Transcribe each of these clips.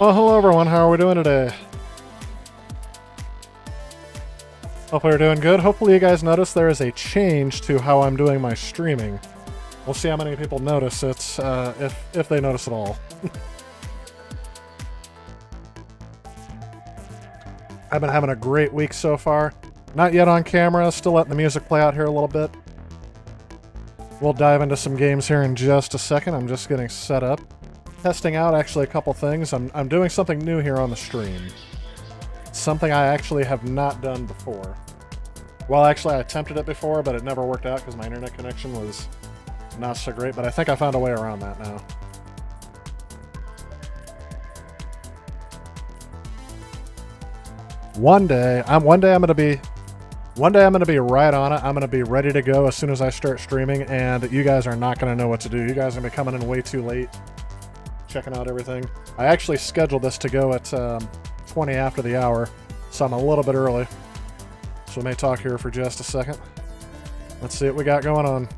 Well, hello everyone, how are we doing today? Hopefully you're doing good. Hopefully you guys notice there is a change to how I'm doing my streaming. We'll see how many people notice it, if they notice at all. I've been having a great week so far. Not yet on camera, still letting the music play out here a little bit. We'll dive into some games here in just a second. I'm just getting set up. Testing out actually a couple things. I'm doing something new here on the stream. Something I actually have not done before. Well, actually I attempted it before, but it never worked out because my internet connection was not so great, but I think I found a way around that now. One day I'm gonna be right on it. I'm gonna be ready to go as soon as I start streaming, and you guys are not gonna know what to do. You guys are gonna be coming in way too late, checking out everything. I actually scheduled this to go at 20 after the hour, so I'm a little bit early. So we may talk here for just a second. Let's see what we got going on.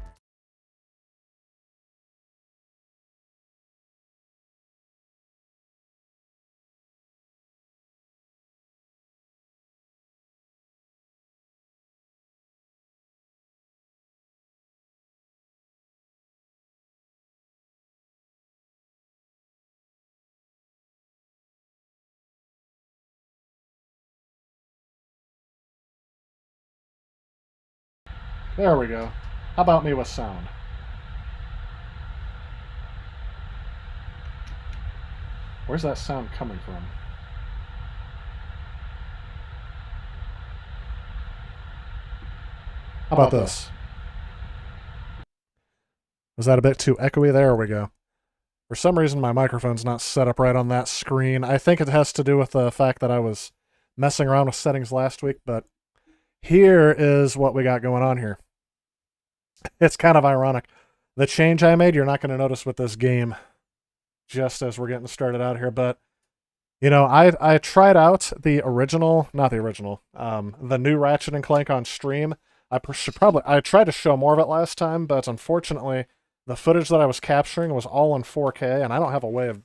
There we go. How about me with sound? Where's that sound coming from? How about this? Was that a bit too echoey? There we go. For some reason my microphone's not set up right on that screen. I think it has to do with the fact that I was messing around with settings last week, but here is what we got going on here. It's kind of ironic. The change I made, you're not going to notice with this game just as we're getting started out here, but you know, I tried out the original, not the original, the new Ratchet and Clank on stream. I tried to show more of it last time, but unfortunately the footage that I was capturing was all in 4K, and I don't have a way of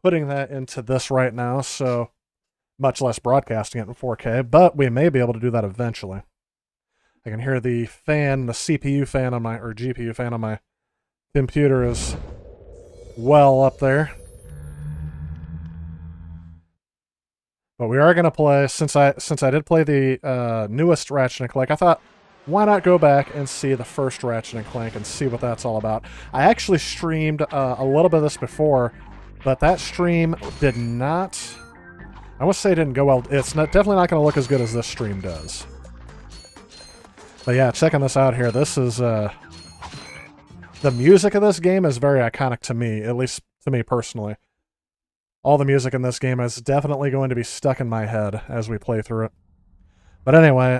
putting that into this right now, so much less broadcasting it in 4K, but we may be able to do that eventually. I can hear the fan, the CPU fan on my, or GPU fan on my computer is well up there. But we are going to play, since I did play the newest Ratchet and Clank, I thought, why not go back and see the first Ratchet and Clank and see what that's all about. I actually streamed a little bit of this before, but that stream did not, I won't say it didn't go well. It's definitely not going to look as good as this stream does. But yeah, checking this out here, this is, the music of this game is very iconic to me, at least to me personally. All the music in this game is definitely going to be stuck in my head as we play through it. But anyway,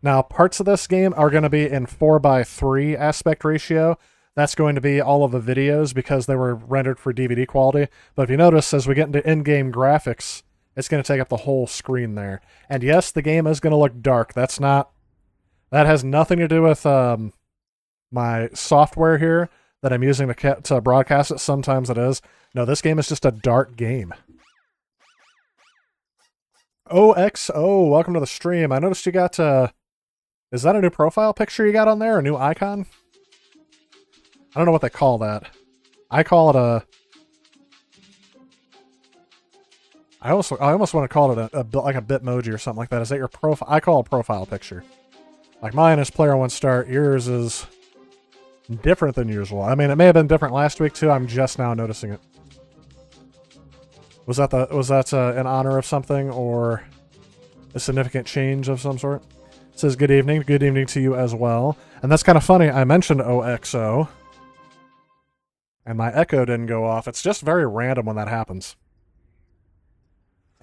now parts of this game are going to be in 4:3 aspect ratio. That's going to be all of the videos because they were rendered for DVD quality. But if you notice, as we get into in-game graphics, it's going to take up the whole screen there. And yes, the game is going to look dark. That has nothing to do with my software here that I'm using to broadcast it. Sometimes it is. No, this game is just a dark game. OXO, welcome to the stream. I noticed you got, is that a new profile picture you got on there? A new icon? I don't know what they call that. I call it a... I almost want to call it like a Bitmoji or something like that. Is that your profile? I call it a profile picture. Like mine is player one start. Yours is different than usual. I mean, it may have been different last week too. I'm just now noticing it. Was that in honor of something or a significant change of some sort? It says good evening. Good evening to you as well. And that's kind of funny. I mentioned OXO, and my echo didn't go off. It's just very random when that happens.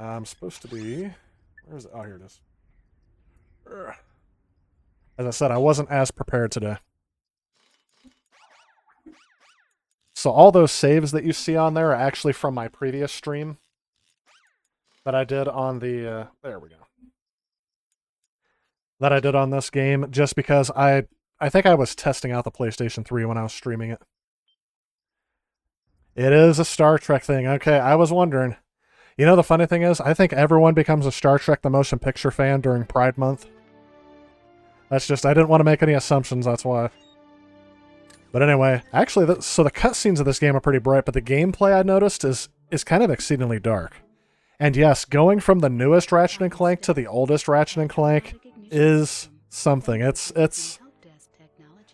I'm supposed to be... Where is it? Oh, here it is. As I said, I wasn't as prepared today. So all those saves that you see on there are actually from my previous stream that I did on the... there we go. That I did on this game, just because I think I was testing out the PlayStation 3 when I was streaming it. It is a Star Trek thing. Okay, I was wondering. You know, the funny thing is, I think everyone becomes a Star Trek the Motion Picture fan during Pride Month. That's just, I didn't want to make any assumptions, that's why. But anyway, actually, so the cutscenes of this game are pretty bright, but the gameplay I noticed is kind of exceedingly dark. And yes, going from the newest Ratchet & Clank to the oldest Ratchet & Clank is something. It's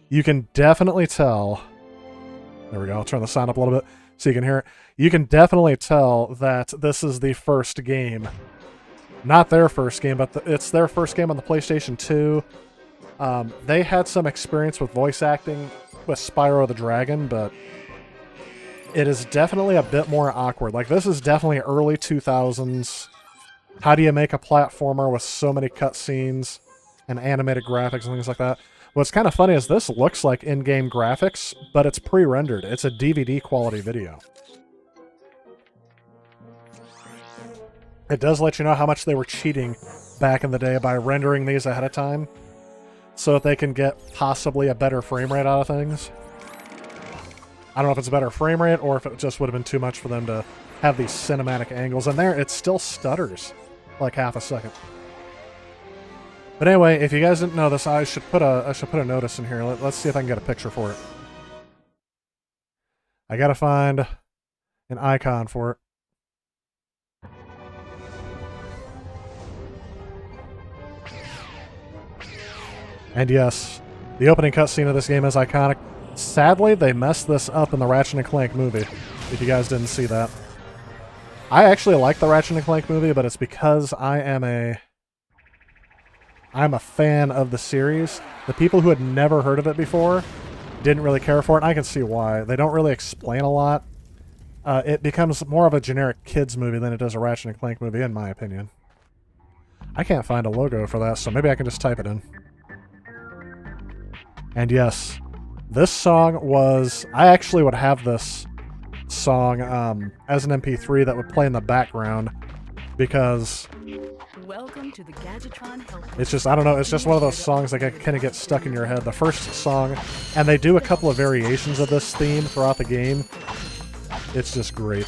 you can definitely tell. There we go, I'll turn the sound up a little bit so you can hear it. You can definitely tell that this is the first game. Not their first game, but it's their first game on the PlayStation 2. They had some experience with voice acting with Spyro the Dragon, but it is definitely a bit more awkward. Like, this is definitely early 2000s. How do you make a platformer with so many cutscenes and animated graphics and things like that? What's kind of funny is this looks like in-game graphics, but it's pre-rendered. It's a DVD quality video. It does let you know how much they were cheating back in the day by rendering these ahead of time so that they can get possibly a better frame rate out of things. I don't know if it's a better frame rate or if it just would have been too much for them to have these cinematic angles. And there, it still stutters like half a second. But anyway, if you guys didn't know this, I should put a notice in here. Let's see if I can get a picture for it. I gotta find an icon for it. And yes, the opening cutscene of this game is iconic. Sadly, they messed this up in the Ratchet & Clank movie, if you guys didn't see that. I actually like the Ratchet & Clank movie, but it's because I'm a fan of the series. The people who had never heard of it before didn't really care for it, and I can see why. They don't really explain a lot. It becomes more of a generic kids movie than it does a Ratchet & Clank movie, in my opinion. I can't find a logo for that, so maybe I can just type it in. And yes, this song was... I actually would have this song as an MP3 that would play in the background because... Welcome to the Gadgetron Help. It's just, I don't know, it's just one of those songs that kind of get stuck in your head. The first song, and they do a couple of variations of this theme throughout the game. It's just great.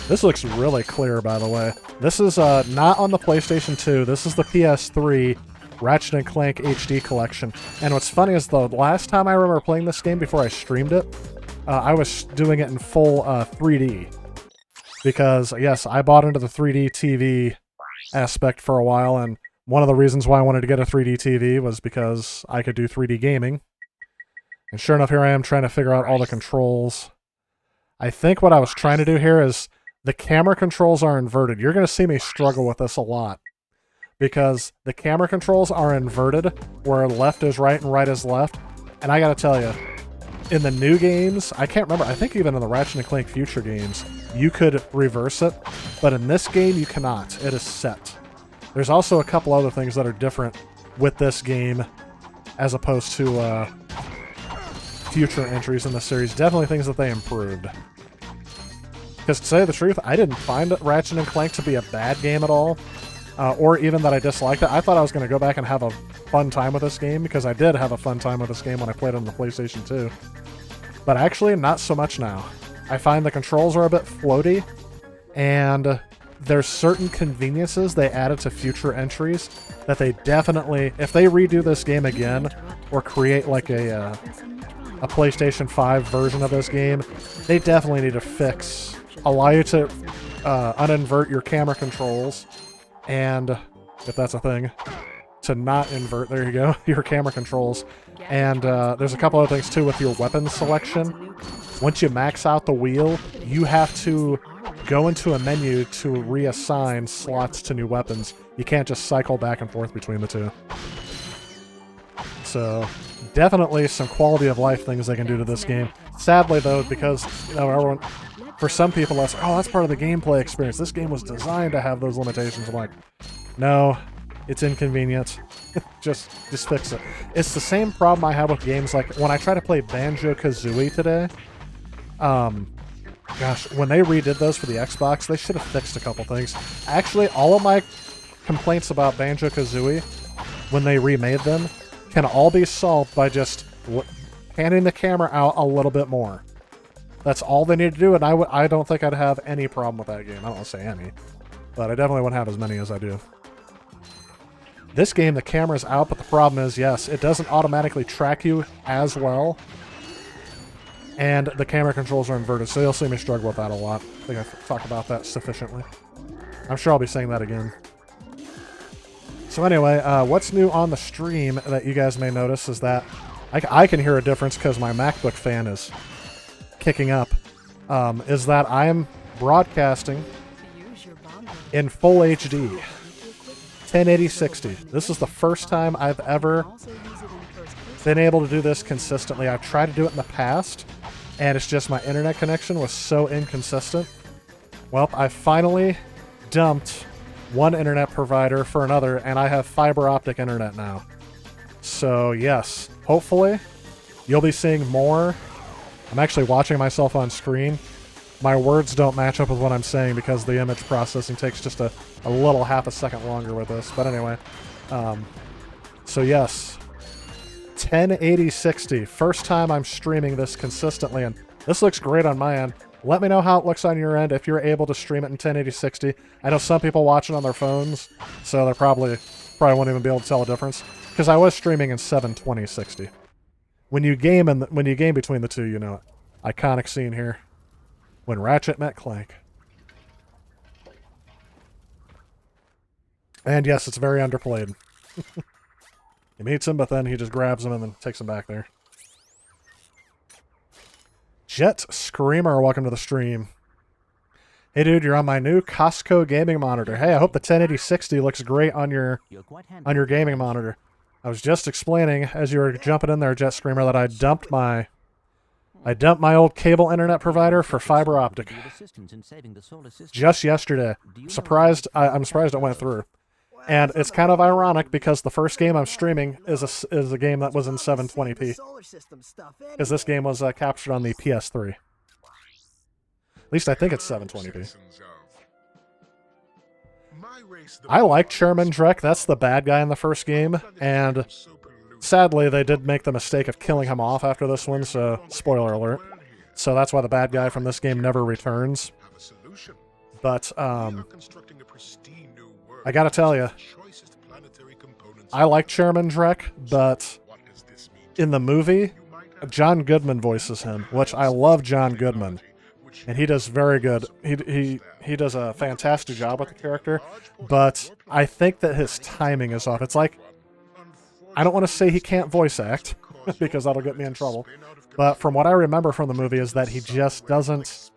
This looks really clear, by the way. This is not on the PlayStation 2. This is the PS3 Ratchet & Clank HD collection. And what's funny is the last time I remember playing this game before I streamed it, I was doing it in full 3D. Because, yes, I bought into the 3D TV aspect for a while, and one of the reasons why I wanted to get a 3D TV was because I could do 3D gaming. And sure enough, here I am trying to figure out all the controls. I think what I was trying to do here is the camera controls are inverted. You're going to see me struggle with this a lot. Because the camera controls are inverted, where left is right and right is left. And I gotta tell you, in the new games, I can't remember, I think even in the Ratchet & Clank future games, you could reverse it, but in this game you cannot. It is set. There's also a couple other things that are different with this game as opposed to future entries in the series. Definitely things that they improved. Because to say the truth, I didn't find Ratchet & Clank to be a bad game at all. Or even that I disliked it. I thought I was going to go back and have a fun time with this game, because I did have a fun time with this game when I played it on the PlayStation 2. But actually, not so much now. I find the controls are a bit floaty, and there's certain conveniences they added to future entries that they definitely, if they redo this game again, or create like a PlayStation 5 version of this game, they definitely need to fix, allow you to uninvert your camera controls, and, if that's a thing, to not invert, there you go, your camera controls. And there's a couple other things too with your weapon selection. Once you max out the wheel, you have to go into a menu to reassign slots to new weapons. You can't just cycle back and forth between the two. So, definitely some quality of life things they can do to this game. Sadly though, because, you know, everyone... For some people, that's part of the gameplay experience. This game was designed to have those limitations. I'm like, no, it's inconvenient. just fix it. It's the same problem I have with games like when I try to play Banjo-Kazooie today. Gosh, when they redid those for the Xbox, they should have fixed a couple things. Actually, all of my complaints about Banjo-Kazooie, when they remade them, can all be solved by just panning the camera out a little bit more. That's all they need to do, and I don't think I'd have any problem with that game. I don't want to say any, but I definitely wouldn't have as many as I do. This game, the camera's out, but the problem is, yes, it doesn't automatically track you as well, and the camera controls are inverted, so you'll see me struggle with that a lot. I think I've talked about that sufficiently. I'm sure I'll be saying that again. So anyway, what's new on the stream that you guys may notice is that I can hear a difference because my MacBook fan is kicking up, is that I am broadcasting in full HD, 1080-60. This is the first time I've ever been able to do this consistently. I've tried to do it in the past, and it's just my internet connection was so inconsistent. Well, I finally dumped one internet provider for another, and I have fiber optic internet now. So yes, hopefully you'll be seeing more. I'm actually watching myself on screen. My words don't match up with what I'm saying because the image processing takes just a little half a second longer with this. But anyway, so yes, 1080-60. First time I'm streaming this consistently, and this looks great on my end. Let me know how it looks on your end if you're able to stream it in 1080-60. I know some people watching on their phones, so they probably won't even be able to tell a difference. Because I was streaming in 720-60. When you game between the two, you know it. Iconic scene here. When Ratchet met Clank. And yes, it's very underplayed. He meets him, but then he just grabs him and then takes him back there. Jet Screamer, welcome to the stream. Hey dude, you're on my new Costco gaming monitor. Hey, I hope the 1080-60 looks great on your gaming monitor. I was just explaining as you were jumping in there, Jet Screamer, that I dumped my old cable internet provider for fiber optic just yesterday. I'm surprised it went through. And it's kind of ironic because the first game I'm streaming is a game that was in 720p. Because this game was captured on the PS3. At least I think it's 720p. I like Chairman Drek. That's the bad guy in the first game. And sadly, they did make the mistake of killing him off after this one, so spoiler alert. So that's why the bad guy from this game never returns. But, I gotta tell you, I like Chairman Drek, but in the movie, John Goodman voices him, which I love John Goodman. And he does very good. He does a fantastic job with the character, but I think that his timing is off. It's like, I don't want to say he can't voice act, because that'll get me in trouble. But from what I remember from the movie is that he just doesn't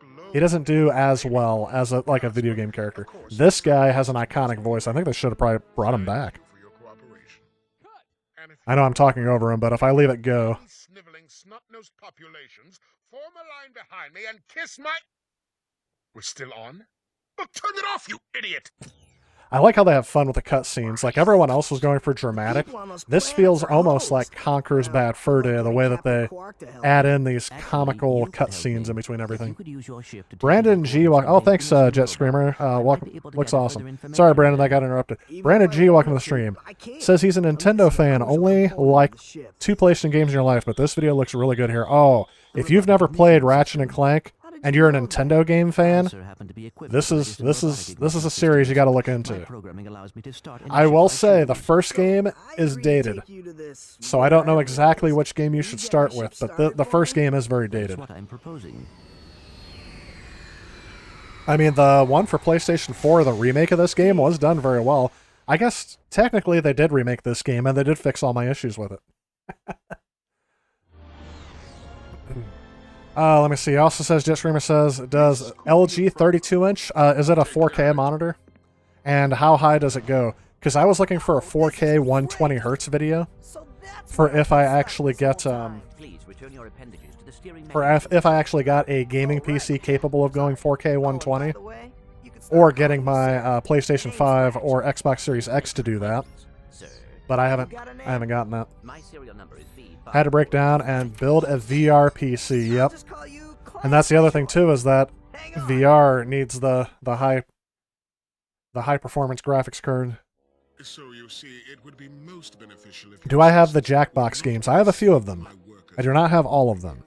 do as well as a video game character. This guy has an iconic voice. I think they should have probably brought him back. I know I'm talking over him, but if I leave it go. Sniveling snot-nosed populations form a line behind me and kiss my... We're still on? Well, turn it off, you idiot! I like how they have fun with the cutscenes. Like, everyone else was going for dramatic. This feels almost like Conker's Bad Fur Day, the way that they add in these comical cutscenes in between everything. Brandon G. Oh, thanks, Jet Screamer. Looks awesome. Sorry, Brandon, I got interrupted. Brandon G. Welcome to the stream. Says he's a Nintendo fan, only like 2 PlayStation games in your life, but this video looks really good here. Oh, if you've never played Ratchet and Clank, and you're a Nintendo game fan, this is a series you got to look into. I will say the first game is dated, so I don't know exactly which game you should start with, but the first game is very dated. I mean, the one for PlayStation 4, the remake of this game, was done very well. I guess technically they did remake this game, and they did fix all my issues with it. Let me see. He also says, Jet Screamer says, does LG 32-inch, is it a 4K monitor? And how high does it go? Because I was looking for a 4K 120 hertz video for if I actually get, if I actually got a gaming PC capable of going 4K 120, or getting my PlayStation 5 or Xbox Series X to do that. But I haven't gotten that. Had to break down and build a VR PC. Yep. And that's the other thing too, is that VR needs the high performance graphics card. So you see, it would be most beneficial if Do I have the Jackbox games? I have a few of them. I do not have all of them.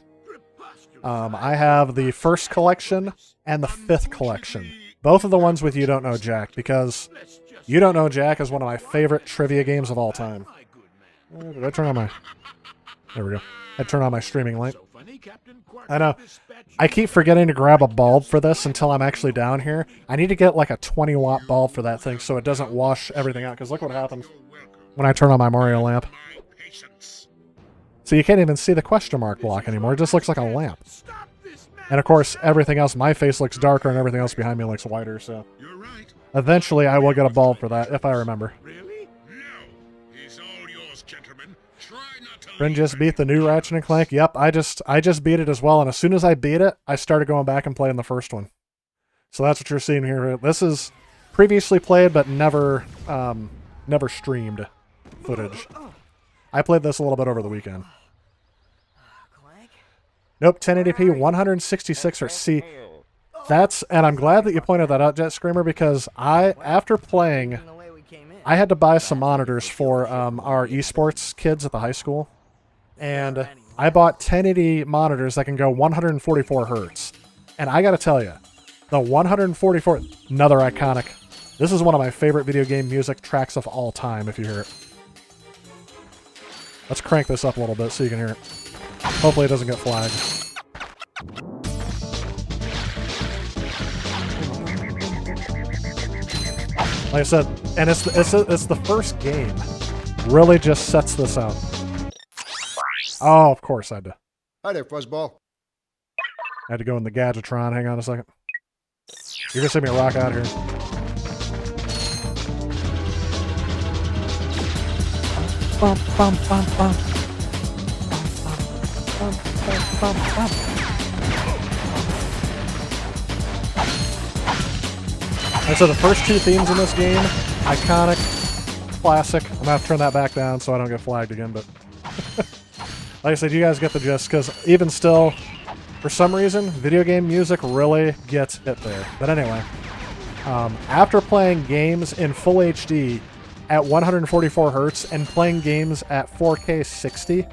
I have the first collection and the fifth collection. Both of the ones with You Don't Know Jack, because You Don't Know Jack is one of my favorite trivia games of all time. Did I turn on my... There we go. I turned on my streaming light. I know. I keep forgetting to grab a bulb for this until I'm actually down here. I need to get like a 20-watt bulb for that thing so it doesn't wash everything out, because look what happens when I turn on my Mario lamp. So you can't even see the question mark block anymore. It just looks like a lamp. And of course, everything else, my face looks darker and everything else behind me looks whiter, so... Eventually, I will get a bulb for that, if I remember. Bryn just beat the new Ratchet and Clank. Yep, I just beat it as well, and as soon as I beat it, I started going back and playing the first one. So that's what you're seeing here. This is previously played, but never streamed footage. I played this a little bit over the weekend. Nope, 1080p, 166 Hz. See, and I'm glad that you pointed that out, Jet Screamer, because after playing, I had to buy some monitors for our esports kids at the high school. And I bought 1080 monitors that can go 144 hertz. And I gotta tell you, the 144, another iconic. This is one of my favorite video game music tracks of all time, if you hear it. Let's crank this up a little bit so you can hear it. Hopefully it doesn't get flagged. Like I said, and it's the first game. Really just sets this out. Oh, of course I had to. Hi there, Fuzzball. I had to go in the Gadgetron. Hang on a second. You're gonna see me rock out here. Bum, bum, bum, bum. Bum, bum, bum, bum. And so the first two themes in this game, iconic, classic. I'm gonna have to turn that back down so I don't get flagged again, but like I said, you guys get the gist, because even still, for some reason, video game music really gets it there. But anyway, after playing games in full HD at 144 hertz and playing games at 4K 60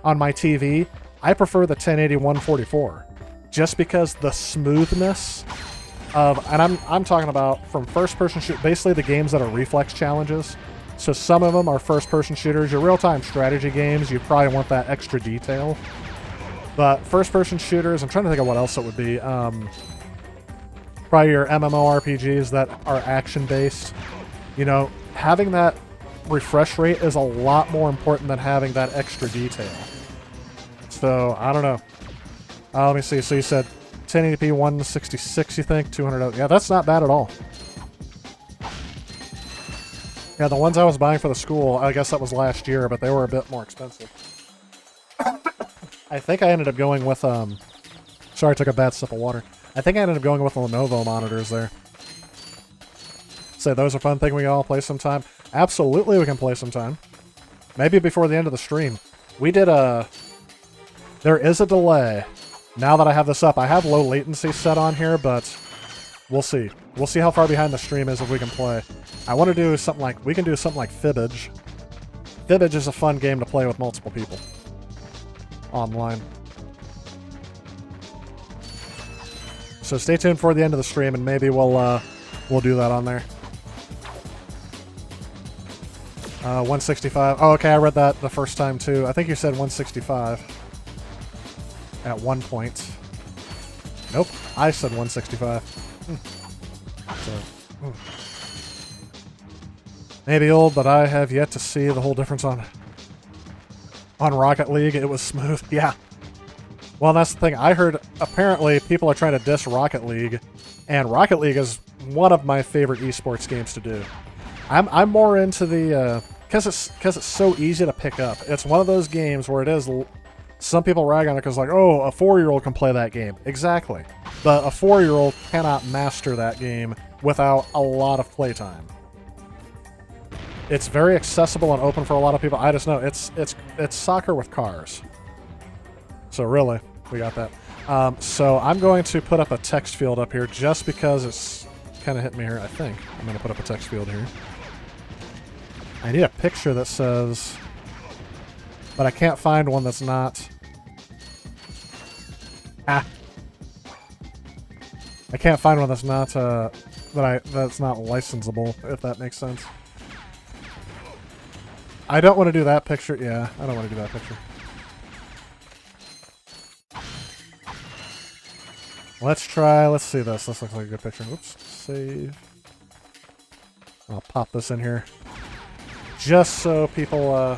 on my TV, I prefer the 1080 144, just because the smoothness of, and I'm talking about from first-person shoot, basically the games that are reflex challenges. So some of them are first-person shooters. Your real-time strategy games, you probably want that extra detail. But first-person shooters, I'm trying to think of what else it would be. Probably your MMORPGs that are action-based. You know, having that refresh rate is a lot more important than having that extra detail. So, I don't know. Let me see. So you said 1080p 166, you think? 200. Yeah, that's not bad at all. Yeah, the ones I was buying for the school, I guess that was last year, but they were a bit more expensive. I think I ended up going with, sorry, I took a bad sip of water. I think I ended up going with the Lenovo monitors there. Say, those are fun thing we can all play sometime. Absolutely we can play sometime. Maybe before the end of the stream. We did there is a delay. Now that I have this up, I have low latency set on here, but we'll see. We'll see how far behind the stream is if we can play. I want to do something like, we can do something like Fibbage. Fibbage is a fun game to play with multiple people. Online. So stay tuned for the end of the stream and maybe we'll do that on there. 165. Oh, okay, I read that the first time too. I think you said 165 at one point. Nope, I said 165. So, maybe old, but I have yet to see the whole difference on Rocket League. It was smooth. Yeah. Well, that's the thing. I heard apparently people are trying to diss Rocket League, and Rocket League is one of my favorite esports games to do. I'm more into the because it's so easy to pick up. It's one of those games where it is. Some people rag on it because like, oh, a 4-year-old can play that game. Exactly, but a 4-year-old cannot master that game without a lot of playtime. It's very accessible and open for a lot of people. I just know it's soccer with cars. So really, we got that. So I'm going to put up a text field up here just because it's kind of hit me here. I think I'm going to put up a text field here. I need a picture that says... But I can't find one that's not... Ah! I can't find one that's not, that's not licensable, if that makes sense. I don't want to do that picture. Yeah, I don't want to do that picture. Let's try, let's see this. This looks like a good picture. Oops, save. I'll pop this in here. Just so people,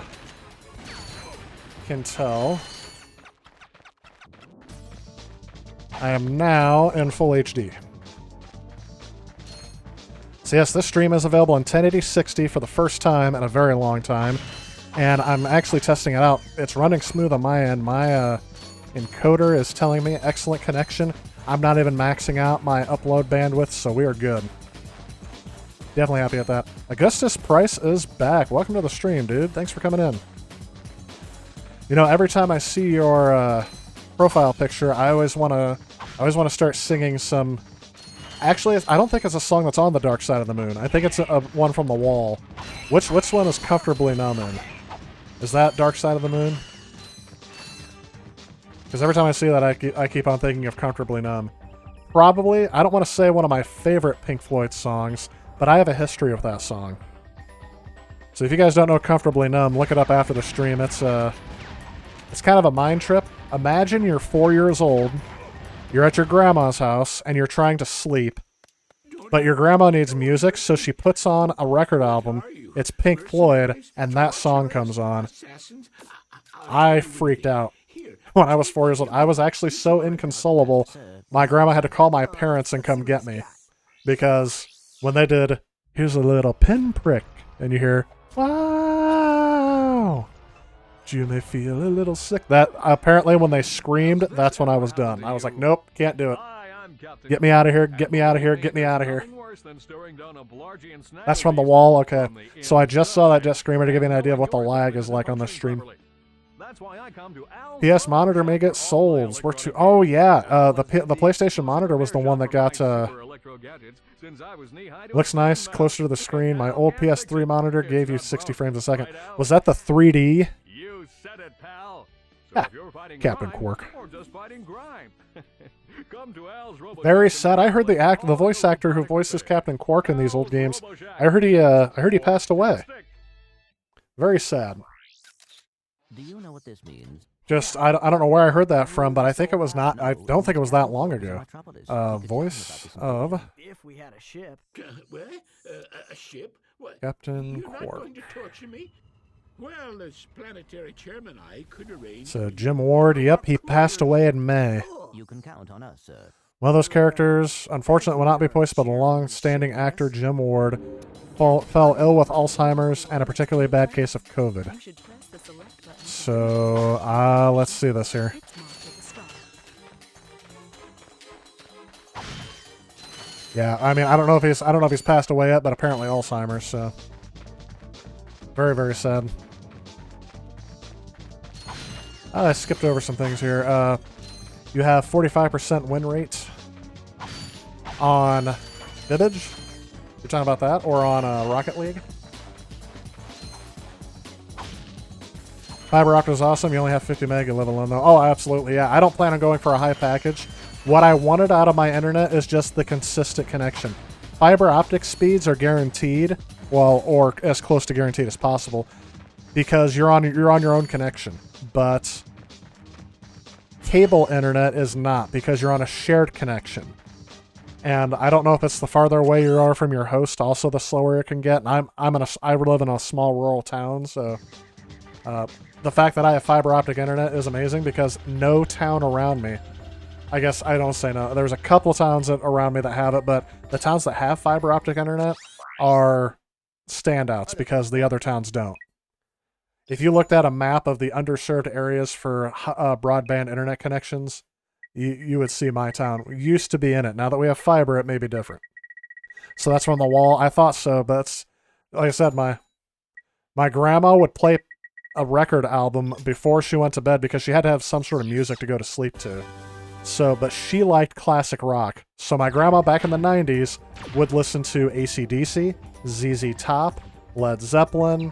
can tell. I am now in full HD. So yes, this stream is available in 1080-60 for the first time in a very long time. And I'm actually testing it out. It's running smooth on my end. My encoder is telling me excellent connection. I'm not even maxing out my upload bandwidth, so we are good. Definitely happy with that. Augustus Price is back. Welcome to the stream, dude. Thanks for coming in. You know, every time I see your profile picture, I always want to start singing some. Actually, I don't think it's a song that's on the Dark Side of the Moon. I think it's a one from The Wall. Which one is Comfortably Numb in? Is that Dark Side of the Moon? Because every time I see that, I keep on thinking of Comfortably Numb. Probably, I don't want to say one of my favorite Pink Floyd songs, but I have a history with that song. So if you guys don't know Comfortably Numb, look it up after the stream. It's kind of a mind trip. Imagine you're 4 years old, you're at your grandma's house, and you're trying to sleep, but your grandma needs music, so she puts on a record album. It's Pink Floyd, and that song comes on. I freaked out when I was 4 years old. I was actually so inconsolable, my grandma had to call my parents and come get me. Because when they did, here's a little pinprick, and you hear, wow, you may feel a little sick. That, apparently when they screamed, that's when I was done. I was like, nope, can't do it. Get me out of here, get me out of here, get me out of here. That's from The Wall, okay. So I just saw that Jet Screamer to give you an idea of what the lag is like on this stream. PS monitor may get sold. Oh yeah, the PlayStation monitor was the one that got, looks nice, closer to the screen. My old PS3 monitor gave you 60 frames a second. Was that the 3D? You said it, pal. Ah, Captain Quark. Come to Al's Very sad. I heard the voice actor who voices Captain Quark in these old games. I heard he passed away. Very sad. Do you know what this means? Just I don't know where I heard that from, but I think it was not. I don't think it was that long ago. Voice of if we had a ship. What? A ship? What? Captain You're not Quark. going to torture me? Well, as planetary chairman, I could arrange. So Jim Ward. Yep, he passed away in May. You can count on us, sir. One of those characters, unfortunately, will not be voiced by the long-standing actor Jim Ward. Fell ill with Alzheimer's and a particularly bad case of COVID. You should press the select button. So, let's see this here. It's marked as a star. Yeah, I mean, I don't know if he's passed away yet, but apparently Alzheimer's. So, very, very sad. I skipped over some things here. You have 45% win rate on Fibbage. You're talking about that, or on Rocket League? Fiber optic is awesome. You only have 50 meg, you live alone though. Oh, absolutely, yeah. I don't plan on going for a high package. What I wanted out of my internet is just the consistent connection. Fiber optic speeds are guaranteed, well, or as close to guaranteed as possible, because you're on your own connection. But cable internet is not, because you're on a shared connection. And I don't know if it's the farther away you are from your host, also the slower it can get. And I live in a small rural town, so the fact that I have fiber optic internet is amazing because no town around me. I guess I don't say no. There's a couple towns around me that have it, but the towns that have fiber optic internet are standouts because the other towns don't. If you looked at a map of the underserved areas for broadband internet connections, you would see my town. We used to be in it. Now that we have fiber, it may be different. So that's from The Wall. I thought so, but it's, like I said, my grandma would play a record album before she went to bed because she had to have some sort of music to go to sleep to. So, but she liked classic rock. So my grandma back in the 90s would listen to AC/DC, ZZ Top, Led Zeppelin,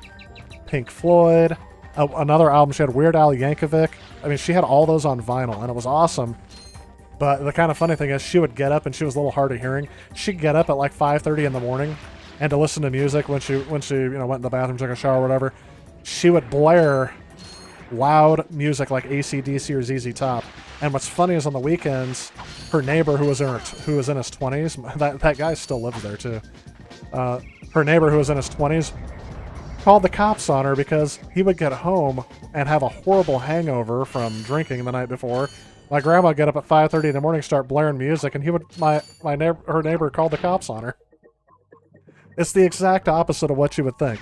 Pink Floyd. Another album, she had Weird Al Yankovic. I mean, she had all those on vinyl, and it was awesome. But the kind of funny thing is, she would get up, and she was a little hard of hearing. She'd get up at like 5:30 in the morning, and to listen to music when she went in the bathroom, took a shower, or whatever, she would blare loud music like AC/DC or ZZ Top. And what's funny is on the weekends, her neighbor who was in his 20s, that guy still lives there too. Her neighbor who was in his 20s called the cops on her because he would get home and have a horrible hangover from drinking the night before. My grandma would get up at 5:30 in the morning, start blaring music, and her neighbor called the cops on her. It's the exact opposite of what you would think.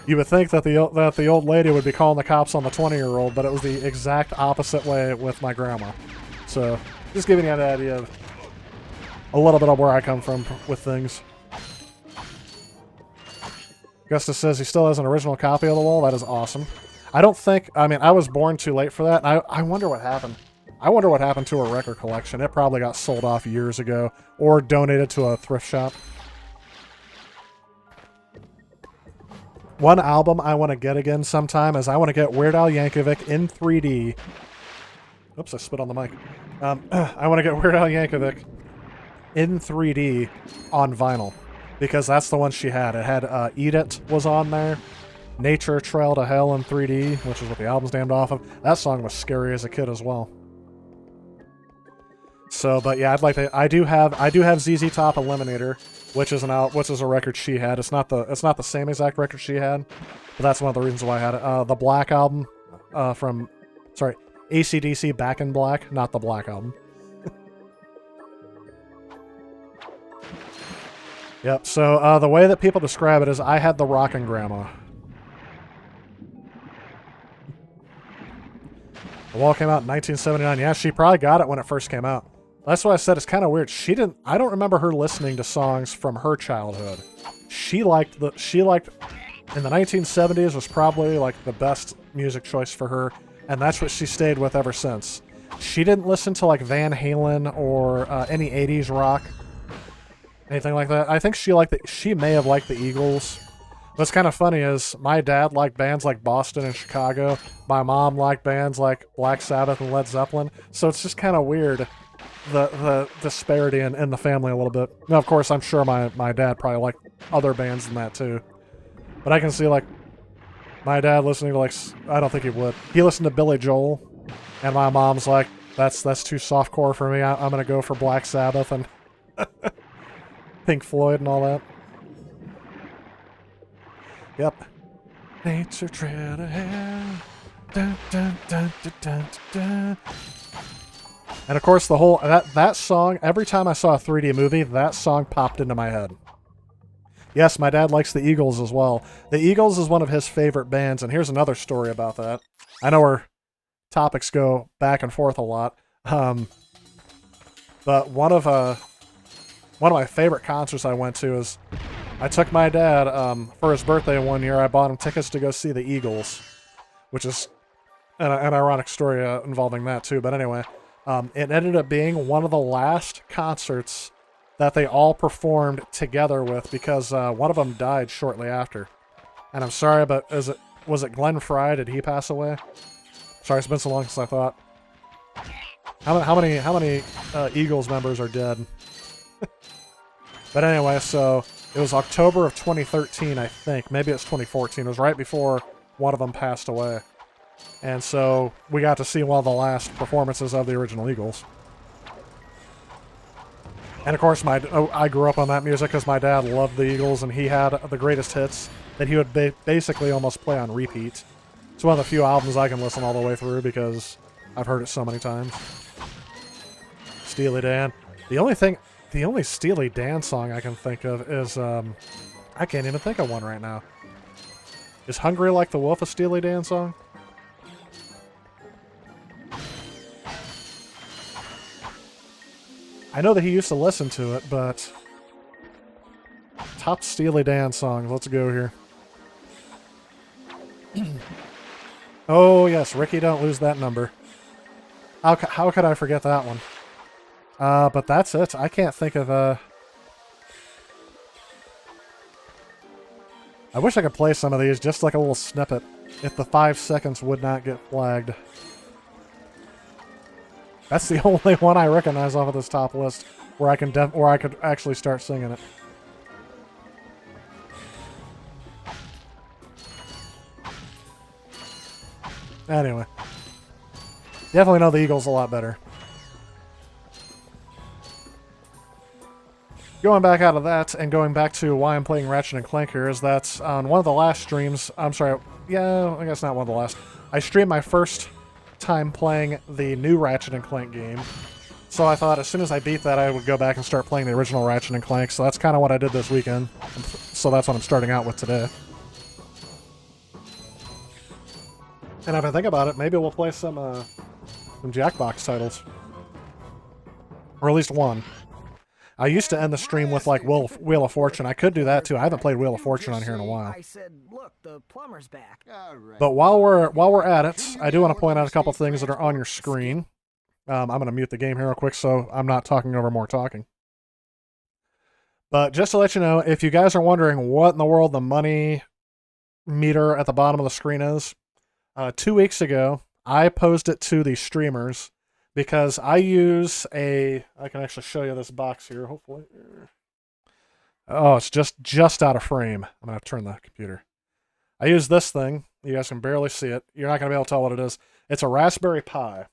You would think that the old lady would be calling the cops on the 20-year-old, but it was the exact opposite way with my grandma. So, just giving you an idea of a little bit of where I come from with things. Augustus says he still has an original copy of The Wall. That is awesome. I was born too late for that. I wonder what happened. I wonder what happened to her record collection. It probably got sold off years ago or donated to a thrift shop. One album I want to get again sometime is I want to get Weird Al Yankovic in 3D. Oops, I spit on the mic. I want to get Weird Al Yankovic in 3D on vinyl because that's the one she had. It had Eat It was on there. Nature Trail to Hell in 3D, which is what the album's named off of. That song was scary as a kid as well. So, but yeah, I do have ZZ Top Eliminator, which is a record she had. It's not the same exact record she had, but that's one of the reasons why I had it. The Black album AC/DC Back in Black, not the Black album. Yep. So the way that people describe it is, I had the rockin' grandma. The Wall came out in 1979. Yeah, she probably got it when it first came out. That's why I said it's kind of weird. I don't remember her listening to songs from her childhood. She liked in the 1970s was probably like the best music choice for her, and that's what she stayed with ever since. She didn't listen to like Van Halen or any 80s rock, anything like that. I think she may have liked the Eagles. What's kind of funny is my dad liked bands like Boston and Chicago. My mom liked bands like Black Sabbath and Led Zeppelin. So it's just kind of weird, the disparity in the family a little bit. Now, of course, I'm sure my dad probably liked other bands than that too. But I can see like my dad listening to I don't think he would. He listened to Billy Joel, and my mom's like, that's too softcore for me. I'm gonna go for Black Sabbath and Pink Floyd and all that. Yep. Nature Trail to Hell. Dun, dun, dun, dun, dun, dun. And of course, the whole that song. Every time I saw a 3D movie, that song popped into my head. Yes, my dad likes the Eagles as well. The Eagles is one of his favorite bands, and here's another story about that. I know our topics go back and forth a lot, but one of my favorite concerts I went to is, I took my dad for his birthday one year. I bought him tickets to go see the Eagles, which is an ironic story involving that too. But anyway, it ended up being one of the last concerts that they all performed together with, because one of them died shortly after. And I'm sorry, but was it Glenn Frey? Did he pass away? Sorry, it's been so long since I thought. How many Eagles members are dead? But anyway, so it was October of 2013, I think. Maybe it's 2014. It was right before one of them passed away. And so we got to see one of the last performances of the original Eagles. And of course, I grew up on that music because my dad loved the Eagles, and he had the greatest hits that he would basically almost play on repeat. It's one of the few albums I can listen all the way through because I've heard it so many times. Steely Dan. The only Steely Dan song I can think of is, I can't even think of one right now. Is Hungry Like the Wolf a Steely Dan song? I know that he used to listen to it, but top Steely Dan songs. Let's go here. Oh, yes. Ricky, don't lose that number. How could I forget that one? But that's it. I can't think of I wish I could play some of these, just like a little snippet, if the 5 seconds would not get flagged. That's the only one I recognize off of this top list where I could actually start singing it. Anyway, definitely know the Eagles a lot better. Going back out of that and going back to why I'm playing Ratchet and Clank here is that on one of the last streams, I'm sorry, yeah, I guess not one of the last, I streamed my first time playing the new Ratchet and Clank game. So I thought as soon as I beat that, I would go back and start playing the original Ratchet and Clank. So that's kind of what I did this weekend. So that's what I'm starting out with today. And if I think about it, maybe we'll play some Jackbox titles. Or at least one. I used to end the stream with like Wheel of Fortune. I could do that too. I haven't played Wheel of Fortune on here in a while. I said, look, the plumber's back. But while we're at it, I do want to point out a couple things that are on your screen. I'm going to mute the game here real quick so I'm not talking over more talking. But just to let you know, if you guys are wondering what in the world the money meter at the bottom of the screen is, 2 weeks ago, I posed it to the streamers because I use I can actually show you this box here, hopefully. Oh, it's just out of frame. I'm going to turn the computer. I use this thing. You guys can barely see it. You're not going to be able to tell what it is. It's a Raspberry Pi.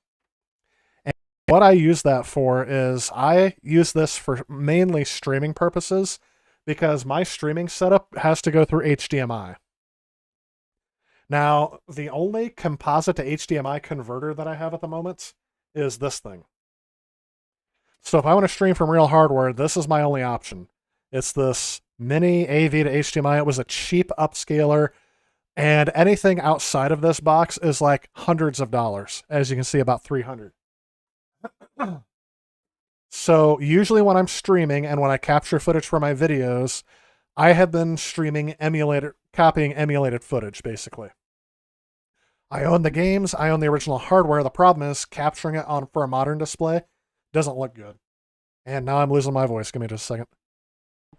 And what I use that for is I use this for mainly streaming purposes because my streaming setup has to go through HDMI. Now, the only composite to HDMI converter that I have at the moment is this thing. So if I want to stream from real hardware, this is my only option. It's this mini AV to HDMI. It was a cheap upscaler, and anything outside of this box is like hundreds of dollars. As you can see, about $300. So usually when I'm streaming and when I capture footage for my videos, I have been streaming copying emulated footage, basically. I own the games, I own the original hardware. The problem is capturing it for a modern display doesn't look good. And now I'm losing my voice. Give me just a second.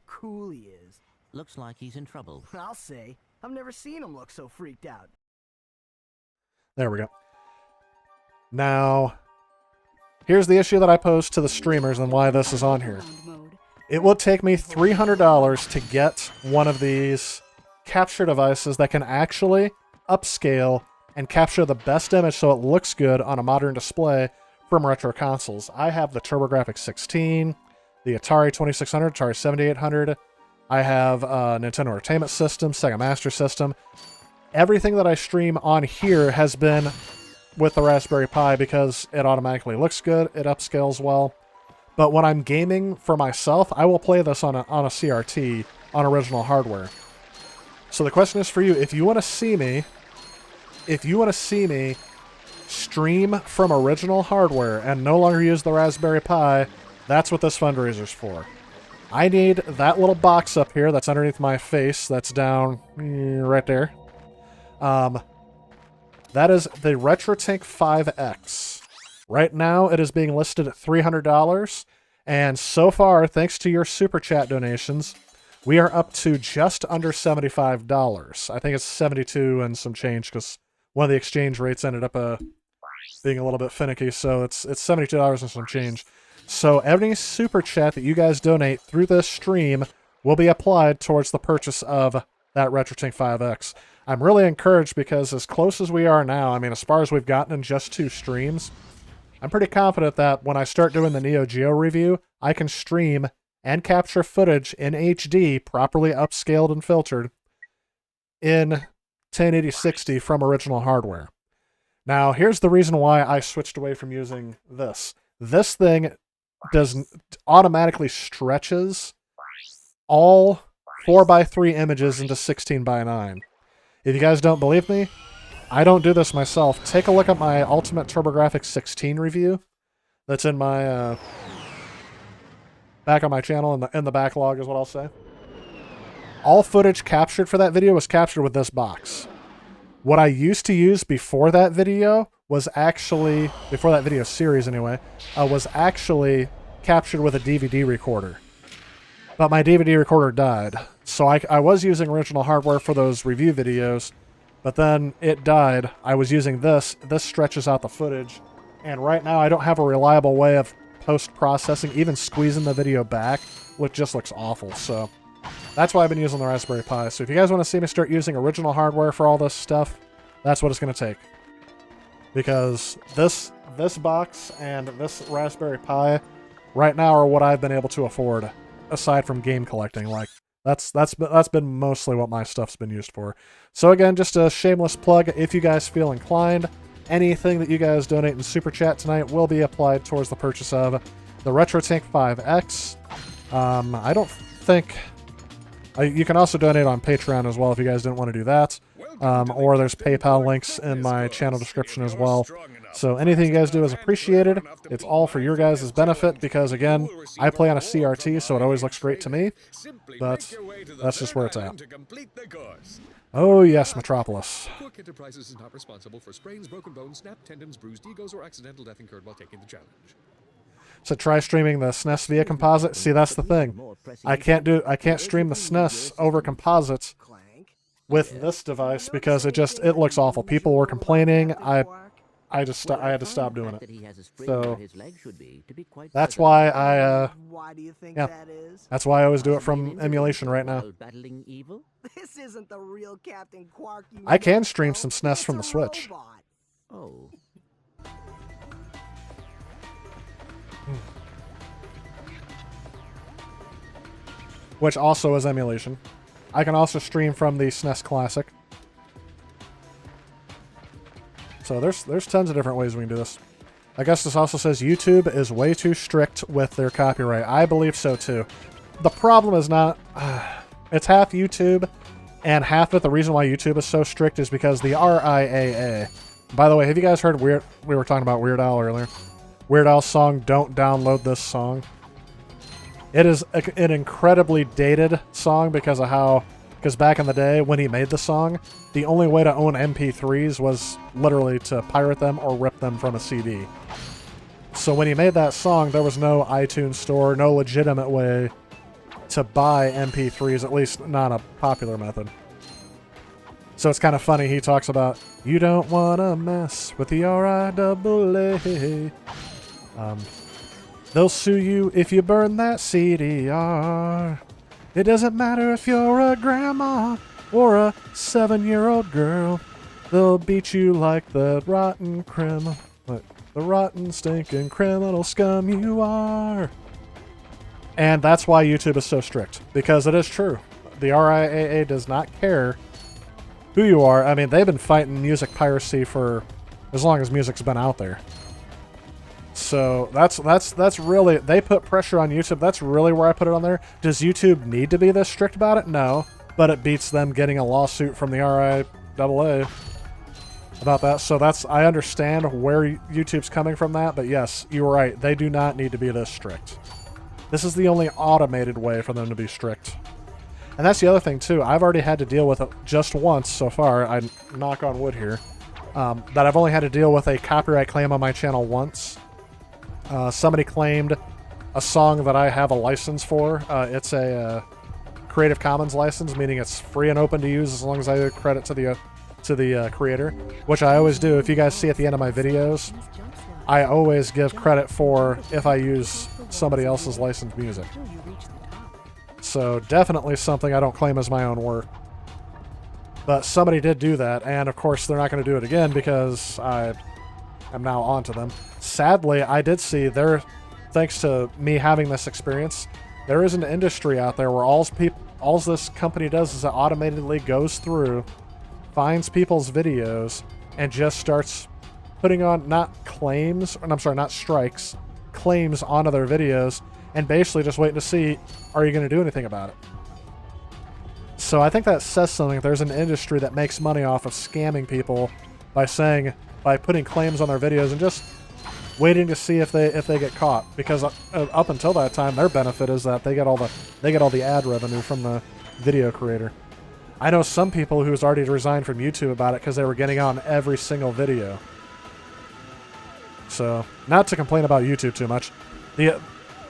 Cool he is. Looks like he's in trouble. I'll say. I've never seen him look so freaked out. There we go. Now, here's the issue that I posed to the streamers and why this is on here. It will take me $300 to get one of these capture devices that can actually upscale and capture the best image so it looks good on a modern display from retro consoles. I have the TurboGrafx 16, the Atari 2600, Atari 7800. I have a Nintendo Entertainment System, Sega Master System. Everything that I stream on here has been with the Raspberry Pi because it automatically looks good, it upscales well. But when I'm gaming for myself, I will play this on a CRT on original hardware. So the question is for you, if you want to see me stream from original hardware and no longer use the Raspberry Pi, that's what this fundraiser's for. I need that little box up here that's underneath my face, that's down right there. That is the RetroTink 5X. Right now, it is being listed at $300, and so far, thanks to your Super Chat donations, we are up to just under $75. I think it's 72 and some change, because one of the exchange rates ended up being a little bit finicky, so it's $72 and some change. So every Super Chat that you guys donate through this stream will be applied towards the purchase of that RetroTink 5X. I'm really encouraged because as close as we are now, I mean, as far as we've gotten in just 2 streams, I'm pretty confident that when I start doing the Neo Geo review, I can stream and capture footage in HD, properly upscaled and filtered, in 1080-60 from original hardware. Now, here's the reason why I switched away from using this. This thing automatically stretches all 4:3 images into 16:9. If you guys don't believe me, I don't do this myself. Take a look at my Ultimate TurboGrafx 16 review. That's in my back on my channel in the backlog is what I'll say. All footage captured for that video was captured with this box. What I used to use before that video was actually, before that video series anyway, was actually captured with a DVD recorder. but my DVD recorder died. So I was using original hardware for those review videos, but then it died. I was using this. This stretches out the footage, and right now I don't have a reliable way of post-processing, even squeezing the video back, which just looks awful. So that's why I've been using the Raspberry Pi. So if you guys want to see me start using original hardware for all this stuff, that's what it's going to take. Because this box and this Raspberry Pi right now are what I've been able to afford, aside from game collecting. Like that's been mostly what my stuff's been used for. So again, just a shameless plug. If you guys feel inclined, anything that you guys donate in Super Chat tonight will be applied towards the purchase of the Retro Tank 5X. I don't think... you can also donate on Patreon as well if you guys didn't want to do that. Or there's PayPal links in my channel description as well. So anything you guys do is appreciated. It's all for your guys' benefit because, again, I play on a CRT, so it always looks great to me. But that's just where it's at. Oh, yes, Metropolis. Quick Enterprises is not responsible for sprains, broken bones, snapped tendons, bruised egos, or accidental death incurred while taking the challenge. So try streaming the SNES via composite. See, that's the thing. I can't stream the SNES over composites Clank. with this device because it looks awful. People were complaining. I had to stop doing it. So that's why Why do you think yeah. that is? that's why I always do it from emulation right now. Battling evil? This isn't the real Captain Quark. You I can know. stream some SNES from the It's a Switch. robot. Oh. Which also is emulation. I can also stream from the SNES Classic. So there's tons of different ways we can do this. I guess this also says YouTube is way too strict with their copyright. I believe so too. The problem is not... it's half YouTube, and half of it, the reason why YouTube is so strict is because the RIAA... By the way, have you guys heard we were talking about Weird Al earlier? Weird Al's song, Don't Download This Song. It is an incredibly dated song because back in the day when he made the song, the only way to own MP3s was literally to pirate them or rip them from a CD. So when he made that song, there was no iTunes store, no legitimate way to buy MP3s, at least not a popular method. So it's kind of funny, he talks about, you don't want to mess with the RIAA. They'll sue you if you burn that CDR. It doesn't matter if you're a grandma or a 7-year-old girl. They'll beat you like the rotten criminal, the rotten stinking criminal scum you are. And that's why YouTube is so strict, because it is true. The RIAA does not care who you are. I mean, they've been fighting music piracy for as long as music's been out there. So that's really, they put pressure on YouTube. That's really where I put it on there. Does YouTube need to be this strict about it? No, but it beats them getting a lawsuit from the RIAA about that. So I understand where YouTube's coming from that, but yes, you're right. They do not need to be this strict. This is the only automated way for them to be strict. And that's the other thing too. I've already had to deal with it just once so far. I knock on wood here. That I've only had to deal with a copyright claim on my channel once. Somebody claimed a song that I have a license for. It's a Creative Commons license, meaning it's free and open to use as long as I give credit to the creator, which I always do. If you guys see at the end of my videos, I always give credit for if I use somebody else's licensed music. So definitely something I don't claim as my own work. But somebody did do that, and of course they're not going to do it again because I am now onto them. Sadly, I did see thanks to me having this experience, there is an industry out there where all this company does is it automatically goes through, finds people's videos, and just starts putting on not strikes, claims onto their videos, and basically just waiting to see, are you going to do anything about it? So I think that says something. There's an industry that makes money off of scamming people by putting claims on their videos and just waiting to see if they get caught. Because up until that time, their benefit is that they get all the ad revenue from the video creator. I know some people who's already resigned from YouTube about it because they were getting on every single video. So, not to complain about YouTube too much.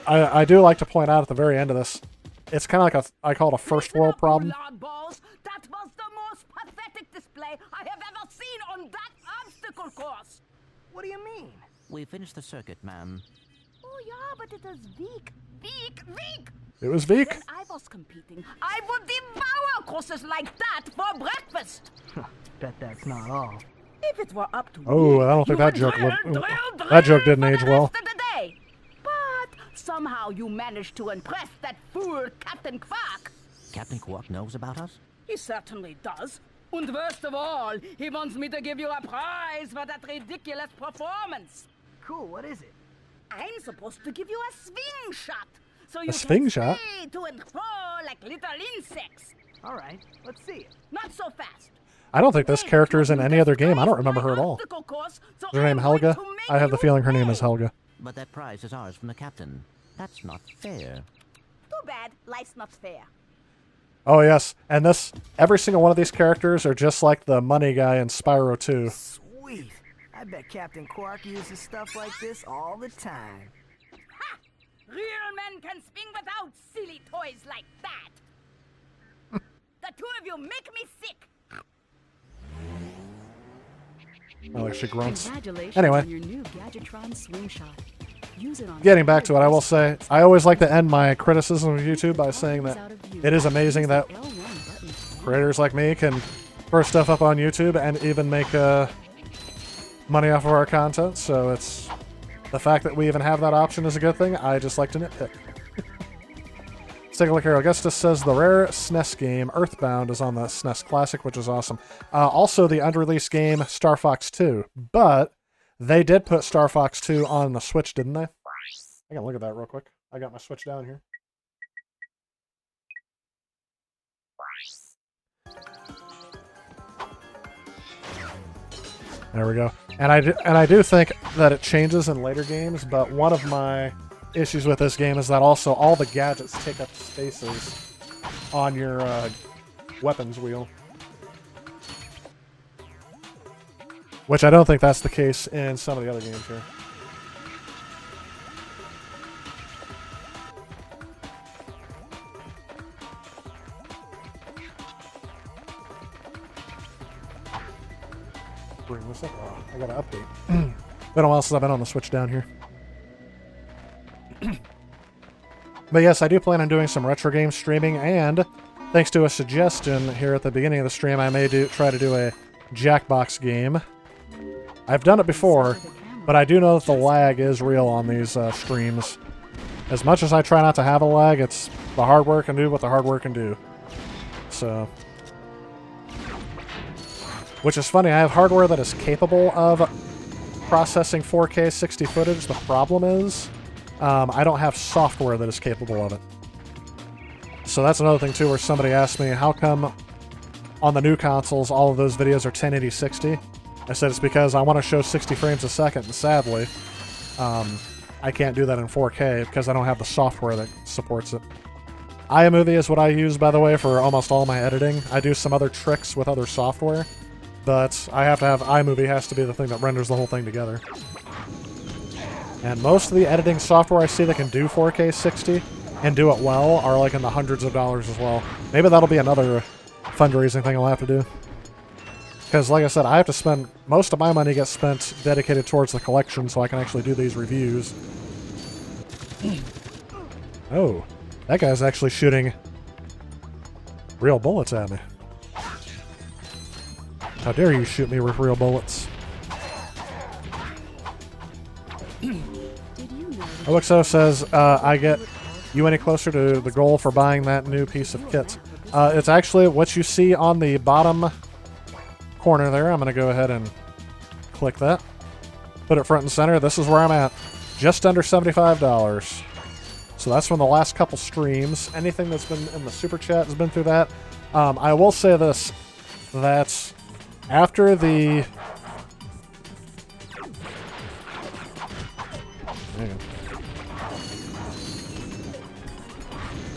I do like to point out at the very end of this, it's kind of like I call it a first world problem. Oddballs. That was the most pathetic display I have ever seen on that obstacle course. What do you mean? We finished the circuit, ma'am. Oh yeah, but it is weak. Weak. It was Veek. When I was competing, I would devour courses like that for breakfast. Bet that's not all. If it were up to Oh, me, I don't think you that would joke drill, lived. drill, That joke drill didn't for age the well. rest of the day. But somehow you managed to impress that fool Captain Quark. Captain Quark knows about us? He certainly does. And worst of all, he wants me to give you a prize for that ridiculous performance. Cool, what is it? I'm supposed to give you a swing shot. So you swing can shot? sway to and fro like little insects. All right, let's see it. Not so fast. I don't think this character is in any other game. I don't remember her at all. Is her name Helga? I have the feeling her name is Helga. But that prize is ours from the captain. That's not fair. Too bad. Life's not fair. Oh yes, and every single one of these characters are just like the money guy in Spyro 2. Sweet. I bet Captain Quark uses stuff like this all the time. Ha! Real men can swing without silly toys like that. The two of you make me sick. I like she grunts. Congratulations Anyway. on your new Gadgetron swing shot. Use it on Getting back to it, I will say, I always like to end my criticism of YouTube by saying that it is amazing that creators like me can throw stuff up on YouTube and even make money off of our content, so it's the fact that we even have that option is a good thing. I just like to nitpick. Let's take a look here. Augustus says the rare SNES game Earthbound is on the SNES Classic, which is awesome. Also, the unreleased game Star Fox 2, but they did put Star Fox 2 on the Switch, didn't they? I can look at that real quick. I got my Switch down here. There we go. And I do think that it changes in later games, but one of my issues with this game is that also all the gadgets take up spaces on your weapons wheel. Which I don't think that's the case in some of the other games here. Bring this up. Oh, I gotta update. Been a while since I've been on the Switch down here. But yes, I do plan on doing some retro game streaming, and thanks to a suggestion here at the beginning of the stream, I may try to do a Jackbox game. I've done it before, but I do know that the lag is real on these streams. As much as I try not to have a lag, it's the hardware can do what the hardware can do. So, which is funny, I have hardware that is capable of processing 4K 60 footage. The problem is, I don't have software that is capable of it. So that's another thing too, where somebody asked me, how come on the new consoles all of those videos are 1080 60? I said it's because I want to show 60 frames a second, and sadly, I can't do that in 4K because I don't have the software that supports it. iMovie is what I use, by the way, for almost all my editing. I do some other tricks with other software, but I have to have iMovie has to be the thing that renders the whole thing together. And most of the editing software I see that can do 4K 60 and do it well are like in the hundreds of dollars as well. Maybe that'll be another fundraising thing I'll have to do. Because, like I said, I have to spend... Most of my money gets spent dedicated towards the collection so I can actually do these reviews. Oh, that guy's actually shooting real bullets at me. How dare you shoot me with real bullets? OXO says, I get you any closer to the goal for buying that new piece of kit. It's actually what you see on the bottom corner there. I'm going to go ahead and click that. Put it front and center. This is where I'm at. Just under $75. So that's from the last couple streams. Anything that's been in the super chat has been through that. I will say this, that after the...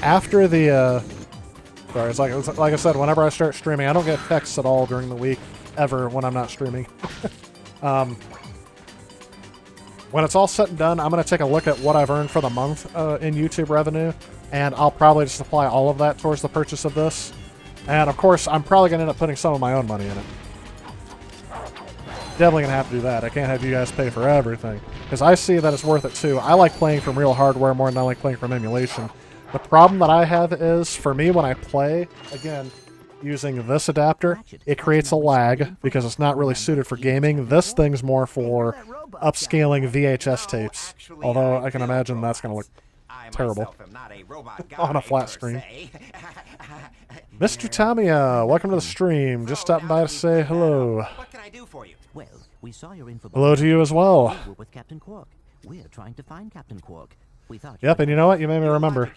After the... Sorry, it's like I said, whenever I start streaming, I don't get texts at all during the week, ever, when I'm not streaming. When it's all said and done, I'm going to take a look at what I've earned for the month in YouTube revenue, and I'll probably just apply all of that towards the purchase of this. And of course, I'm probably going to end up putting some of my own money in it. Definitely going to have to do that. I can't have you guys pay for everything, because I see that it's worth it too. I like playing from real hardware more than I like playing from emulation. The problem that I have is, for me, when I play, again, using this adapter, it creates a lag because it's not really suited for gaming. This thing's more for upscaling VHS tapes, although I can imagine that's going to look terrible on a flat screen. Mr. Tamiya, welcome to the stream. Just stopping by to say hello. What can I do for you? Well, we saw your info. Hello to you as well. We were with Captain Quark. We're trying to find Captain Quark. We thought. Yep, and you know what? You made me remember.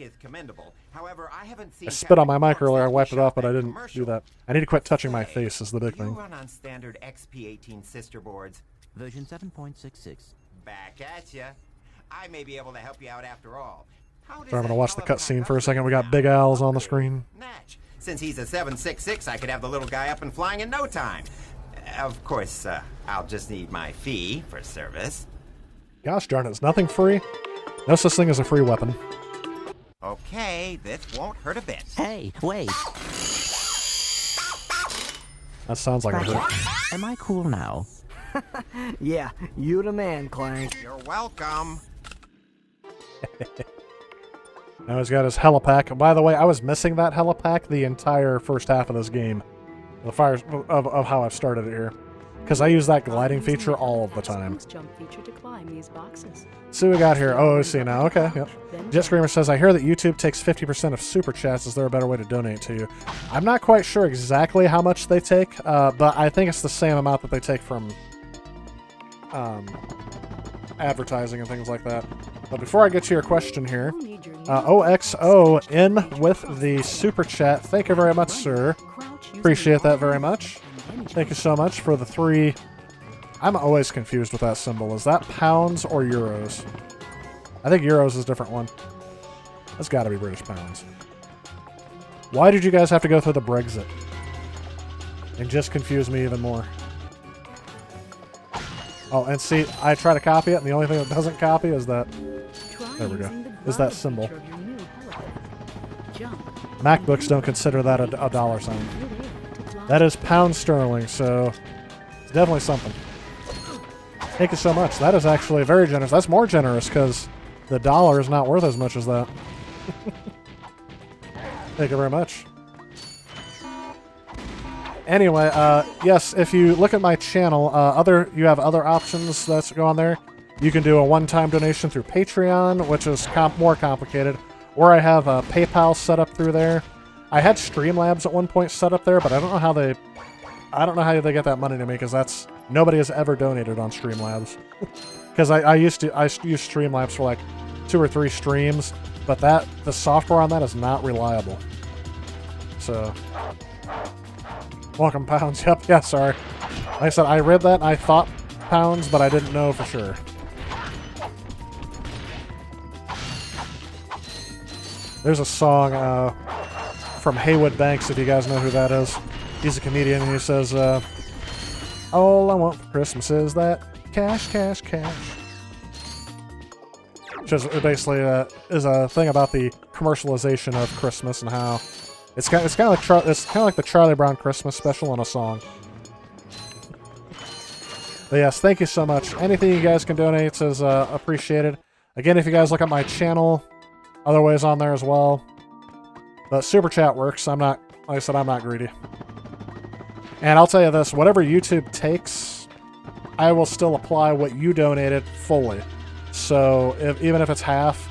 However, I haven't seen I spit on my mic Captain earlier. I Quark's wiped it off, but I shop didn't at do commercial. that. I need to quit touching my face is the big You thing. run on standard XP18 sister boards. Version 7.66. Back at ya. I may be able to help you out after all. How does So I'm going to that watch the hell of cutscene my for a second. We got customer Big Al's on the upgrade screen. match? Since he's a 766, I could have the little guy up and flying in no time. Of course, I'll just need my fee for service. Gosh darn it, it's nothing free. No such thing as a free weapon. Okay, this won't hurt a bit. Hey, wait. That sounds like a hurt. Ratchet, am I cool now? Yeah, you the man, Clank. You're welcome. Now he's got his helipack. By the way, I was missing that helipack the entire first half of this game. The fires of how I've started it here. Because I use that gliding feature all of the time. Jump feature to climb these boxes. See what we got here. Oh, see now. Okay, yep. Jet Screamer says, I hear that YouTube takes 50% of super chats. Is there a better way to donate to you? I'm not quite sure exactly how much they take, but I think it's the same amount that they take from advertising and things like that. But before I get to your question here, OXO in with the super chat. Thank you very much, sir. Appreciate that very much. Thank you so much for the 3. I'm always confused with that symbol. Is that pounds or euros? I think euros is a different one. That's got to be British pounds. Why did you guys have to go through the Brexit? And just confuse me even more. Oh, and see, I try to copy it, and the only thing that doesn't copy is that. There we go. Is that symbol. MacBooks don't consider that a dollar sign. That is pound sterling, so it's definitely something. Thank you so much. That is actually very generous. That's more generous because the dollar is not worth as much as that. Thank you very much. Anyway, yes, if you look at my channel, you have other options that go on there. You can do a one-time donation through Patreon, which is more complicated, or I have a PayPal set up through there. I had Streamlabs at one point set up there, but I don't know how they get that money to me because nobody has ever donated on Streamlabs. Because I used use Streamlabs for like 2 or 3 streams, but the software on that is not reliable. So, welcome pounds. Yep, yeah, sorry. Like I said, I read that and I thought pounds, but I didn't know for sure. There's a song from Haywood Banks, if you guys know who that is. He's a comedian, and he says, all I want for Christmas is that cash, cash, cash. Which is basically is a thing about the commercialization of Christmas and how it's kind of like the Charlie Brown Christmas special in a song. But yes, thank you so much. Anything you guys can donate is appreciated. Again, if you guys look at my channel, other ways on there as well. But Super Chat works. Like I said, I'm not greedy. And I'll tell you this, whatever YouTube takes, I will still apply what you donated fully. So even if it's half,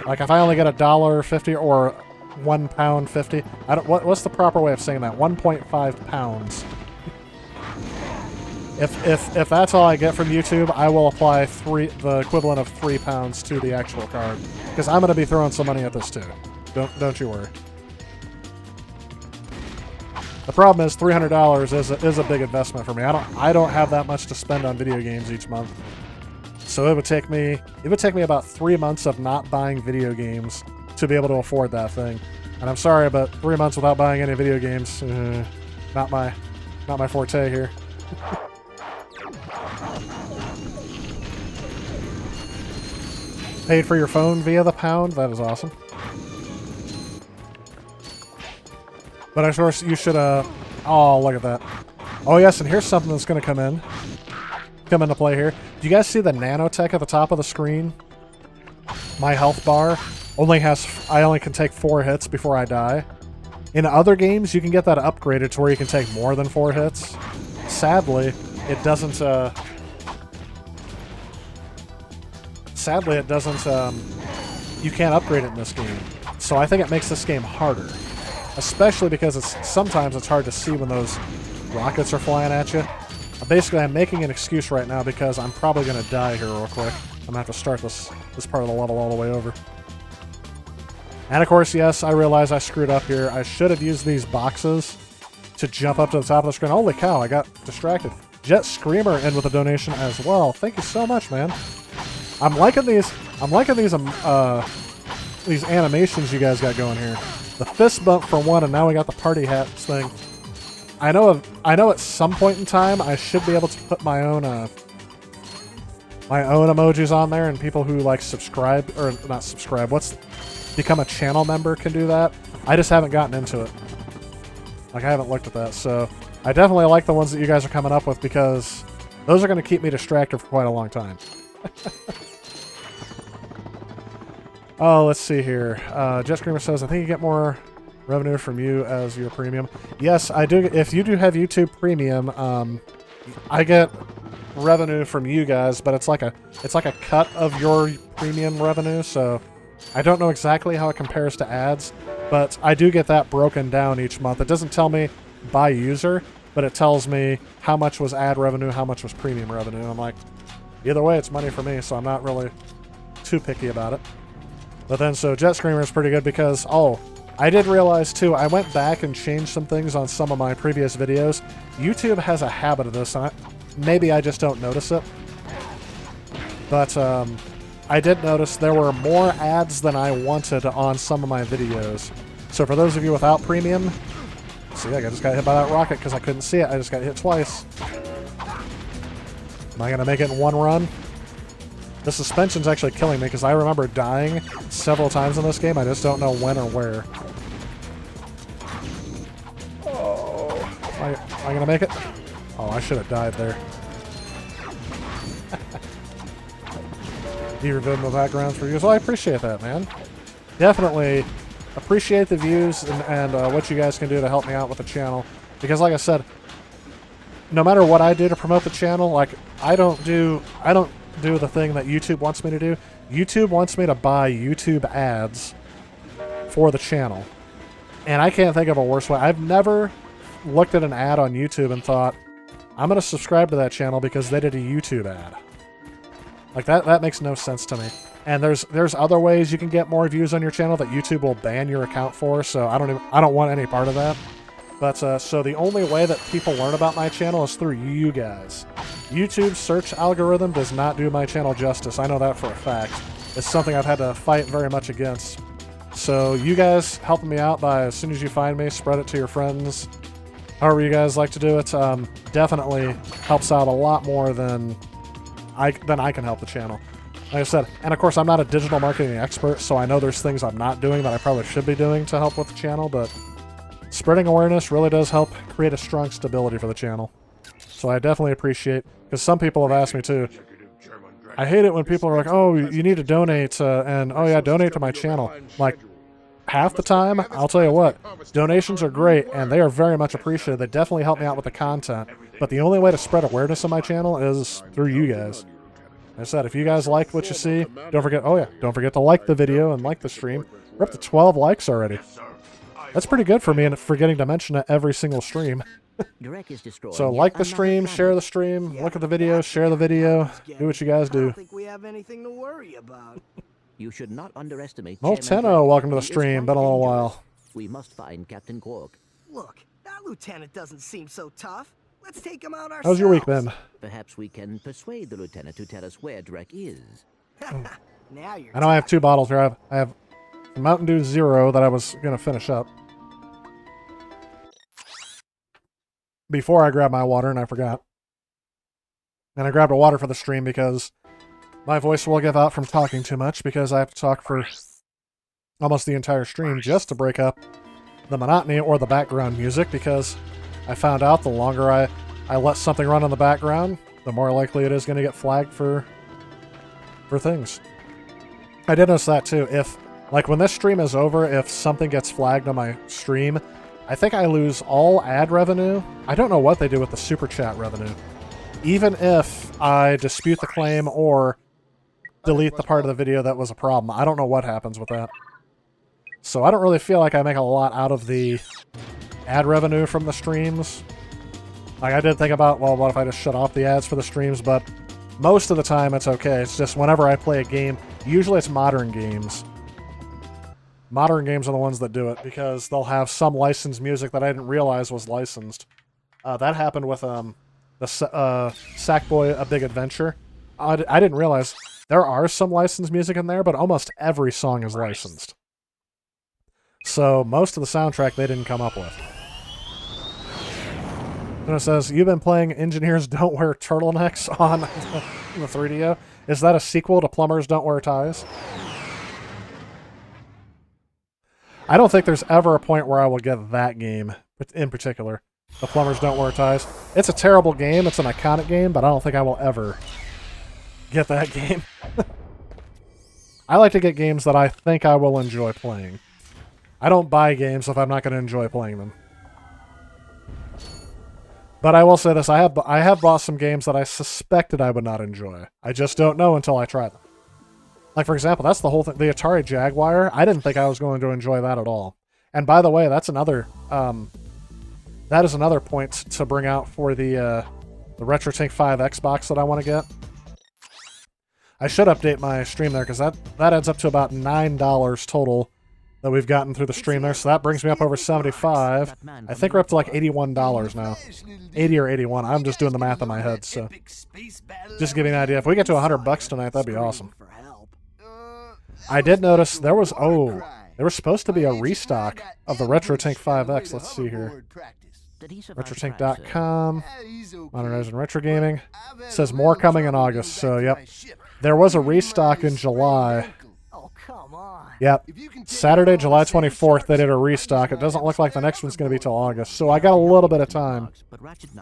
like if I only get $1.50 or £1.50, what's the proper way of saying that? 1.5 pounds. If that's all I get from YouTube, I will apply the equivalent of £3 to the actual card, because I'm going to be throwing some money at this too. Don't you worry. The problem is $300 is a big investment for me. I don't have that much to spend on video games each month, so it would take me about 3 months of not buying video games to be able to afford that thing. And I'm sorry, but 3 months without buying any video games, not my forte here. Paid for your phone via the pound? That is awesome. But of course, you should, oh, look at that. Oh, yes, and here's something that's going to come into play here. Do you guys see the nanotech at the top of the screen? My health bar I only can take 4 hits before I die. In other games, you can get that upgraded to where you can take more than 4 hits. Sadly, it doesn't, you can't upgrade it in this game. So I think it makes this game harder. Especially because sometimes it's hard to see when those rockets are flying at you. Basically, I'm making an excuse right now because I'm probably going to die here real quick. I'm going to have to start this part of the level all the way over. And of course, yes, I realize I screwed up here. I should have used these boxes to jump up to the top of the screen. Holy cow, I got distracted. Jet Screamer in with a donation as well. Thank you so much, man. I'm liking these animations you guys got going here. The fist bump for one, and now we got the party hats thing. I know at some point in time I should be able to put my own emojis on there, and people who like subscribe or not subscribe, become a channel member can do that. I just haven't gotten into it. Like, I haven't looked at that, so I definitely like the ones that you guys are coming up with because those are going to keep me distracted for quite a long time. Oh, let's see here. Jet Screamer says, I think you get more revenue from you as your premium. Yes, I do. If you do have YouTube Premium, I get revenue from you guys, but it's like a cut of your premium revenue, so I don't know exactly how it compares to ads, but I do get that broken down each month. It doesn't tell me by user, but it tells me how much was ad revenue, how much was premium revenue. I'm like, either way, it's money for me, so I'm not really too picky about it. But then, so Jet Screamer is pretty good because, oh, I did realize too, I went back and changed some things on some of my previous videos. YouTube has a habit of this, and maybe I just don't notice it. But I did notice there were more ads than I wanted on some of my videos. So for those of you without premium, see, I just got hit by that rocket because I couldn't see it. I just got hit twice. Am I going to make it in one run? The suspension's actually killing me because I remember dying several times in this game. I just don't know when or where. Oh, am I going to make it? Oh, I should have died there. You reviewed my backgrounds for views. Well, I appreciate that, man. Definitely appreciate the views and what you guys can do to help me out with the channel. Because like I said, no matter what I do to promote the channel, like I don't do the thing that YouTube wants me to do. YouTube wants me to buy YouTube ads for the channel. And I can't think of a worse way. I've never looked at an ad on YouTube and thought, I'm going to subscribe to that channel because they did a YouTube ad. Like, that makes no sense to me. And there's other ways you can get more views on your channel that YouTube will ban your account for, so I don't want any part of that. But, so the only way that people learn about my channel is through you guys. YouTube's search algorithm does not do my channel justice. I know that for a fact. It's something I've had to fight very much against. So you guys helping me out by, as soon as you find me, spread it to your friends. However you guys like to do it, definitely helps out a lot more than I can help the channel. Like I said, and of course I'm not a digital marketing expert, so I know there's things I'm not doing that I probably should be doing to help with the channel, but spreading awareness really does help create a strong stability for the channel. So I definitely appreciate, because some people have asked me too, I hate it when people are like, oh, you need to donate, and oh yeah, donate to my channel. Like, half the time, I'll tell you what, donations are great, and they are very much appreciated. They definitely help me out with the content. But the only way to spread awareness of my channel is through you guys. Like I said, if you guys like what you see, don't forget to like the video and like the stream. We're up to 12 likes already. That's pretty good for me and forgetting to mention it every single stream. So like the stream, share the stream, look at the video, share the video, do what you guys do. I don't think we have anything to worry about. You should not underestimate Molteno, welcome to the stream. Been a little while. We must find Captain Quark. Look, that lieutenant doesn't seem so tough. Let's take him out ourselves. How's your week been? Perhaps we can persuade the lieutenant to tell us where Drek is. Now you're I know I have 2 bottles here. I have Mountain Dew Zero that I was going to finish up before I grabbed my water, and I forgot. And I grabbed a water for the stream because my voice will give out from talking too much because I have to talk for almost the entire stream just to break up the monotony or the background music, because I found out the longer I let something run in the background, the more likely it is going to get flagged for things. I did notice that too. If, like, when this stream is over, if something gets flagged on my stream, I think I lose all ad revenue. I don't know what they do with the super chat revenue. Even if I dispute the claim or delete the part of the video that was a problem, I don't know what happens with that. So I don't really feel like I make a lot out of the ad revenue from the streams. Like, I did think about, well, what if I just shut off the ads for the streams, but most of the time it's okay. It's just whenever I play a game, usually it's modern games. Modern games are the ones that do it, because they'll have some licensed music that I didn't realize was licensed. That happened with the Sackboy A Big Adventure. I didn't realize there are some licensed music in there, but almost every song is licensed. So most of the soundtrack they didn't come up with. And it says, you've been playing Engineers Don't Wear Turtlenecks on the 3DO. Is that a sequel to Plumbers Don't Wear Ties? I don't think there's ever a point where I will get that game in particular. The Plumbers Don't Wear Ties. It's a terrible game. It's an iconic game, but I don't think I will ever get that game. I like to get games that I think I will enjoy playing. I don't buy games if I'm not going to enjoy playing them. But I will say this, I have bought some games that I suspected I would not enjoy. I just don't know until I try them. Like, for example, that's the whole thing. The Atari Jaguar, I didn't think I was going to enjoy that at all. And by the way, that's another... that is another point to bring out for the RetroTink 5 Xbox that I want to get. I should update my stream there, because that adds up to about $9 total that we've gotten through the stream there. So that brings me up over 75. I think we're up to like $81 now. 80 or 81. I'm just doing the math in my head, so... just giving you an idea. If we get to $100 tonight, that'd be awesome. I did notice there was... oh, there was supposed to be a restock of the RetroTink 5X. Let's see here. RetroTink.com. Modernizing Retro Gaming. It says more coming in August, so yep. There was a restock in July. Yep. Saturday, July 24th, they did a restock. It doesn't look like the next one's going to be till August, so I got a little bit of time.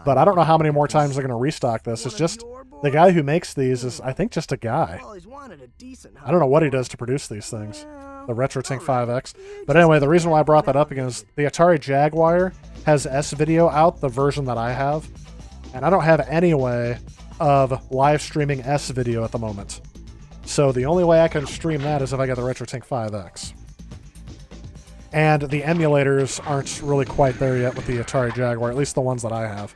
But I don't know how many more times they're going to restock this. It's just, the guy who makes these is, I think, just a guy. I don't know what he does to produce these things. The RetroTink 5X. But anyway, the reason why I brought that up is the Atari Jaguar has S-Video out, the version that I have. And I don't have any way of live streaming S-Video at the moment. So the only way I can stream that is if I get the RetroTink 5X. And the emulators aren't really quite there yet with the Atari Jaguar, at least the ones that I have.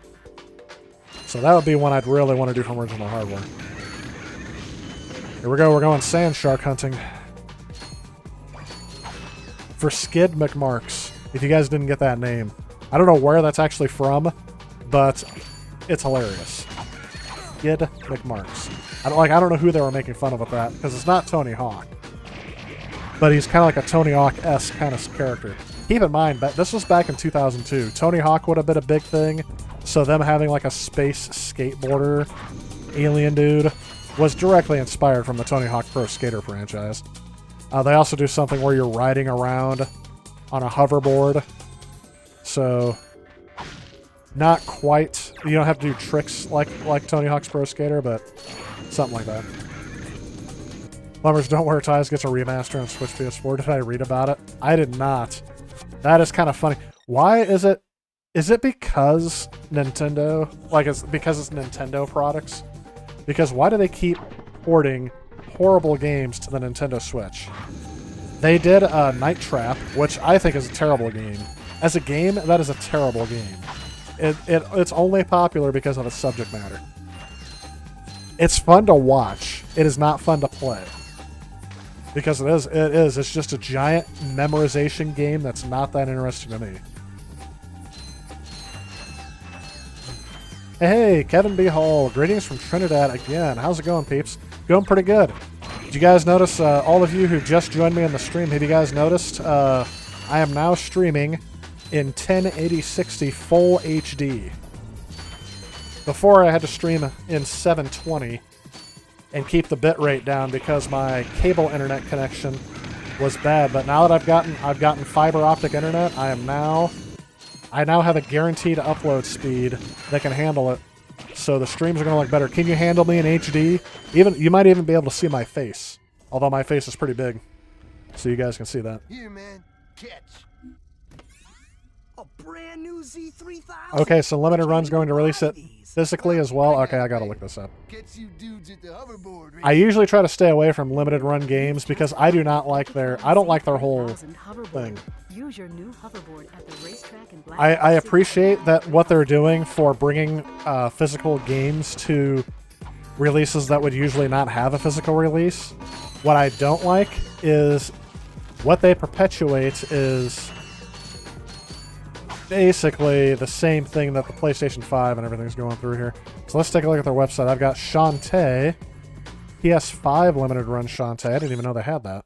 So that would be one I'd really want to do from original hardware. Here we go, we're going sand shark hunting. For Skid McMarks, if you guys didn't get that name. I don't know where that's actually from, but it's hilarious. Skid McMarks. I don't know who they were making fun of with that, because it's not Tony Hawk. But he's kind of like a Tony Hawk-esque kind of character. Keep in mind, this was back in 2002. Tony Hawk would have been a big thing, so them having like a space skateboarder alien dude was directly inspired from the Tony Hawk Pro Skater franchise. They also do something where you're riding around on a hoverboard. So, not quite. You don't have to do tricks like Tony Hawk's Pro Skater, but something like that. Plumbers Don't Wear Ties gets a remaster on Switch PS4. Did I read about it? I did not. That is kind of funny. Why is it... is it because Nintendo... like, it's because it's Nintendo products? Because why do they keep porting horrible games to the Nintendo Switch? They did Night Trap, which I think is a terrible game. As a game, that is a terrible game. It's only popular because of its subject matter. It's fun to watch. It is not fun to play. Because it's just a giant memorization game that's not that interesting to me. Hey, Kevin B. Hall. Greetings from Trinidad again. How's it going, peeps? Going pretty good. Did you guys notice, all of you who just joined me in the stream, have you guys noticed, I am now streaming in 1080/60 full HD. Before I had to stream in 720 and keep the bitrate down because my cable internet connection was bad, but now that I've gotten fiber optic internet, I now have a guaranteed upload speed that can handle it. So the streams are gonna look better. Can you handle me in HD? You might even be able to see my face. Although my face is pretty big. So you guys can see that. Here, man. Catch. A brand new Z3000. Okay, so Limited Run's going to release it physically as well. Okay, I gotta look this up. Gets you dudes at the hoverboard. I usually try to stay away from Limited Run games because I don't like their whole thing. Use your new hoverboard at the racetrack in Black I City. appreciate that what they're doing for bringing physical games to releases that would usually not have a physical release. What I don't like is what they perpetuate is basically the same thing that the PlayStation 5 and everything's going through here. So let's take a look at their website. I've got Shantae, PS5 Limited Run Shantae. I didn't even know they had that.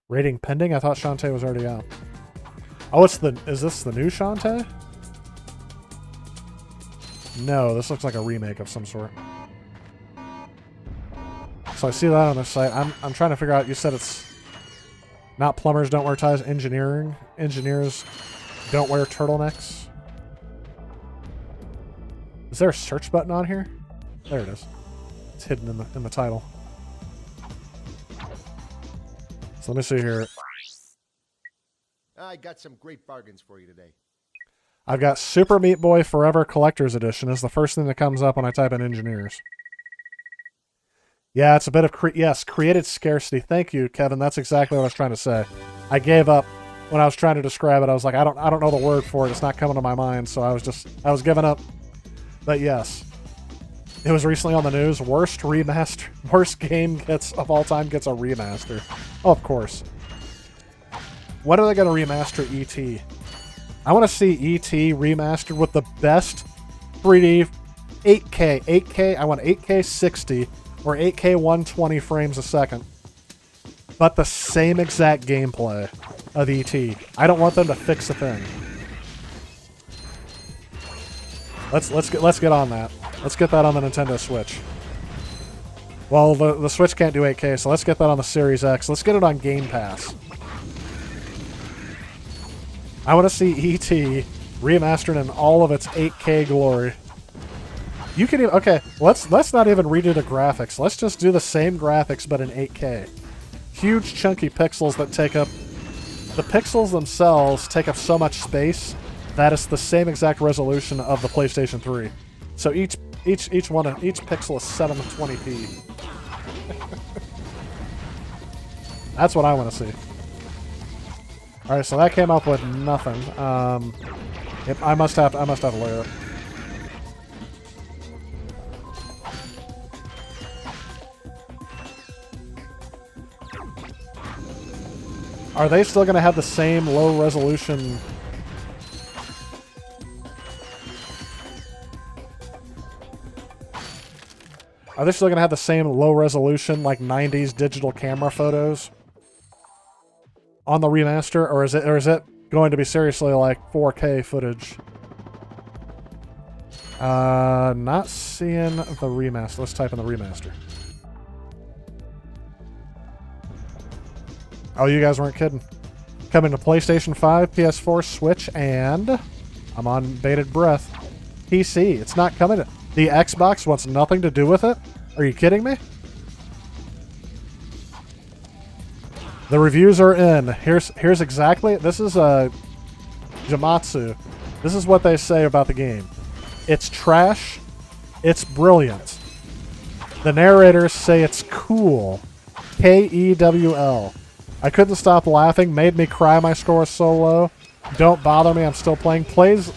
Rating pending? I thought Shantae was already out. Oh, is this the new Shantae? No, this looks like a remake of some sort. So I see that on the site. I'm trying to figure out, you said it's not plumbers don't wear ties, engineers don't wear turtlenecks. Is there a search button on here? There it is. It's hidden in the title. So let me see here. I got some great bargains for you today. I've got Super Meat Boy Forever Collector's Edition is the first thing that comes up when I type in engineers. Yeah, it's a bit of created scarcity. Thank you, Kevin. That's exactly what I was trying to say. I gave up when I was trying to describe it. I was like, I don't know the word for it. It's not coming to my mind, so I was giving up. But yes, it was recently on the news. Worst game of all time gets a remaster. Oh, of course. When are they going to remaster E.T.? I want to see E.T. remastered with the best 3D 8K. I want 8K 60 or 8K 120 frames a second. But the same exact gameplay of E.T. I don't want them to fix a thing. Let's get on that. Let's get that on the Nintendo Switch. Well, the Switch can't do 8K, so let's get that on the Series X. Let's get it on Game Pass. I want to see E.T. remastered in all of its 8K glory. You can even, okay, let's not even redo the graphics. Let's just do the same graphics but in 8K. Huge chunky pixels that take up, the pixels themselves take up so much space that it's the same exact resolution of the PlayStation 3. So each pixel is 720p. That's what I want to see. All right, so that came up with nothing. I must have to layer it. Are they still going to have the same low resolution? Are they still going to have the same low resolution, like 90s digital camera photos on the remaster, or is it going to be seriously like 4K footage? Not seeing the remaster. Let's type in the remaster. Oh, you guys weren't kidding. Coming to PlayStation 5, PS4, Switch, and I'm on bated breath. PC. It's not coming to... The Xbox wants nothing to do with it? Are you kidding me? The reviews are in. Here's exactly... This is Jamatsu. This is what they say about the game. It's trash. It's brilliant. The narrators say it's cool. Kewl. I couldn't stop laughing. Made me cry. My score is so low. Don't bother me. I'm still playing. Plays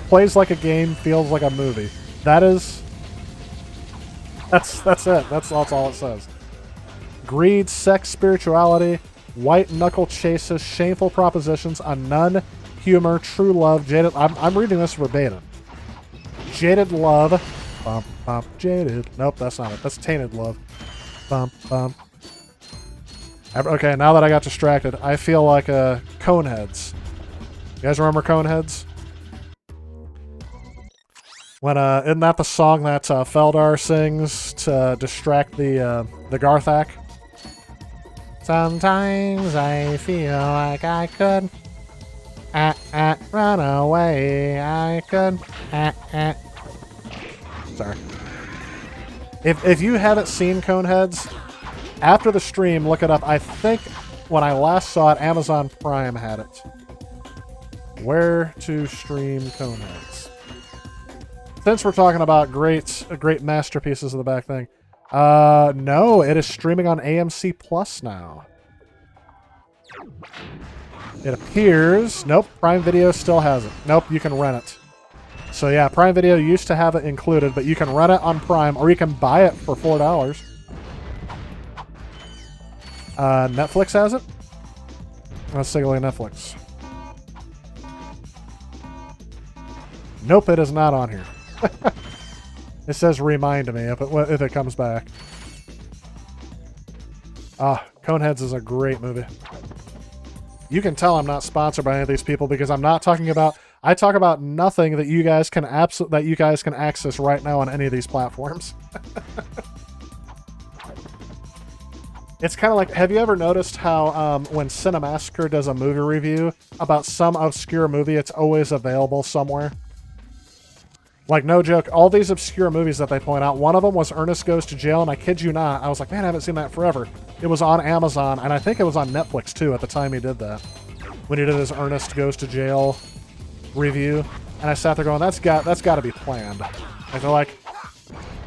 like a game. Feels like a movie. That's it. That's all it says. Greed, sex, spirituality, white knuckle chases, shameful propositions, a nun, humor, true love, jaded. I'm reading this verbatim. Jaded love. Bump, bump, jaded. Nope, that's not it. That's tainted love. Bump, bump. Okay, now that I got distracted, I feel like Coneheads. You guys remember Coneheads? When isn't that the song that Feldar sings to distract the Garthak? Sometimes I feel like I could run away. I could. Sorry. If you haven't seen Coneheads, after the stream, look it up. I think when I last saw it, Amazon Prime had it. Where to stream Coneheads? Since we're talking about great masterpieces of the back thing. No, it is streaming on AMC Plus now. It appears... Nope, Prime Video still has it. Nope, you can rent it. So yeah, Prime Video used to have it included, but you can rent it on Prime, or you can buy it for $4. Netflix has it? Let's take a look at Netflix. Nope, it is not on here. It says remind me if it comes back. Coneheads is a great movie. You can tell I'm not sponsored by any of these people because I'm not talking about... I talk about nothing that you guys can access right now on any of these platforms. It's kind of like, have you ever noticed how when Cinemassacre does a movie review about some obscure movie, it's always available somewhere? Like, no joke, all these obscure movies that they point out, one of them was Ernest Goes to Jail, and I kid you not, I was like, man, I haven't seen that forever. It was on Amazon, and I think it was on Netflix, too, at the time he did that. When he did his Ernest Goes to Jail review. And I sat there going, that's got to be planned. And they're like,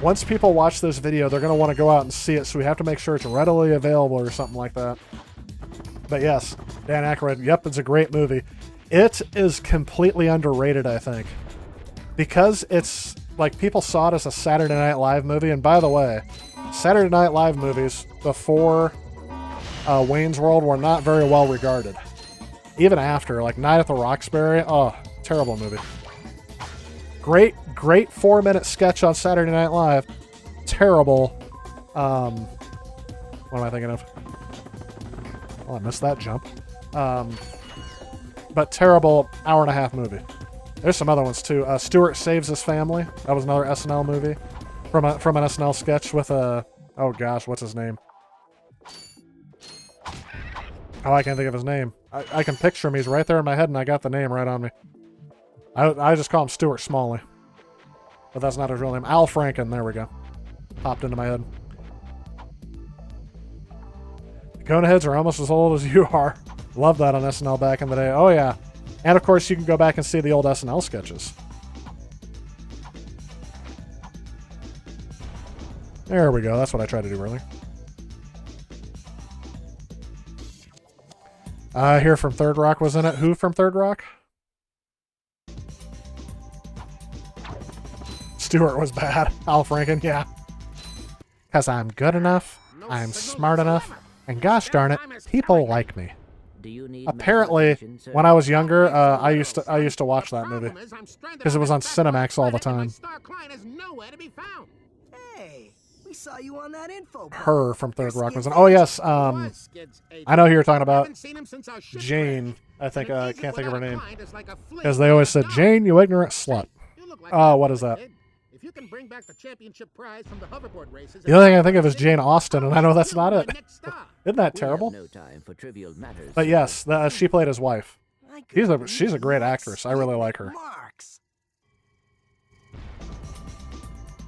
once people watch this video, they're going to want to go out and see it, so we have to make sure it's readily available or something like that. But yes, Dan Aykroyd, yep, it's a great movie. It is completely underrated, I think. Because it's, like, people saw it as a Saturday Night Live movie, and by the way, Saturday Night Live movies before Wayne's World were not very well regarded. Even after, like Night at the Roxbury, oh, terrible movie. Great 4-minute sketch on Saturday Night Live. Terrible, what am I thinking of? Oh, I missed that jump. But terrible hour-and-a-half movie. There's some other ones, too. Stuart Saves His Family. That was another SNL movie. From an SNL sketch with a... Oh, gosh, what's his name? Oh, I can't think of his name. I can picture him. He's right there in my head, and I got the name right on me. I just call him Stuart Smalley. But that's not his real name. Al Franken. There we go. Popped into my head. The Coneheads are almost as old as you are. Love that on SNL back in the day. Oh, yeah. And, of course, you can go back and see the old SNL sketches. There we go. That's what I tried to do earlier. Here from Third Rock was in it. Who from Third Rock? Stewart was bad. Al Franken, yeah. Because I'm good enough, I'm smart enough, and gosh darn it, people like me. Apparently, when I was younger, I used to watch that movie because it was on Cinemax all the time. Hey, we saw you on that info. Her from Third Rock was in. Oh yes, I know who you're talking about. Jane, I think. I can't think of her name because they always said, "Jane, you ignorant slut." What is that? If you can bring back the championship prize from the hoverboard races, the only thing I think of is Jane Austen, and I know that's not it. Isn't that terrible? No time for trivial matters. But yes, she played his wife. She's a great actress. I really like her.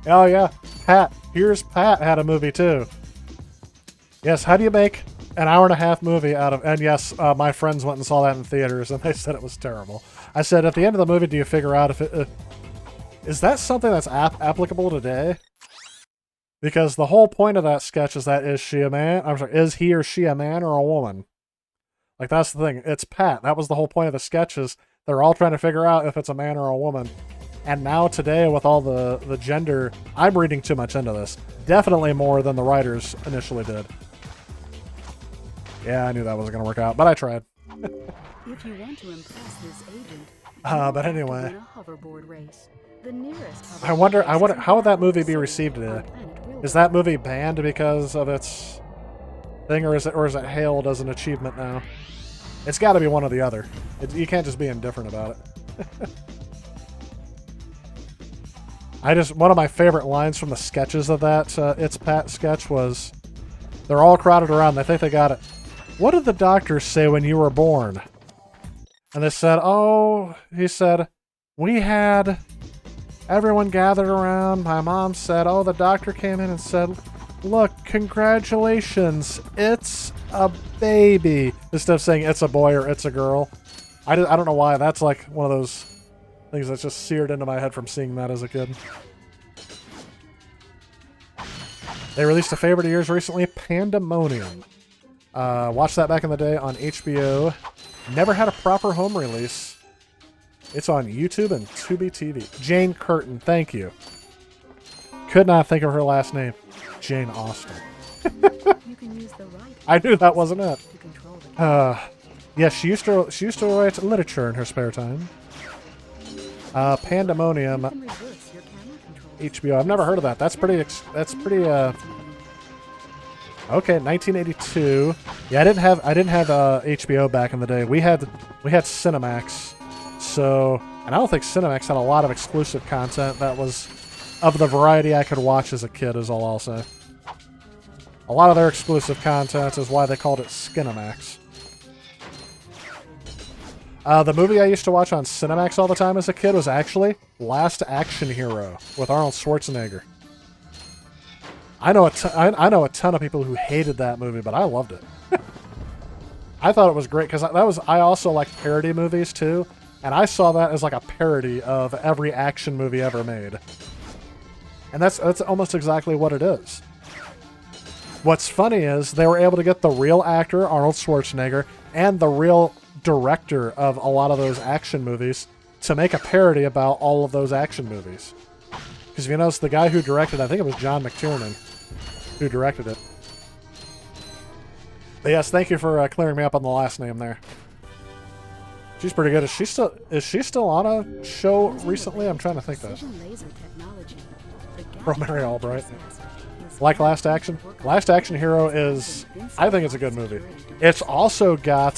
Oh yeah, Pat. Here's Pat had a movie too. Yes, how do you make an hour-and-a-half movie out of... And yes, my friends went and saw that in theaters, and they said it was terrible. I said, at the end of the movie, do you figure out if it... is that something that's applicable today? Because the whole point of that sketch is that is he or she a man or a woman? Like, that's the thing. It's Pat. That was the whole point of the sketches. They're all trying to figure out if it's a man or a woman. And now today, with all the gender, I'm reading too much into this. Definitely more than the writers initially did. Yeah, I knew that wasn't going to work out, but I tried. If you want to impress this agent, but anyway. win a hoverboard race. The nearest I wonder, how would that movie be received today? Is that movie banned because of its thing, or is it hailed as an achievement now? It's got to be one or the other. You can't just be indifferent about it. One of my favorite lines from the sketches of that It's Pat sketch was, they're all crowded around. They think they got it. what did the doctor say when you were born? And they said, oh, he said, we had everyone gathered around. My mom said, oh, the doctor came in and said, look, congratulations, it's a baby. Instead of saying it's a boy or it's a girl. I don't know why. That's like one of those things that's just seared into my head from seeing that as a kid. They released a favorite of yours recently, Pandemonium. Watched that back in the day on HBO. Never had a proper home release. It's on YouTube and Tubi TV. Jane Curtin, thank you. Could not think of her last name. Jane Austen. You can use the right I knew that wasn't it. to control the Yeah, she used to write literature in her spare time. Pandemonium, You can reverse your camera controls. HBO. I've never heard of that. That's pretty. Okay, 1982. Yeah, I didn't have HBO back in the day. We had Cinemax. So, and I don't think Cinemax had a lot of exclusive content that was of the variety I could watch as a kid, is all I'll say. A lot of their exclusive content is why they called it Skinemax. The movie I used to watch on Cinemax all the time as a kid was actually Last Action Hero with Arnold Schwarzenegger. I know a ton of people who hated that movie, but I loved it. I thought it was great because I also like parody movies too, and I saw that as like a parody of every action movie ever made. And that's almost exactly what it is. What's funny is they were able to get the real actor, Arnold Schwarzenegger, and the real director of a lot of those action movies to make a parody about all of those action movies. Because if you notice, the guy who directed, I think it was John McTiernan who directed it. But yes, thank you for clearing me up on the last name there. She's pretty good. Is she still on a show recently? I'm trying to think that. Precision laser technology. The gap Rosemary Albright. process is Like Last Action? Last Action Hero is, I think it's a good movie. It's also got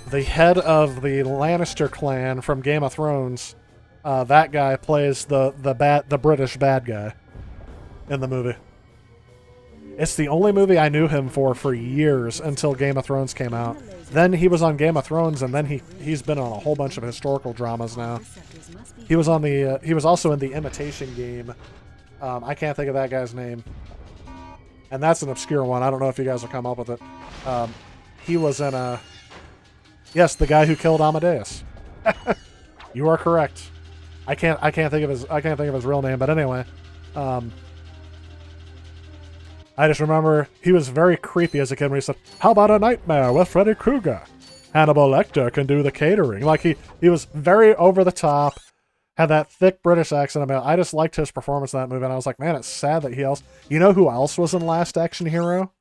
the head of the Lannister clan from Game of Thrones. That guy plays the British bad guy in the movie. It's the only movie I knew him for years until Game of Thrones came out. Then he was on Game of Thrones, and then he's been on a whole bunch of historical dramas now. He was also in The Imitation Game. I can't think of that guy's name. And that's an obscure one. I don't know if you guys will come up with it. He was in yes, the guy who killed Amadeus. You are correct. I can't think of his real name, but anyway, I just remember he was very creepy as a kid when he said, "How about a nightmare with Freddy Krueger? Hannibal Lecter can do the catering." Like he was very over the top, had that thick British accent. I mean, I just liked his performance in that movie, and I was like, man, it's sad that he else. You know who else was in Last Action Hero?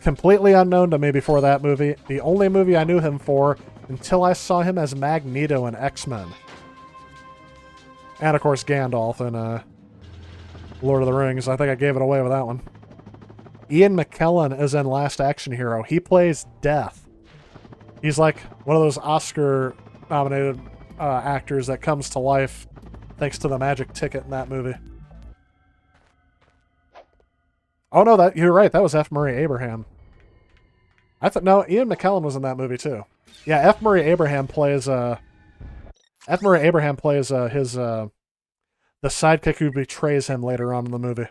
Completely unknown to me before that movie. The only movie I knew him for until I saw him as Magneto in X-Men. And of course Gandalf in Lord of the Rings. I think I gave it away with that one. Ian McKellen is in Last Action Hero. He plays Death. He's like one of those Oscar-nominated actors that comes to life thanks to the magic ticket in that movie. Oh no, you're right. That was F. Murray Abraham. No, Ian McKellen was in that movie too. Yeah, F. Murray Abraham plays the sidekick who betrays him later on in the movie.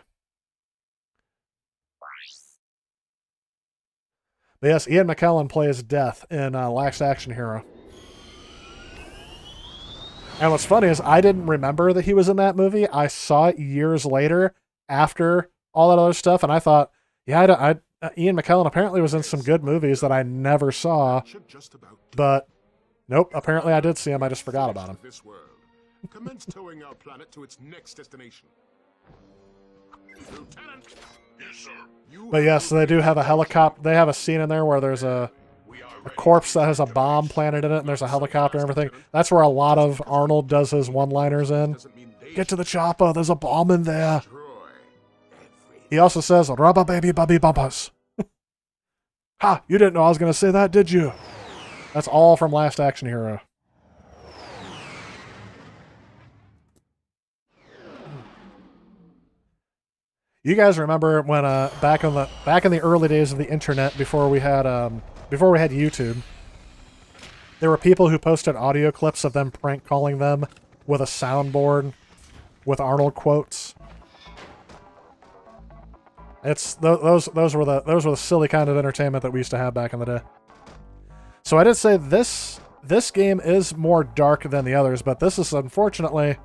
But yes, Ian McKellen plays Death in Last Action Hero. And what's funny is I didn't remember that he was in that movie. I saw it years later after all that other stuff, and I thought, yeah, Ian McKellen apparently was in some good movies that I never saw. But nope, apparently I did see him. I just forgot about him. This world. Commence towing our planet to its next destination. Lieutenant. Yes, sir. But yes, they do have a helicopter. They have a scene in there where there's a corpse that has a bomb planted in it, and there's a helicopter and everything. That's where a lot of Arnold does his one-liners in. Get to the chopper, there's a bomb in there. He also says, "Rubber baby bubby bumpers." Ha! You didn't know I was going to say that, did you? That's all from Last Action Hero. You guys remember when back in the early days of the internet, before we had YouTube, there were people who posted audio clips of them prank calling them with a soundboard with Arnold quotes. It's those were the silly kind of entertainment that we used to have back in the day. So I did say this game is more dark than the others, but this is unfortunately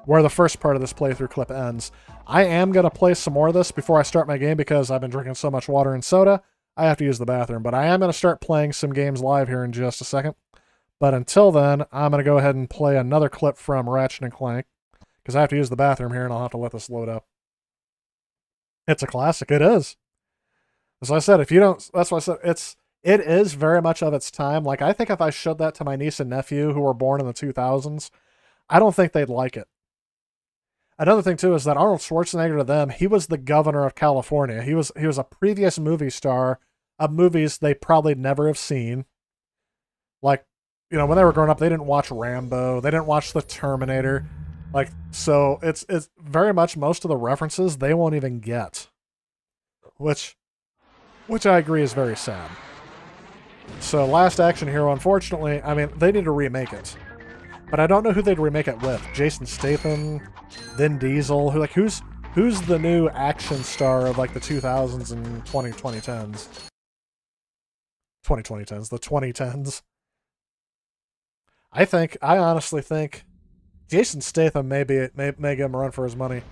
where the first part of this playthrough clip ends. I am going to play some more of this before I start my game because I've been drinking so much water and soda, I have to use the bathroom. But I am going to start playing some games live here in just a second. But until then, I'm going to go ahead and play another clip from Ratchet and Clank because I have to use the bathroom here and I'll have to let this load up. It's a classic. It is. As I said, if you don't, that's what I said. It is very much of its time. Like, I think if I showed that to my niece and nephew who were born in the 2000s, I don't think they'd like it. Another thing, too, is that Arnold Schwarzenegger to them, he was the governor of California. He was a previous movie star of movies they probably never have seen. Like, you know, when they were growing up, they didn't watch Rambo. They didn't watch The Terminator. Like, so it's very much most of the references they won't even get. Which I agree is very sad. So Last Action Hero, unfortunately, I mean, they need to remake it. But I don't know who they'd remake it with. Jason Statham, Vin Diesel, who's the new action star of like the 2000s and 2010s? 2010s, the 2010s. I honestly think Jason Statham may give him a run for his money.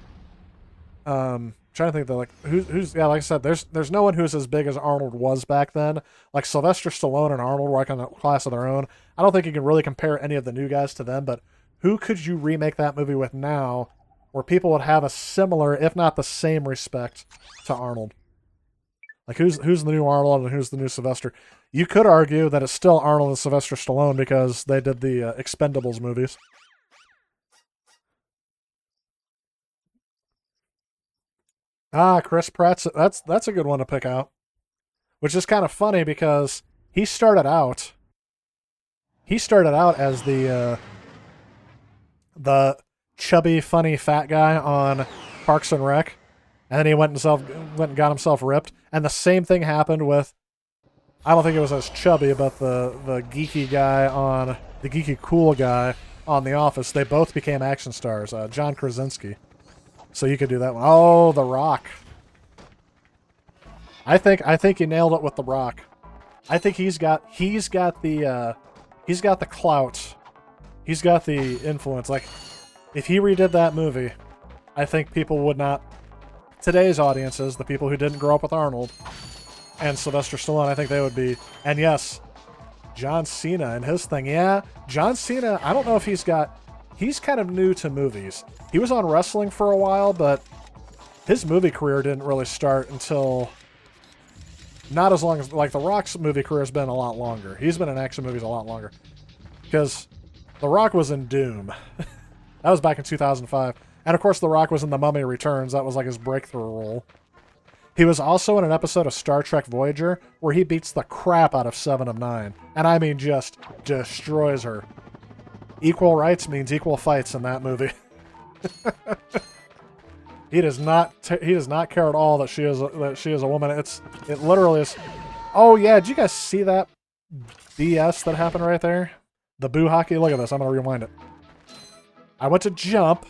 Trying to think of like who's yeah, like I said, there's no one who's as big as Arnold was back then. Like Sylvester Stallone and Arnold were like on a class of their own. I don't think you can really compare any of the new guys to them, but who could you remake that movie with now where people would have a similar, if not the same, respect to Arnold? Like who's the new Arnold and who's the new Sylvester? You could argue that it's still Arnold and Sylvester Stallone because they did the Expendables movies. Ah, Chris Pratt's that's a good one to pick out. Which is kind of funny because he started out as the chubby, funny, fat guy on Parks and Rec, and then he went and got himself ripped. And the same thing happened with, I don't think it was as chubby, but the geeky guy on the geeky cool guy on The Office. They both became action stars. John Krasinski. So you could do that one. Oh, The Rock. I think you nailed it with The Rock. I think he's got the clout. He's got the influence. Like, if he redid that movie, I think people would not. Today's audiences, the people who didn't grow up with Arnold and Sylvester Stallone, I think they would be. And yes, John Cena and his thing. Yeah, John Cena. I don't know if he's kind of new to movies. He was on wrestling for a while, but his movie career didn't really start until not as long as, like, The Rock's movie career has been a lot longer. He's been in action movies a lot longer. Because The Rock was in Doom. That was back in 2005. And of course, The Rock was in The Mummy Returns. That was like his breakthrough role. He was also in an episode of Star Trek Voyager where he beats the crap out of Seven of Nine. And I mean, just destroys her. Equal rights means equal fights in that movie. He does not care at all that she is a woman. It literally is. Oh yeah, did you guys see that BS that happened right there? The boo hockey. Look at this. I'm gonna rewind it. I went to jump,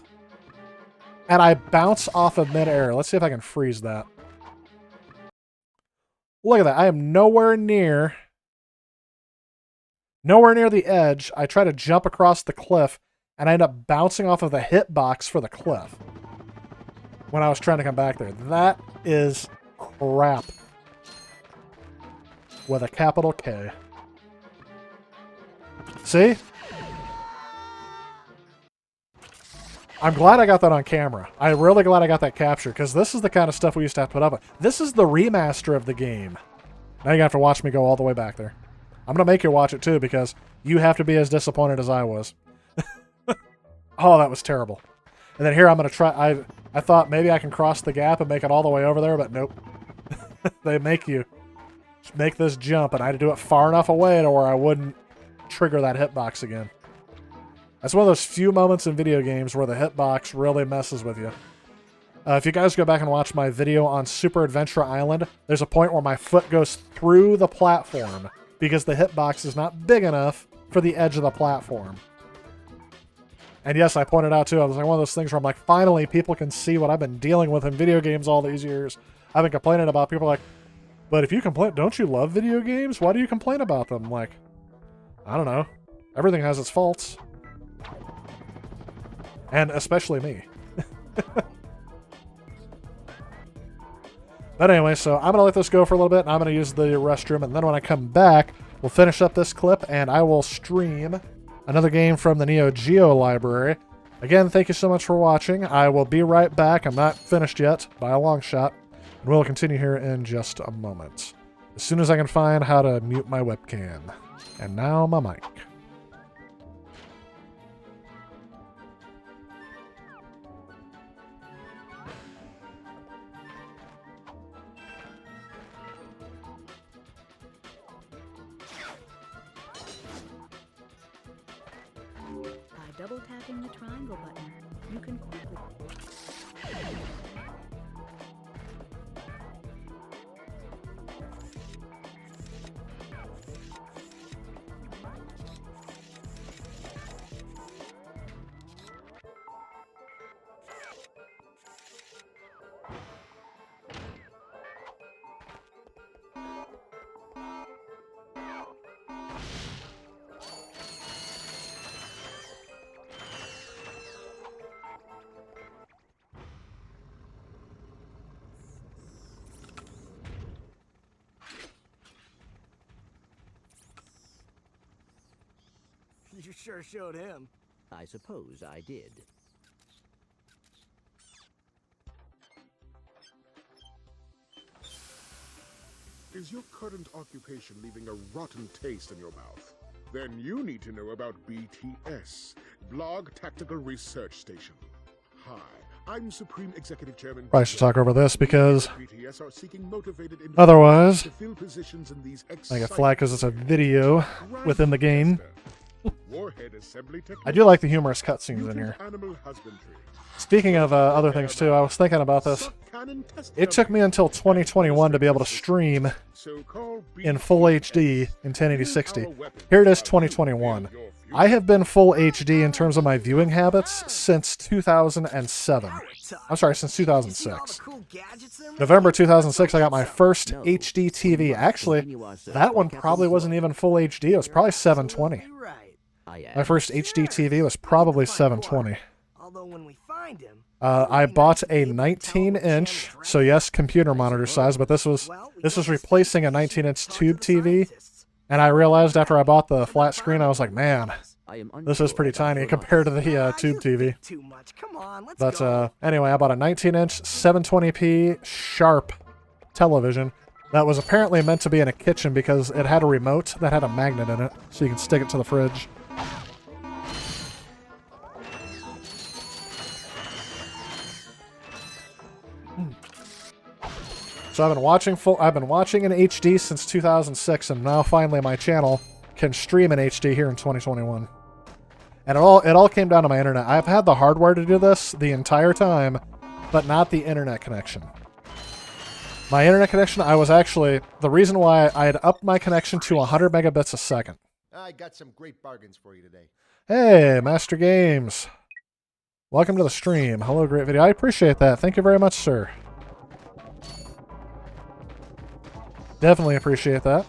and I bounce off of midair. Let's see if I can freeze that. Look at that. I am nowhere near the edge. I try to jump across the cliff, and I end up bouncing off of the hitbox for the cliff when I was trying to come back there. That is crap. With a capital K. See? I'm glad I got that on camera. I'm really glad I got that captured, because this is the kind of stuff we used to have to put up with. This is the remaster of the game. Now you're going to have to watch me go all the way back there. I'm going to make you watch it too, because you have to be as disappointed as I was. Oh, that was terrible. And then here I'm going to try... I thought maybe I can cross the gap and make it all the way over there, but nope. They make you make this jump, and I had to do it far enough away to where I wouldn't trigger that hitbox again. That's one of those few moments in video games where the hitbox really messes with you. If you guys go back and watch my video on Super Adventure Island, there's a point where my foot goes through the platform because the hitbox is not big enough for the edge of the platform. And yes, I pointed out too, I was like one of those things where I'm like, finally people can see what I've been dealing with in video games all these years. I've been complaining about people like, but if you complain, don't you love video games? Why do you complain about them? I'm like, I don't know. Everything has its faults. And especially me. But anyway, so I'm going to let this go for a little bit, and I'm going to use the restroom, and then when I come back, we'll finish up this clip, and I will stream another game from the Neo Geo library. Again, thank you so much for watching. I will be right back. I'm not finished yet, by a long shot, and we'll continue here in just a moment. As soon as I can find how to mute my webcam. And now my mic. By double tapping the triangle button, you can quickly... You sure showed him. I suppose I did. Is your current occupation leaving a rotten taste in your mouth? Then you need to know about BTS, Blog Tactical Research Station. Hi, I'm Supreme Executive Chairman. Probably should talk over this because BTS are seeking motivated individuals otherwise to fill positions in these I get flagged because it's a video within the game. Warhead assembly I do like the humorous cutscenes in here. Animal husbandry. Speaking of other things too, I was thinking about this. It took me until 2021 to be able to stream in full HD in 1080-60. Here it is, 2021. I have been full HD in terms of my viewing habits since 2007. I'm sorry, since 2006. November 2006, I got my first HD TV. Actually, that one probably wasn't even full HD. It was probably 720. My first HD TV was probably 720. I bought a 19-inch, so yes, computer monitor size, but this was replacing a 19-inch tube TV. And I realized after I bought the flat screen, I was like, man, this is pretty tiny compared to the tube TV. But anyway, I bought a 19-inch 720p sharp television that was apparently meant to be in a kitchen because it had a remote that had a magnet in it, so you can stick it to the fridge. So I've been watching in HD since 2006, and now finally my channel can stream in HD here in 2021. And it all came down to my internet. I've had the hardware to do this the entire time, but not the internet connection. My internet connection, the reason why I had upped my connection to 100 megabits a second. I got some great bargains for you today. Hey, Master Games. Welcome to the stream. Hello, great video. I appreciate that. Thank you very much, sir. Definitely appreciate that.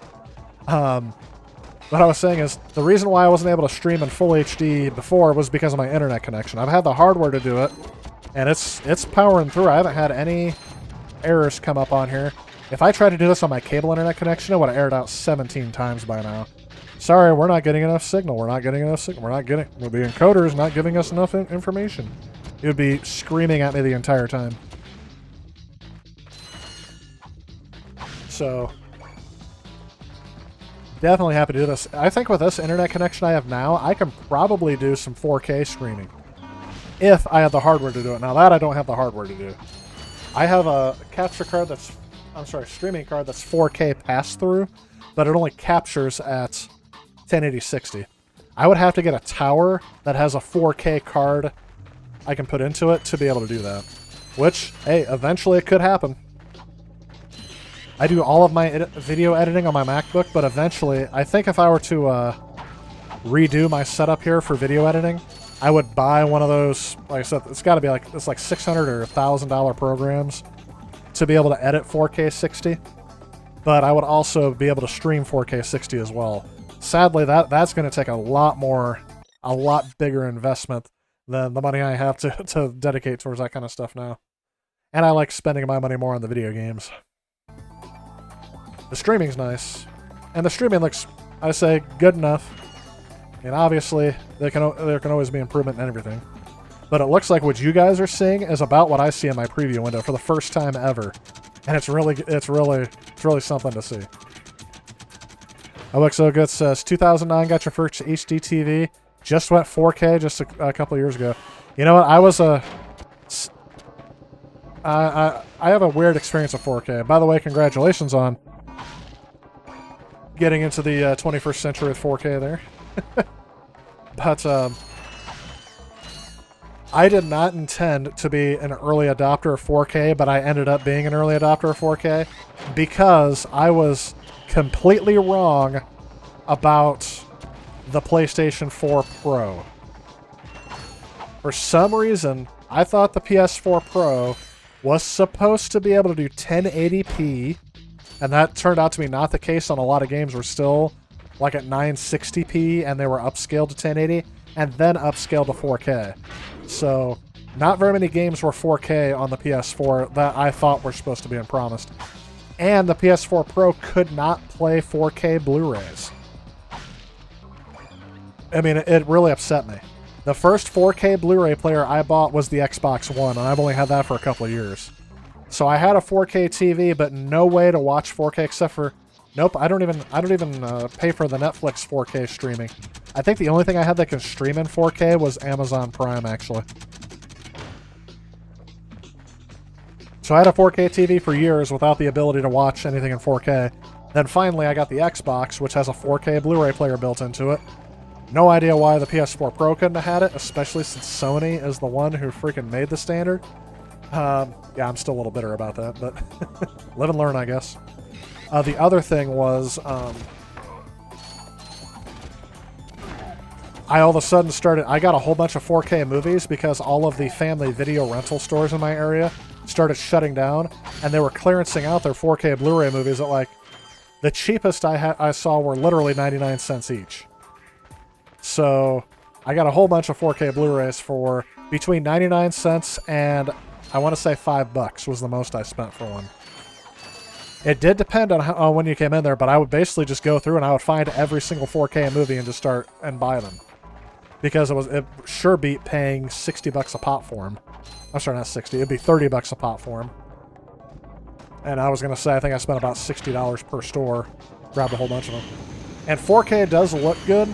What I was saying is, the reason why I wasn't able to stream in full HD before was because of my internet connection. I've had the hardware to do it, and it's powering through. I haven't had any errors come up on here. If I tried to do this on my cable internet connection, it would have aired out 17 times by now. Sorry, we're not getting enough signal. We're not getting enough signal. The encoder is not giving us enough information. It would be screaming at me the entire time. So definitely happy to do this. I think with this internet connection I have now, I can probably do some 4K streaming if I had the hardware to do it. Now that I don't have the hardware to do. I have a streaming card that's 4K pass-through, but it only captures at 1080-60. I would have to get a tower that has a 4K card I can put into it to be able to do that. Which, hey, eventually it could happen. I do all of my video editing on my MacBook, but eventually, I think if I were to redo my setup here for video editing, I would buy one of those, like I said, it's got to be like, it's like $600 or $1,000 programs to be able to edit 4K 60. But I would also be able to stream 4K 60 as well. Sadly, that's going to take a lot bigger investment than the money I have to dedicate towards that kind of stuff now. And I like spending my money more on the video games. The streaming's nice. And the streaming looks, I say, good enough. And obviously, there can always be improvement in everything. But it looks like what you guys are seeing is about what I see in my preview window for the first time ever. And it's really something to see. Oh, look so good. Says 2009 got your first HD TV. Just went 4K just a couple of years ago. You know what? I have a weird experience of 4K. By the way, congratulations on getting into the 21st century with 4K there. But I did not intend to be an early adopter of 4K, but I ended up being an early adopter of 4K because I was completely wrong about the PlayStation 4 Pro. For some reason, I thought the PS4 Pro was supposed to be able to do 1080p, and that turned out to be not the case. On a lot of games were still like at 960p, and they were upscaled to 1080, and then upscaled to 4K. So, not very many games were 4K on the PS4 that I thought were supposed to be promised. And the PS4 Pro could not play 4K Blu-rays. I mean, it really upset me. The first 4K Blu-ray player I bought was the Xbox One, and I've only had that for a couple of years. So I had a 4K TV, but no way to watch 4K except for... Nope, I don't even pay for the Netflix 4K streaming. I think the only thing I had that can stream in 4K was Amazon Prime, actually. So I had a 4K TV for years without the ability to watch anything in 4K. Then finally I got the Xbox, which has a 4K Blu-ray player built into it. No idea why the PS4 Pro couldn't have had it, especially since Sony is the one who freaking made the standard. Yeah, I'm still a little bitter about that, but live and learn, I guess. The other thing was, I all of a sudden I got a whole bunch of 4K movies because all of the family video rental stores in my area started shutting down, and they were clearancing out their 4K Blu-ray movies at like, the cheapest I saw were literally 99 cents each. So I got a whole bunch of 4K Blu-rays for between 99 cents and I want to say $5 was the most I spent for one. It did depend on when you came in there, but I would basically just go through and I would find every single 4K movie and just start and buy them. Because it sure beat paying $60 a pop for them. I'm sorry, not 60. It'd be $30 a pop for them. And I was going to say, I think I spent about $60 per store. Grabbed a whole bunch of them. And 4K does look good,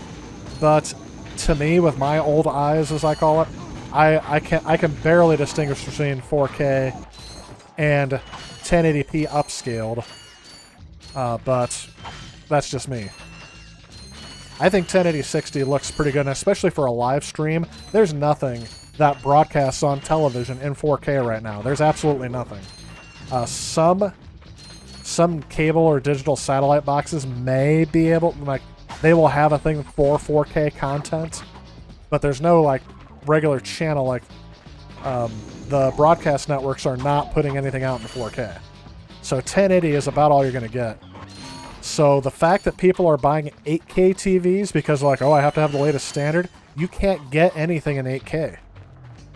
but to me, with my old eyes, as I call it, I can barely distinguish between 4K and 1080p upscaled. But that's just me. I think 1080-60 looks pretty good, and especially for a live stream. There's nothing that broadcasts on television in 4K right now. There's absolutely nothing. Some cable or digital satellite boxes may be able, like, they will have a thing for 4K content, but there's no like regular channel. Like the broadcast networks are not putting anything out in 4K. So 1080 is about all you're going to get. So the fact that people are buying 8K TVs because like, oh, I have to have the latest standard, you can't get anything in 8K.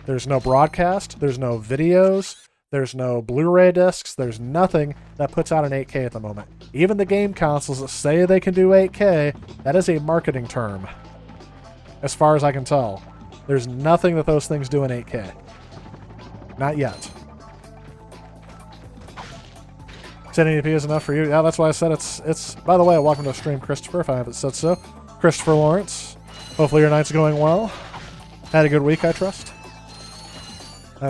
There's no broadcast, there's no videos, there's no Blu-ray discs, there's nothing that puts out an 8K at the moment. Even the game consoles that say they can do 8K, that is a marketing term. As far as I can tell. There's nothing that those things do in 8K. Not yet. 1080p is enough for you. Yeah, that's why I said it's. By the way, welcome to the stream, Christopher, if I haven't said so. Christopher Lawrence. Hopefully your night's going well. Had a good week, I trust.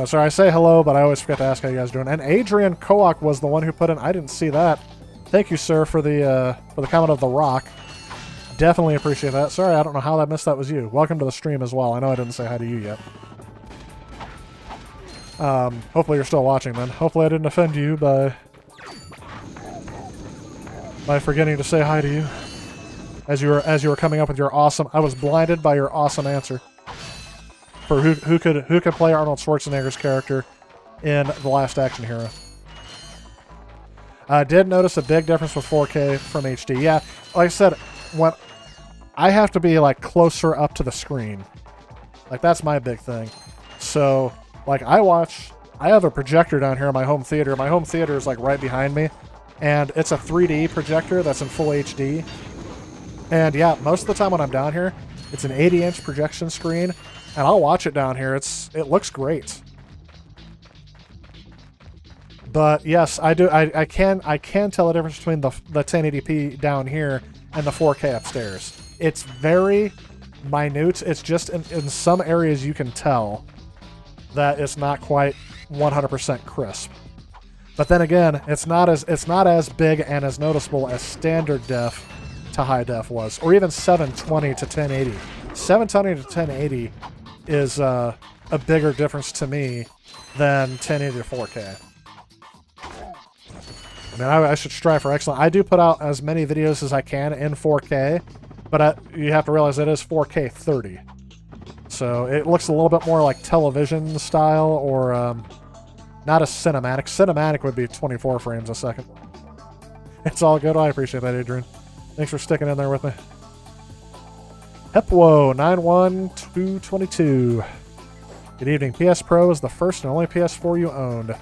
Sorry, I say hello, but I always forget to ask how you guys are doing. And Adrian Koak was the one who put in. I didn't see that. Thank you, sir, for the comment of The Rock. Definitely appreciate that. Sorry, I don't know how I missed that was you. Welcome to the stream as well. I know I didn't say hi to you yet. Hopefully you're still watching then. Hopefully I didn't offend you by forgetting to say hi to you as you were coming up with your awesome. I was blinded by your awesome answer for who could play Arnold Schwarzenegger's character in The Last Action Hero. I did notice a big difference with 4K from HD. Yeah, like I said, when I have to be like closer up to the screen, like that's my big thing. So like I have a projector down here in my home theater. My home theater is like right behind me, and it's a 3D projector that's in full HD. And yeah, most of the time when I'm down here, it's an 80-inch projection screen, and I'll watch it down here. It looks great. But yes, I do. I can tell the difference between the 1080p down here and the 4K upstairs. It's very minute. It's just in some areas you can tell that it's not quite 100% crisp. But then again, it's not as big and as noticeable as standard def to high def was, or even 720 to 1080. 720 to 1080 is a bigger difference to me than 1080 to 4K. I mean, I should strive for excellence. I do put out as many videos as I can in 4K, but you have to realize it is 4K 30. So it looks a little bit more like television style, or not as cinematic. Cinematic would be 24 frames a second. It's all good. I appreciate that, Adrian. Thanks for sticking in there with me. Hepwo 91222. Good evening. PS Pro is the first and only PS4 you owned.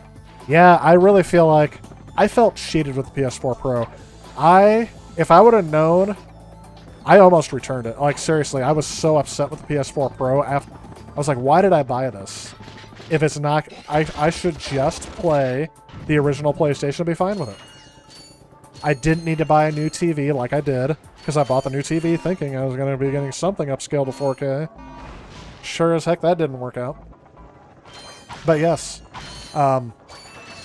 Yeah, I really feel like I felt cheated with the PS4 Pro. If I would have known, I almost returned it. Like, seriously, I was so upset with the PS4 Pro. I was like, why did I buy this? If it's not, I should just play the original PlayStation and be fine with it. I didn't need to buy a new TV like I did, because I bought the new TV thinking I was going to be getting something upscaled to 4K. Sure as heck that didn't work out. But yes,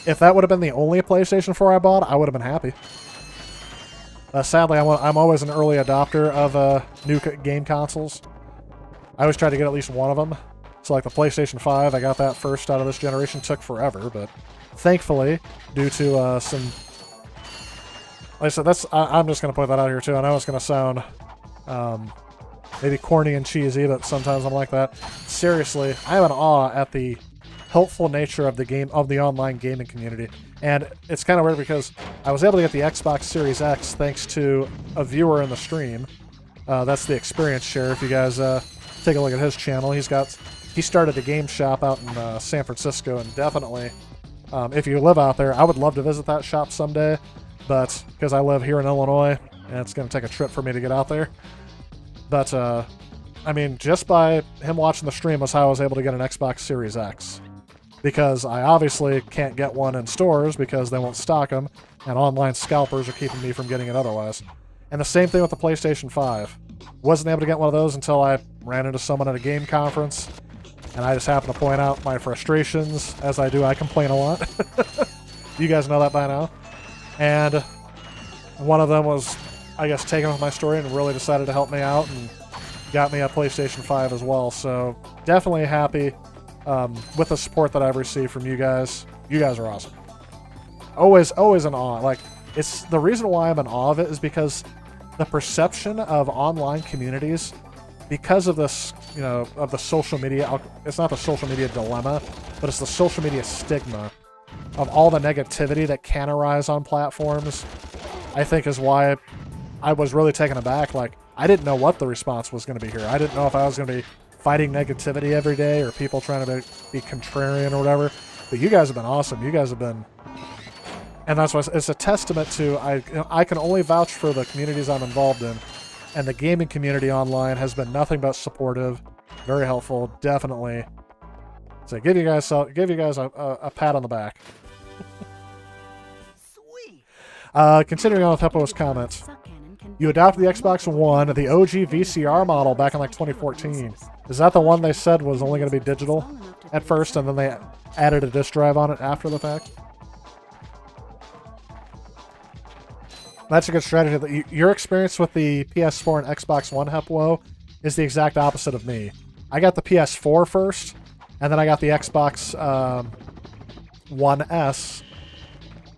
if that would have been the only PlayStation 4 I bought, I would have been happy. Sadly, I'm always an early adopter of new game consoles. I always try to get at least one of them. So like the PlayStation 5, I got that first out of this generation. Took forever, but thankfully, due to some... Like I said, I'm just going to point that out here too. I know it's going to sound maybe corny and cheesy, but sometimes I'm like that. Seriously, I am in awe at the helpful nature of the online gaming community. And it's kind of weird because I was able to get the Xbox Series X thanks to a viewer in the stream. That's the Experience Share. If you guys take a look at his channel, he started a game shop out in San Francisco, and definitely, if you live out there, I would love to visit that shop someday. But because I live here in Illinois, and it's going to take a trip for me to get out there. But I mean, just by him watching the stream was how I was able to get an Xbox Series X. Because I obviously can't get one in stores because they won't stock them, and online scalpers are keeping me from getting it otherwise. And the same thing with the PlayStation 5. Wasn't able to get one of those until I ran into someone at a game conference, and I just happened to point out my frustrations. As I do, I complain a lot. You guys know that by now. And one of them was, I guess, taken with my story and really decided to help me out and got me a PlayStation 5 as well. So definitely happy with the support that I've received from you guys. You guys are awesome. Always in awe. Like, it's the reason why I'm in awe of it is because the perception of online communities, because of this, of the social media, it's not the social media dilemma, but it's the social media stigma of all the negativity that can arise on platforms, I think is why I was really taken aback. Like, I didn't know what the response was going to be here. I didn't know if I was going to be fighting negativity every day or people trying to be contrarian or whatever. But you guys have been awesome. You guys have been... And that's why it's a testament to... I can only vouch for the communities I'm involved in. And the gaming community online has been nothing but supportive, very helpful, definitely. So give you guys a pat on the back. Sweet. Continuing on with Heppo's comments. You adopted the Xbox One, the OG VCR model back in like 2014. Is that the one they said was only going to be digital at first, and then they added a disc drive on it after the fact? That's a good strategy. Your experience with the PS4 and Xbox One, Hepwo, is the exact opposite of me. I got the PS4 first, And then I got the Xbox One S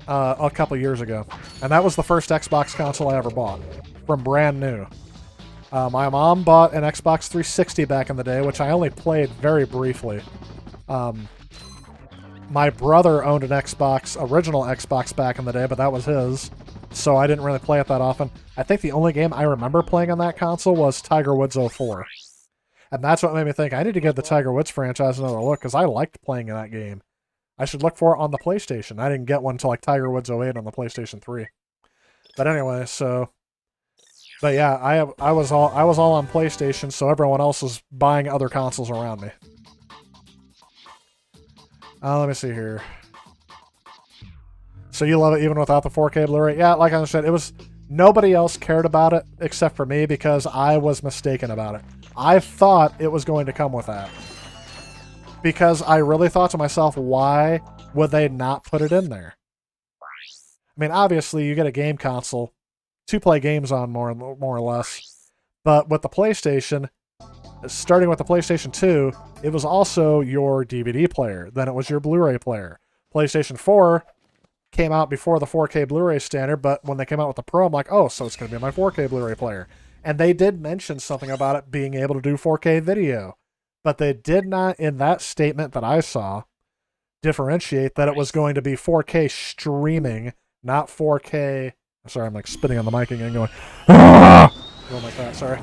a couple years ago. And that was the first Xbox console I ever bought, from brand new. My mom bought an Xbox 360 back in the day, which I only played very briefly. My brother owned an original Xbox back in the day, but that was his, so I didn't really play it that often. I think the only game I remember playing on that console was Tiger Woods 04. And that's what made me think I need to give the Tiger Woods franchise another look, because I liked playing in that game. I should look for it on the PlayStation. I didn't get one until like Tiger Woods 08 on the PlayStation 3. But anyway, but yeah, I was all on PlayStation, so everyone else was buying other consoles around me. Let me see here. So you love it even without the 4K Blu-ray? Yeah, like I said, nobody else cared about it except for me because I was mistaken about it. I thought it was going to come with that. Because I really thought to myself, why would they not put it in there? I mean, obviously, you get a game console to play games on more or less. But with the PlayStation, starting with the PlayStation 2, it was also your DVD player. Then it was your Blu-ray player. PlayStation 4 came out before the 4K Blu-ray standard, but when they came out with the Pro, I'm like, oh, so it's going to be my 4K Blu-ray player. And they did mention something about it being able to do 4K video. But they did not, in that statement that I saw, differentiate that it was going to be 4K streaming, not 4K... Sorry, I'm like spitting on the mic again going, ah! Going like that, sorry.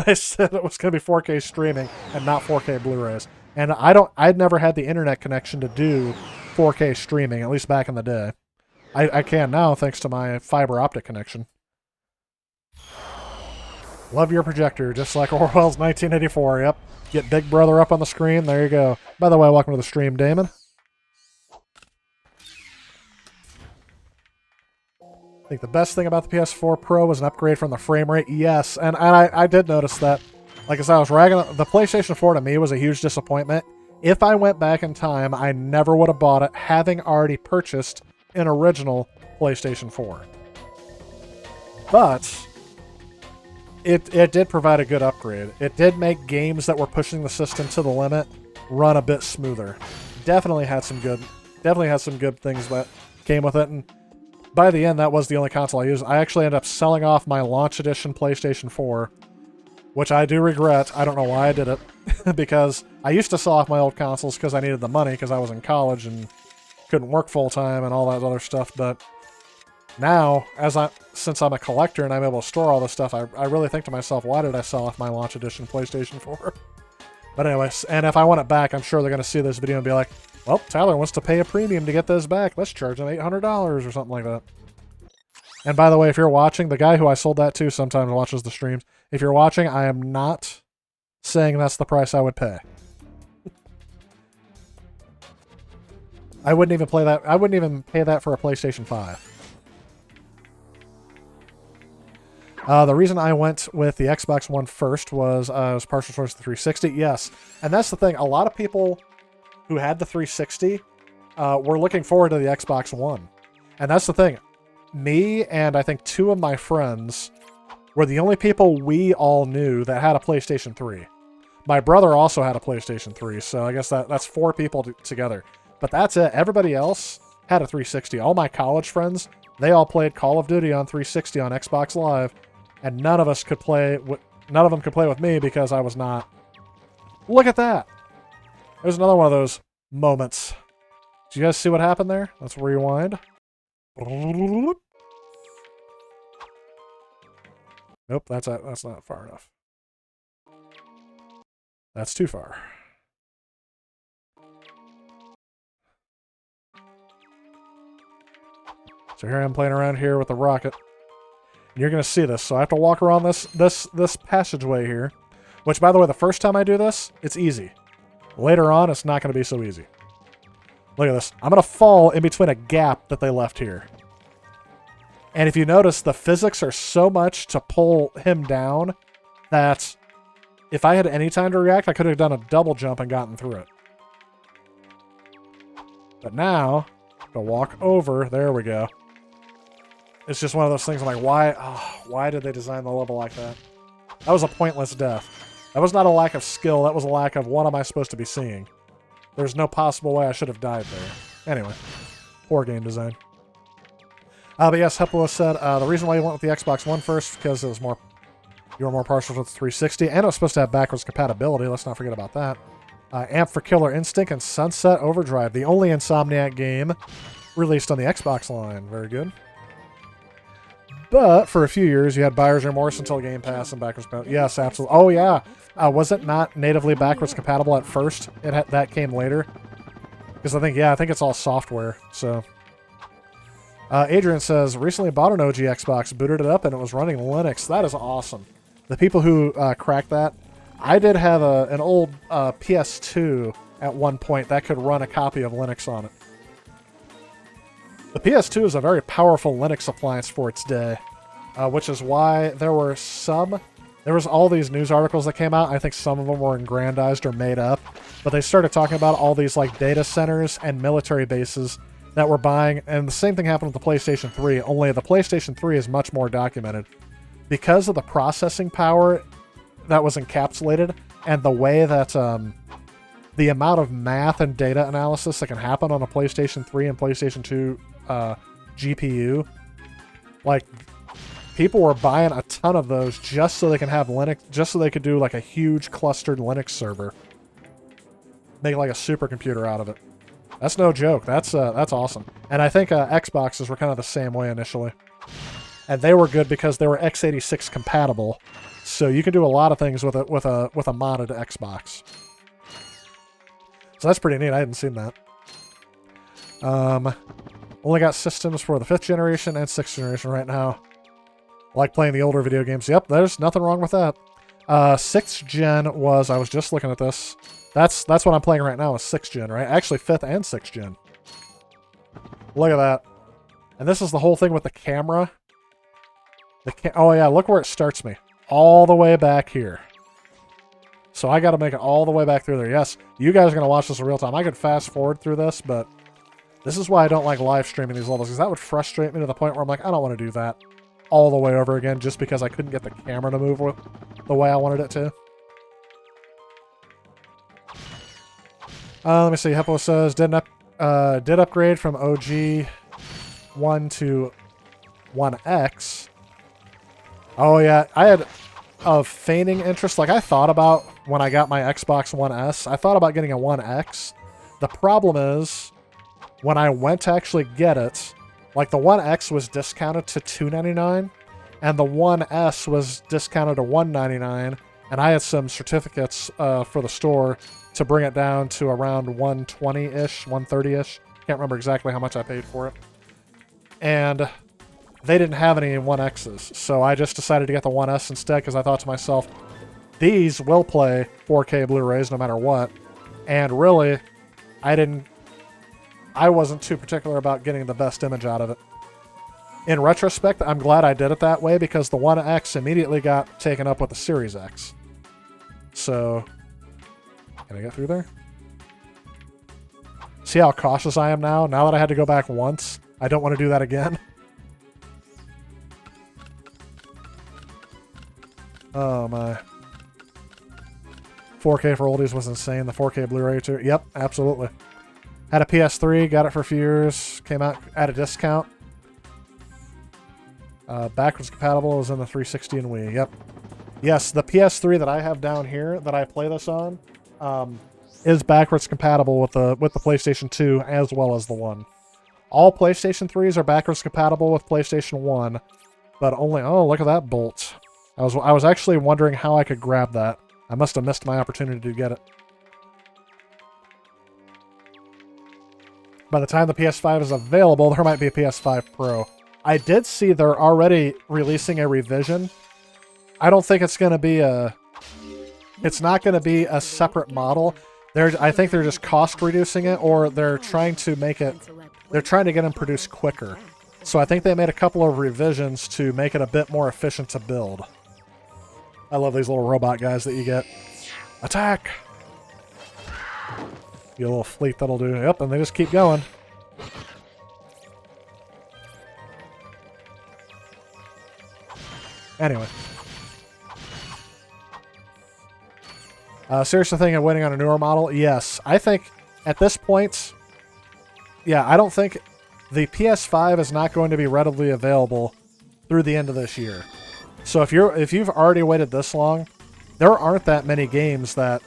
They said it was going to be 4K streaming and not 4K Blu-rays. And I'd never had the internet connection to do 4K streaming, at least back in the day. I can now, thanks to my fiber optic connection. Love your projector, just like Orwell's 1984. Yep. Get Big Brother up on the screen. There you go. By the way, welcome to the stream, Damon. I think the best thing about the PS4 Pro was an upgrade from the frame rate. Yes, and I did notice that. Like I said, I was ragging on the PlayStation 4 to me was a huge disappointment. If I went back in time, I never would have bought it, having already purchased an original PlayStation 4. But it did provide a good upgrade. It did make games that were pushing the system to the limit run a bit smoother. Definitely had some good things that came with it, and by the end, that was the only console I used. I actually ended up selling off my launch edition PlayStation 4, which I do regret. I don't know why I did it, because I used to sell off my old consoles because I needed the money because I was in college and couldn't work full-time and all that other stuff, but now, since I'm a collector and I'm able to store all this stuff, I really think to myself, why did I sell off my launch edition PlayStation 4? But anyways, and if I want it back, I'm sure they're going to see this video and be like, well, Tyler wants to pay a premium to get this back. Let's charge him $800 or something like that. And by the way, if you're watching, the guy who I sold that to sometimes watches the streams. If you're watching, I am not saying that's the price I would pay. I wouldn't even play that. I wouldn't even pay that for a PlayStation 5. The reason I went with the Xbox One first was I was partial towards the 360. Yes, and that's the thing. A lot of people who had the 360 were looking forward to the Xbox One. And that's the thing. Me and I think 2 of my friends were the only people we all knew that had a PlayStation 3. My brother also had a PlayStation 3, so I guess that's 4 people together. But that's it. Everybody else had a 360. All my college friends, they all played Call of Duty on 360 on Xbox Live, and none of them could play with me because I was not. Look at that. There's another one of those moments. Did you guys see what happened there? Let's rewind. Nope, that's not far enough. That's too far. So here I'm playing around here with the rocket. And you're going to see this. So I have to walk around this passageway here. Which, by the way, the first time I do this, it's easy. Later on, it's not going to be so easy. Look at this. I'm going to fall in between a gap that they left here. And if you notice, the physics are so much to pull him down that if I had any time to react, I could have done a double jump and gotten through it. But now, to walk over, there we go. It's just one of those things I'm like, why did they design the level like that? That was a pointless death. That was not a lack of skill. That was a lack of what am I supposed to be seeing. There's no possible way I should have died there. Anyway, poor game design. But yes, Hepula said the reason why you went with the Xbox One first because it was more, you were more partial to the 360, and it was supposed to have backwards compatibility. Let's not forget about that. Amp for Killer Instinct and Sunset Overdrive, the only Insomniac game released on the Xbox line. Very good. But for a few years, you had buyer's remorse until Game Pass and backwards compatible. Yes, absolutely. Oh yeah, was it not natively backwards compatible at first? That came later. Because I think it's all software. So, Adrian says recently bought an OG Xbox, booted it up, and it was running Linux. That is awesome. The people who cracked that, I did have an old PS2 at one point that could run a copy of Linux on it. The PS2 is a very powerful Linux appliance for its day, which is why there was all these news articles that came out. I think some of them were aggrandized or made up, but they started talking about all these like data centers and military bases that were buying, and the same thing happened with the PlayStation 3, only the PlayStation 3 is much more documented. Because of the processing power that was encapsulated and the way that the amount of math and data analysis that can happen on a PlayStation 3 and PlayStation 2 GPU, like people were buying a ton of those just so they can have Linux, just so they could do like a huge clustered Linux server, make like a supercomputer out of it. That's no joke. That's awesome. And I think Xboxes were kind of the same way initially, and they were good because they were x86 compatible, so you can do a lot of things with a modded Xbox. So that's pretty neat. I hadn't seen that. Only got systems for the 5th generation and 6th generation right now. Like playing the older video games. Yep, there's nothing wrong with that. 6th gen was, I was just looking at this. That's what I'm playing right now is 6th gen, right? Actually, 5th and 6th gen. Look at that. And this is the whole thing with the camera. Oh yeah, look where it starts me. All the way back here. So I got to make it all the way back through there. Yes, you guys are going to watch this in real time. I could fast forward through this, but this is why I don't like live streaming these levels, because that would frustrate me to the point where I'm like, I don't want to do that all the way over again just because I couldn't get the camera to move the way I wanted it to. Let me see. Heppo says, did upgrade from OG 1 to 1X. Oh yeah, I had a feigning interest. Like I thought about when I got my Xbox One S, I thought about getting a 1X. The problem is, when I went to actually get it, like the 1X was discounted to $299, and the 1S was discounted to $199, and I had some certificates for the store to bring it down to around $120-ish, $130-ish. Can't remember exactly how much I paid for it. And they didn't have any 1Xs, so I just decided to get the 1S instead because I thought to myself, these will play 4K Blu-rays no matter what. And really, I wasn't too particular about getting the best image out of it. In retrospect, I'm glad I did it that way because the 1X immediately got taken up with the Series X. So, can I get through there? See how cautious I am now? Now that I had to go back once, I don't want to do that again. Oh my. 4K for oldies was insane. The 4K Blu-ray too. Yep, absolutely. Had a PS3, got it for a few years, came out at a discount. Backwards compatible is in the 360 and Wii. Yep. Yes, the PS3 that I have down here that I play this on is backwards compatible with the PlayStation 2 as well as the 1. All PlayStation 3s are backwards compatible with PlayStation 1, but only, oh, look at that bolt. I was actually wondering how I could grab that. I must have missed my opportunity to get it. By the time the PS5 is available, there might be a PS5 Pro. I did see they're already releasing a revision. I don't think it's going to be it's not going to be a separate model. I think they're just cost reducing it, or they're trying to make it, they're trying to get them produced quicker. So I think they made a couple of revisions to make it a bit more efficient to build. I love these little robot guys that you get. Attack! Get a little fleet that'll do. Yep, and they just keep going. Anyway. Seriously thinking of waiting on a newer model? Yes. I think at this point, yeah, I don't think the PS5 is not going to be readily available through the end of this year. So if you've already waited this long, there aren't that many games that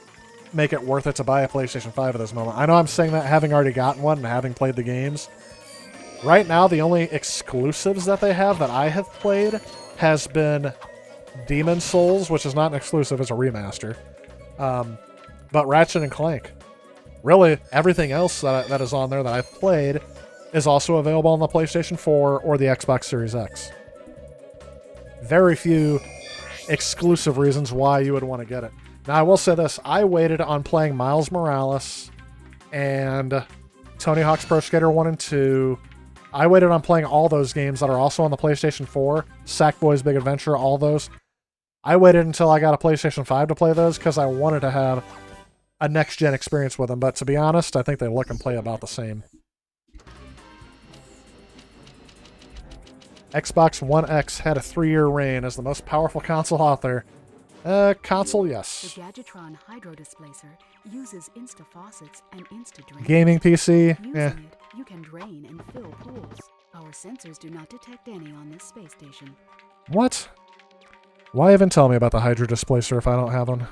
make it worth it to buy a PlayStation 5 at this moment. I know I'm saying that having already gotten one and having played the games. Right now, the only exclusives that they have that I have played has been Demon Souls, which is not an exclusive, it's a remaster. But Ratchet and Clank. Really, everything else that is on there that I've played is also available on the PlayStation 4 or the Xbox Series X. Very few exclusive reasons why you would want to get it. Now, I will say this. I waited on playing Miles Morales and Tony Hawk's Pro Skater 1 and 2. I waited on playing all those games that are also on the PlayStation 4. Sackboy's Big Adventure, all those. I waited until I got a PlayStation 5 to play those because I wanted to have a next-gen experience with them. But to be honest, I think they look and play about the same. Xbox One X had a 3-year reign as the most powerful console out there. Console, yes. The Gadgetron Hydro Displacer uses Insta faucets and Insta drain. Gaming PC, Using it, you can drain and fill pools. Our sensors do not detect any on this space station. What? Why even tell me about the Hydro Displacer if I don't have one?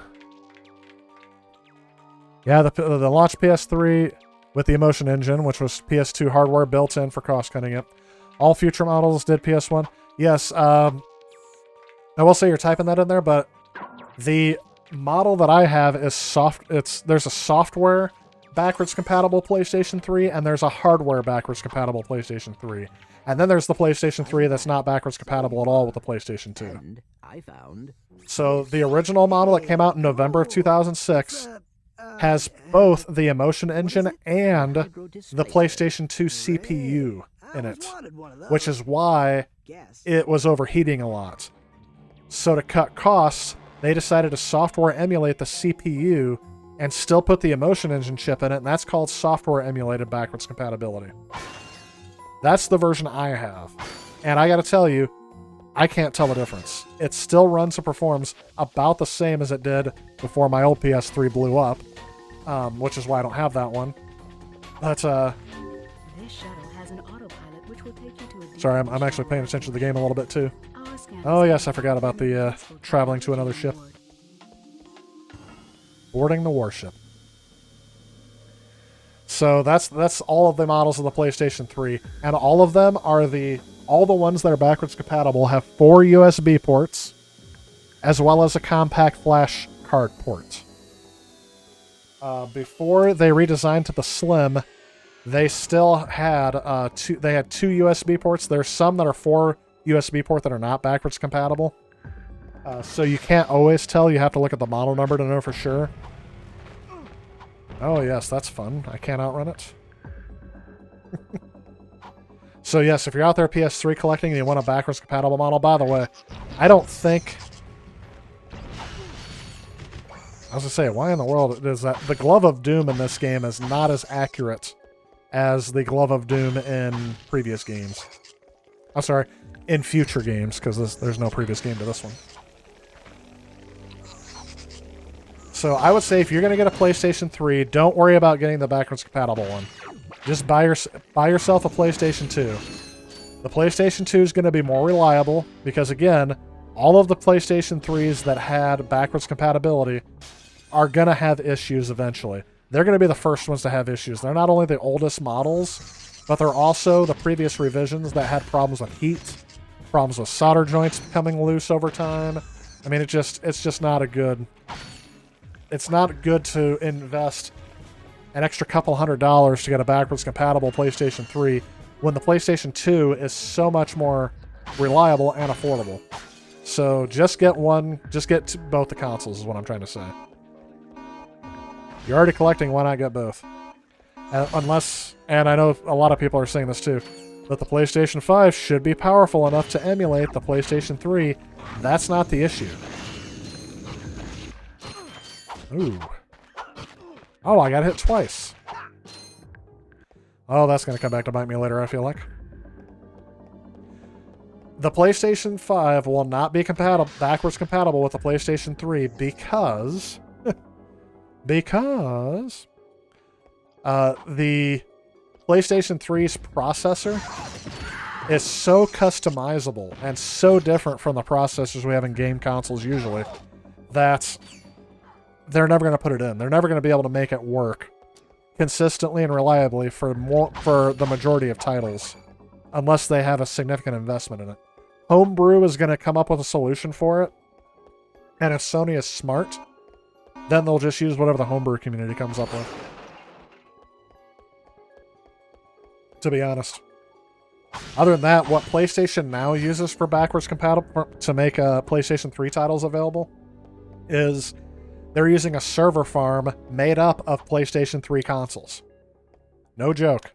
Yeah, the launch PS3 with the Emotion Engine, which was PS2 hardware built in for cross-cutting it. All future models did PS1. Yes, I will say you're typing that in there, but the model that I have is there's a software backwards compatible PlayStation 3 and there's a hardware backwards compatible PlayStation 3. And then there's the PlayStation 3 that's not backwards compatible at all with the PlayStation 2. And I found... So the original model that came out in November of 2006 has both the Emotion Engine and the PlayStation 2 CPU in it, which is why it was overheating a lot. So to cut costs, they decided to software emulate the CPU and still put the Emotion Engine chip in it, and that's called software emulated backwards compatibility. That's the version I have. And I gotta tell you, I can't tell the difference. It still runs and performs about the same as it did before my old PS3 blew up, which is why I don't have that one. But, This shuttle has an autopilot which will take you to a sorry, I'm actually paying attention to the game a little bit too. Oh yes, I forgot about the traveling to another ship. Boarding the warship. So that's all of the models of the PlayStation 3, and all of them are all the ones that are backwards compatible have 4 USB ports, as well as a compact flash card port. Before they redesigned to the Slim, they still had two USB ports. There's some that are 4 USB port that are not backwards compatible. So you can't always tell. You have to look at the model number to know for sure. Oh yes, that's fun. I can't outrun it. So yes, if you're out there PS3 collecting and you want a backwards compatible model, by the way, I don't think... I was going to say, why in the world is that? The Glove of Doom in this game is not as accurate as the Glove of Doom in previous games. I'm sorry, in future games, because there's no previous game to this one. So I would say if you're going to get a PlayStation 3, don't worry about getting the backwards compatible one. Just buy yourself a PlayStation 2. The PlayStation 2 is going to be more reliable because, again, all of the PlayStation 3s that had backwards compatibility are going to have issues eventually. They're going to be the first ones to have issues. They're not only the oldest models, but they're also the previous revisions that had problems with heat, problems with solder joints becoming loose over time. I mean, it's just not a good... It's not good to invest an extra couple $100 to get a backwards compatible PlayStation 3 when the PlayStation 2 is so much more reliable and affordable. So just get one, just get both the consoles is what I'm trying to say. You're already collecting, why not get both? Unless, and I know a lot of people are saying this too, that the PlayStation 5 should be powerful enough to emulate the PlayStation 3. That's not the issue. Ooh. Oh, I got hit twice. Oh, that's going to come back to bite me later, I feel like. The PlayStation 5 will not be backwards compatible with the PlayStation 3 because Because the PlayStation 3's processor is so customizable and so different from the processors we have in game consoles usually that they're never going to put it in. They're never going to be able to make it work consistently and reliably for the majority of titles unless they have a significant investment in it. Homebrew is going to come up with a solution for it, and if Sony is smart, then they'll just use whatever the homebrew community comes up with. To be honest. Other than that, what PlayStation Now uses for backwards compatible to make PlayStation 3 titles available is they're using a server farm made up of PlayStation 3 consoles. No joke.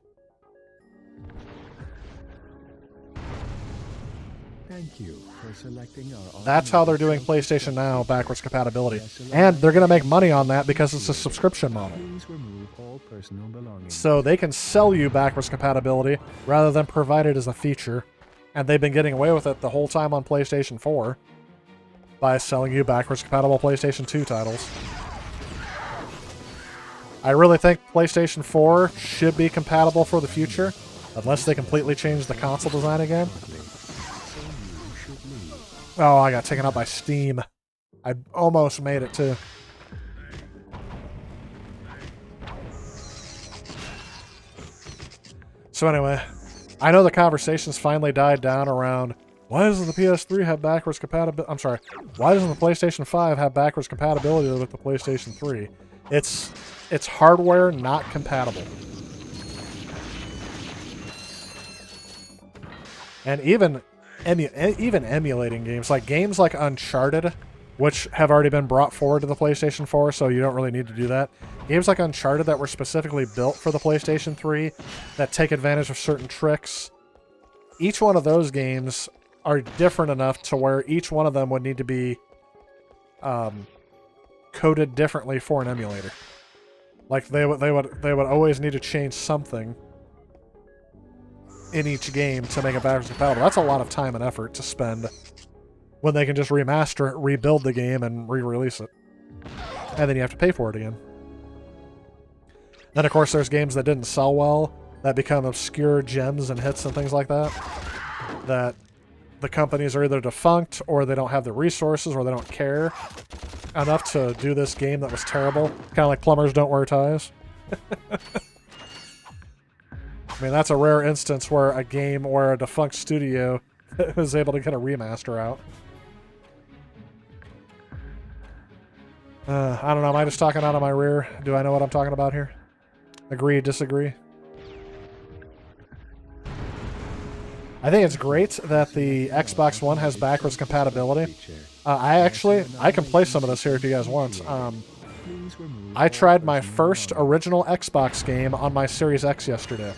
Thank you for selecting our. That's how they're doing PlayStation Now backwards compatibility. And they're going to make money on that because it's a subscription model. Please remove all personal belongings. So they can sell you backwards compatibility rather than provide it as a feature. And they've been getting away with it the whole time on PlayStation 4 by selling you backwards compatible PlayStation 2 titles. I really think PlayStation 4 should be compatible for the future, unless they completely change the console design again. Oh, I got taken up by Steam. I almost made it too. So anyway, I know the conversation's finally died down around why doesn't the PS3 have backwards compatibility? I'm sorry. Why doesn't the PlayStation 5 have backwards compatibility with the PlayStation 3? It's hardware not compatible. And even emulating games like Uncharted, which have already been brought forward to the PlayStation 4, so you don't really need to do that. Games like Uncharted that were specifically built for the PlayStation 3 that take advantage of certain tricks. Each one of those games are different enough to where each one of them would need to be coded differently for an emulator. Like they would always need to change something in each game to make it backwards compatible. That's a lot of time and effort to spend when they can just remaster it, rebuild the game, and re-release it. And then you have to pay for it again. Then, of course, there's games that didn't sell well, that become obscure gems and hits and things like that, that the companies are either defunct, or they don't have the resources, or they don't care enough to do this game that was terrible. Kind of like plumbers don't wear ties. I mean, that's a rare instance where a game or a defunct studio was able to get a remaster out. I don't know. Am I just talking out of my rear? Do I know what I'm talking about here? Agree, disagree? I think it's great that the Xbox One has backwards compatibility. I can play some of this here if you guys want. I tried my first original Xbox game on my Series X yesterday.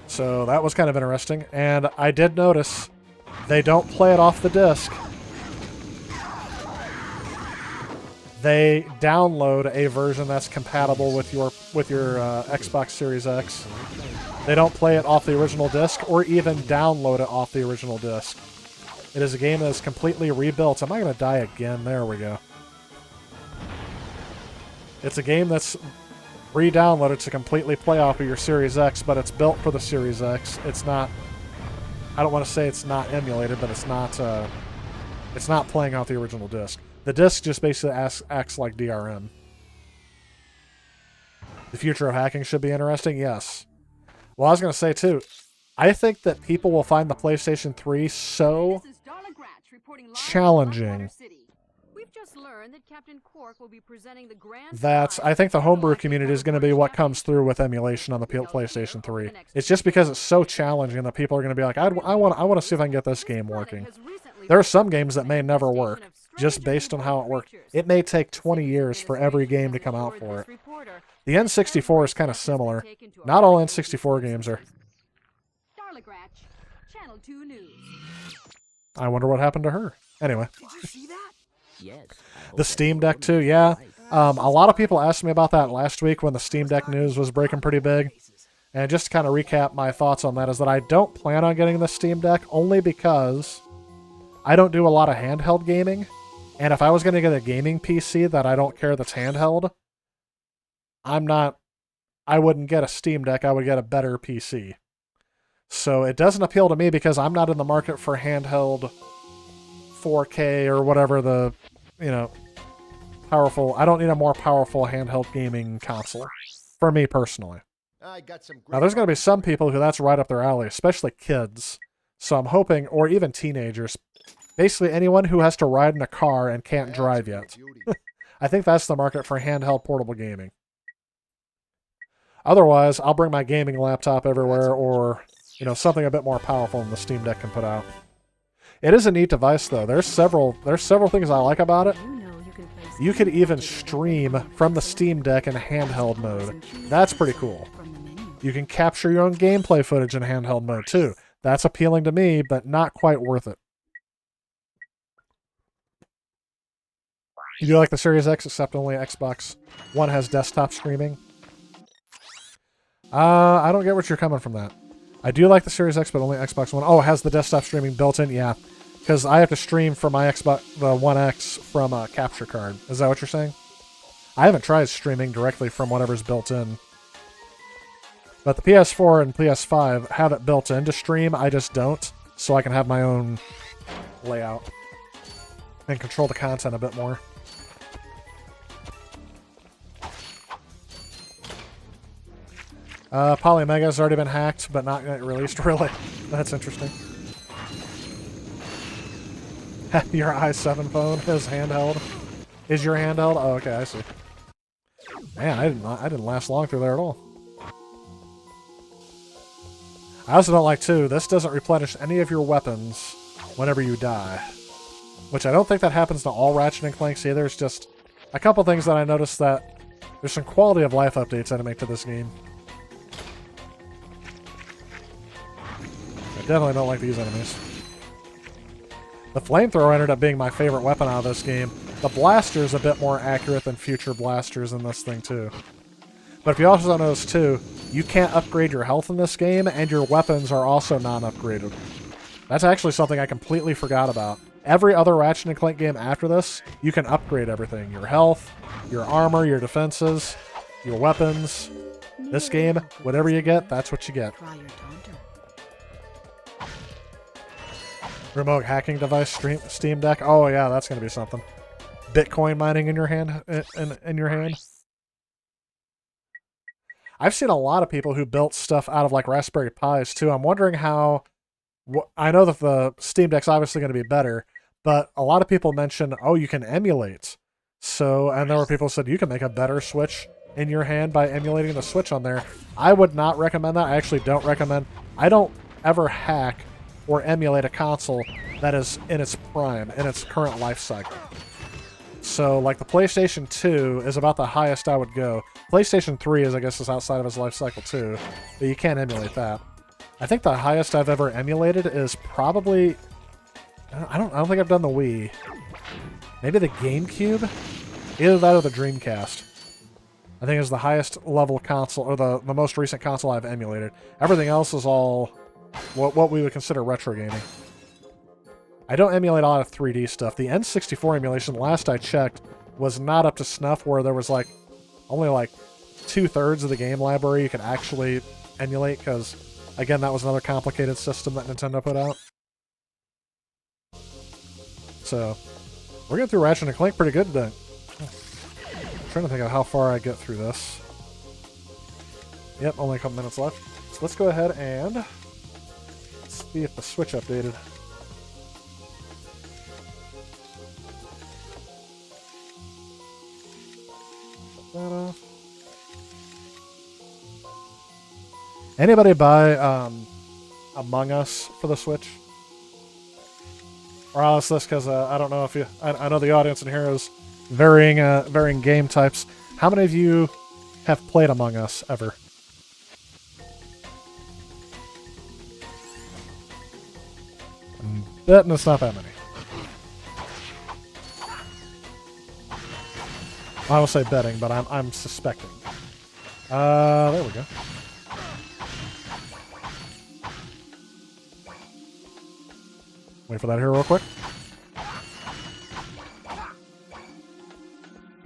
So that was kind of interesting. And I did notice they don't play it off the disc. They download a version that's compatible with your Xbox Series X. They don't play it off the original disc or even download it off the original disc. It is a game that is completely rebuilt. Am I going to die again? There we go. It's a game that's re-downloaded to completely play off of your Series X, but it's built for the Series X. It's not... I don't want to say it's not emulated, but it's not playing off the original disc. The disc just basically acts like DRM. The future of hacking should be interesting? Yes. Well, I was going to say, too, I think that people will find the PlayStation 3 so challenging that I think the homebrew community is going to be what comes through with emulation on the PlayStation 3. It's just because it's so challenging that people are going to be like, I want to see if I can get this game working. There are some games that may never work, just based on how it worked. It may take 20 years for every game to come out for it. The N64 is kind of similar. Not all N64 games are. I wonder what happened to her. Anyway. The Steam Deck too, yeah. A lot of people asked me about that last week when the Steam Deck news was breaking pretty big. And just to kind of recap my thoughts on that is that I don't plan on getting the Steam Deck only because I don't do a lot of handheld gaming. And if I was going to get a gaming PC that I don't care that's handheld, I wouldn't get a Steam Deck, I would get a better PC. So it doesn't appeal to me because I'm not in the market for handheld 4K or whatever the, powerful. I don't need a more powerful handheld gaming console for me personally. I got some Now, there's going to be some people who that's right up their alley, especially kids. So I'm hoping, or even teenagers, basically anyone who has to ride in a car and can't drive yet. I think that's the market for handheld portable gaming. Otherwise, I'll bring my gaming laptop everywhere, or something a bit more powerful than the Steam Deck can put out. It is a neat device, though. There's several things I like about it. You could even stream from the Steam Deck in handheld mode. That's pretty cool. You can capture your own gameplay footage in handheld mode, too. That's appealing to me, but not quite worth it. You do like the Series X, except only Xbox One has desktop streaming? I don't get what you're coming from that. I do like the Series X, but only Xbox One. Oh, it has the desktop streaming built in? Yeah. Because I have to stream from my the One X from a capture card. Is that what you're saying? I haven't tried streaming directly from whatever's built in. But the PS4 and PS5 have it built in to stream. I just don't. So I can have my own layout. And control the content a bit more. Polymega's already been hacked, but not yet released, really. That's interesting. Your i7 phone is handheld. Is your handheld? Oh, okay, I see. Man, I didn't last long through there at all. I also don't like, too, this doesn't replenish any of your weapons whenever you die. Which I don't think that happens to all Ratchet and Clanks either. It's just a couple things that I noticed that there's some quality of life updates that I make to this game. I definitely don't like these enemies. The flamethrower ended up being my favorite weapon out of this game. The blaster's a bit more accurate than future blasters in this thing, too. But if you also notice, too, you can't upgrade your health in this game, and your weapons are also non-upgraded. That's actually something I completely forgot about. Every other Ratchet & Clank game after this, you can upgrade everything. Your health, your armor, your defenses, your weapons. This game, whatever you get, that's what you get. Remote hacking device, Steam Deck. Oh yeah, that's gonna be something. Bitcoin mining in your hand. In your hand. I've seen a lot of people who built stuff out of like Raspberry Pis too. I'm wondering how. I know that the Steam Deck's obviously going to be better, but a lot of people mention, oh, you can emulate. So, and there were people who said you can make a better Switch in your hand by emulating the Switch on there. I would not recommend that. I actually don't recommend. I don't ever hack or emulate a console that is in its prime, in its current life cycle. So, like the PlayStation 2 is about the highest I would go. PlayStation 3 is, I guess, is outside of its life cycle too, but you can't emulate that. I think the highest I've ever emulated is probably... I don't think I've done the Wii. Maybe the GameCube? Either that or the Dreamcast. I think is the highest level console, or the most recent console I've emulated. Everything else is all what we would consider retro gaming. I don't emulate a lot of 3D stuff. The N64 emulation, last I checked, was not up to snuff, where there was like only like 2/3 of the game library you could actually emulate, because again, that was another complicated system that Nintendo put out. So, we're getting through Ratchet and Clank pretty good today. I'm trying to think of how far I get through this. Yep, only a couple minutes left. So let's go ahead and see if the Switch updated. Shut that off. Anybody buy Among Us for the Switch? Or I'll ask this because I don't know if you... I know the audience in here is varying game types. How many of you have played Among Us ever? I'm betting it's not that many. I will say betting, but I'm suspecting. There we go. Wait for that here real quick.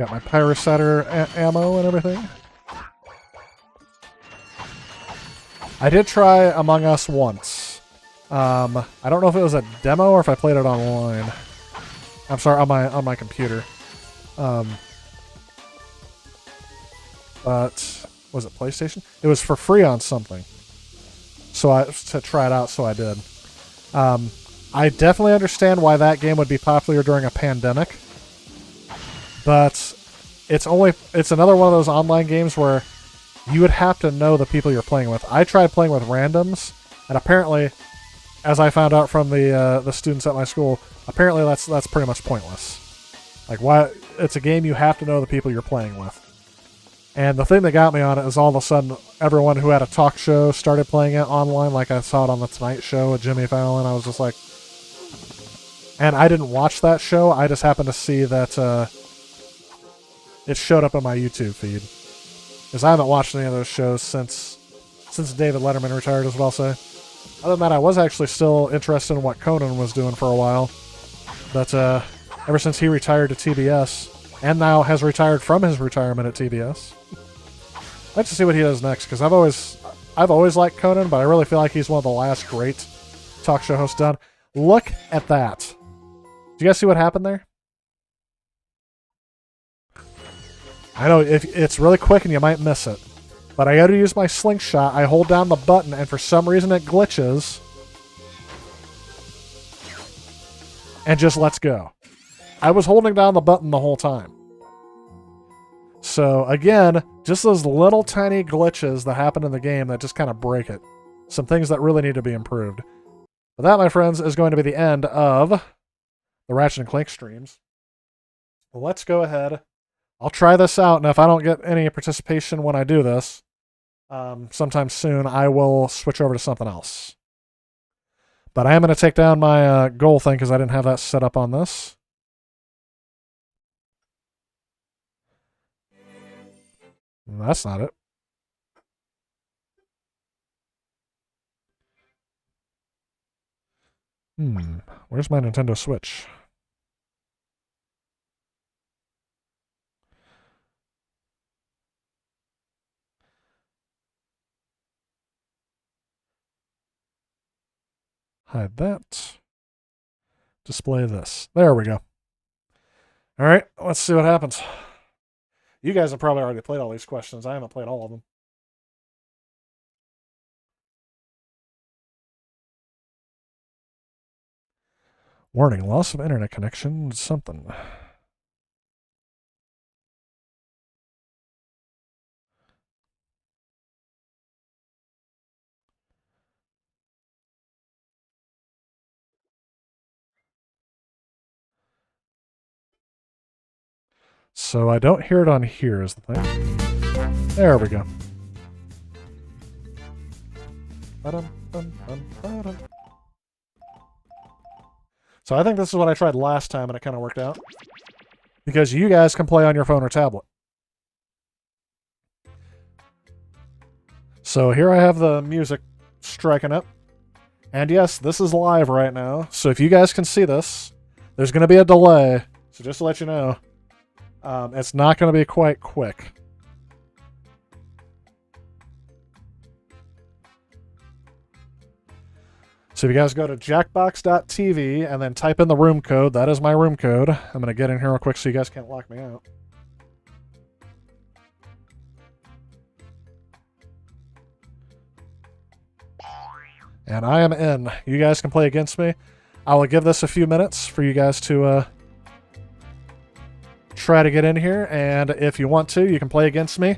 Got my pyrosetter ammo and everything. I did try Among Us once. I don't know if it was a demo or if I played it online. I'm sorry, on my computer. But was it PlayStation? It was for free on something. So to try it out, so I did. I definitely understand why that game would be popular during a pandemic. But it's another one of those online games where you would have to know the people you're playing with. I tried playing with randoms, and apparently, as I found out from the students at my school, apparently that's pretty much pointless. Like, why? It's a game you have to know the people you're playing with. And the thing that got me on it is all of a sudden everyone who had a talk show started playing it online. Like I saw it on the Tonight Show with Jimmy Fallon. I was just like, and I didn't watch that show. I just happened to see that it showed up on my YouTube feed. Because I haven't watched any of those shows since David Letterman retired, is what I'll say. Other than that, I was actually still interested in what Conan was doing for a while. But ever since he retired to TBS, and now has retired from his retirement at TBS, I'd like to see what he does next, because I've always liked Conan, but I really feel like he's one of the last great talk show hosts done. Look at that. Do you guys see what happened there? I know it's really quick and you might miss it, but I got to use my slingshot. I hold down the button, and for some reason it glitches and just lets go. I was holding down the button the whole time. So again, just those little tiny glitches that happen in the game that just kind of break it. Some things that really need to be improved. But that, my friends, is going to be the end of the Ratchet and Clank streams. Well, let's go ahead. I'll try this out, and if I don't get any participation when I do this, sometime soon, I will switch over to something else. But I am going to take down my goal thing because I didn't have that set up on this. That's not it. Where's my Nintendo Switch? Hide that. Display this. There we go. All right, let's see what happens. You guys have probably already played all these questions. I haven't played all of them. Warning, loss of internet connection, something. So I don't hear it on here is the thing. There we go. So I think this is what I tried last time and it kind of worked out. Because you guys can play on your phone or tablet. So here I have the music striking up. And yes, this is live right now. So if you guys can see this, there's going to be a delay. So just to let you know, it's not going to be quite quick. So if you guys go to jackbox.tv and then type in the room code, that is my room code. I'm going to get in here real quick so you guys can't lock me out. And I am in. You guys can play against me. I will give this a few minutes for you guys to try to get in here. And if you want to, you can play against me.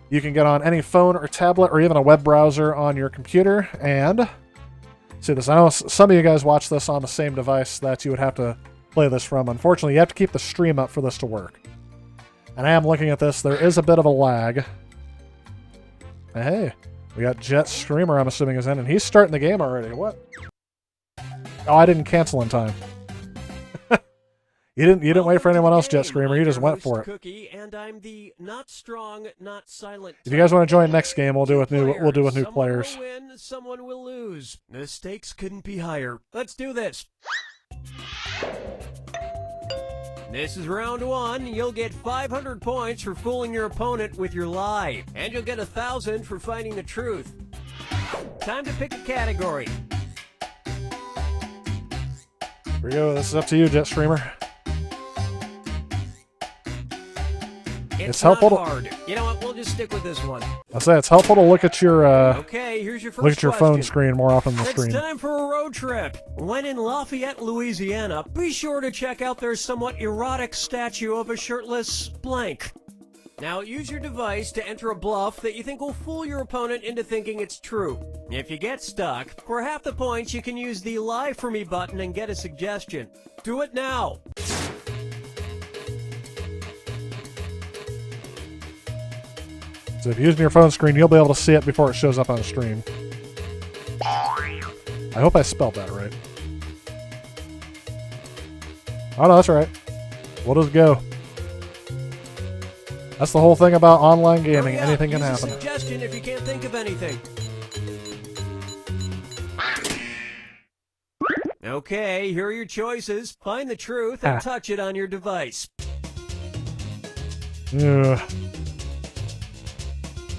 You can get on any phone or tablet or even a web browser on your computer and see this. I know some of you guys watch this on the same device that you would have to play this from. Unfortunately, you have to keep the stream up for this to work. And I am looking at this. There is a bit of a lag. Hey, we got Jet Screamer, I'm assuming, is in, and he's starting the game already. What? Oh, I didn't cancel in time. You didn't wait for anyone else, Jet Screamer. You just went for it. Cookie, and I'm the not strong, not silent. If you guys want to join next game, we'll do with new players. Someone will win, someone will lose. The stakes couldn't be higher. Let's do this. This is round 1. You'll get 500 points for fooling your opponent with your lie. And you'll get 1,000 for finding the truth. Time to pick a category. Here we go. This is up to you, Jet Streamer. It's helpful not to- hard. You know what? We'll just stick with this one. I say it's helpful to look at your Okay, here's your first look at your question. phone screen more often than the It's screen. time for a road trip. When in Lafayette, Louisiana, be sure to check out their somewhat erotic statue of a shirtless blank. Now, use your device to enter a bluff that you think will fool your opponent into thinking it's true. If you get stuck, for half the points, you can use the Lie For Me button and get a suggestion. Do it now. So if you're using your phone screen, you'll be able to see it before it shows up on the stream. I hope I spelled that right. Oh no, that's right. We'll just go. That's the whole thing about online gaming. Hurry up, Anything can use a happen. suggestion if you can't think of anything. Okay, here are your choices. Find the truth and touch it on your device. Ugh.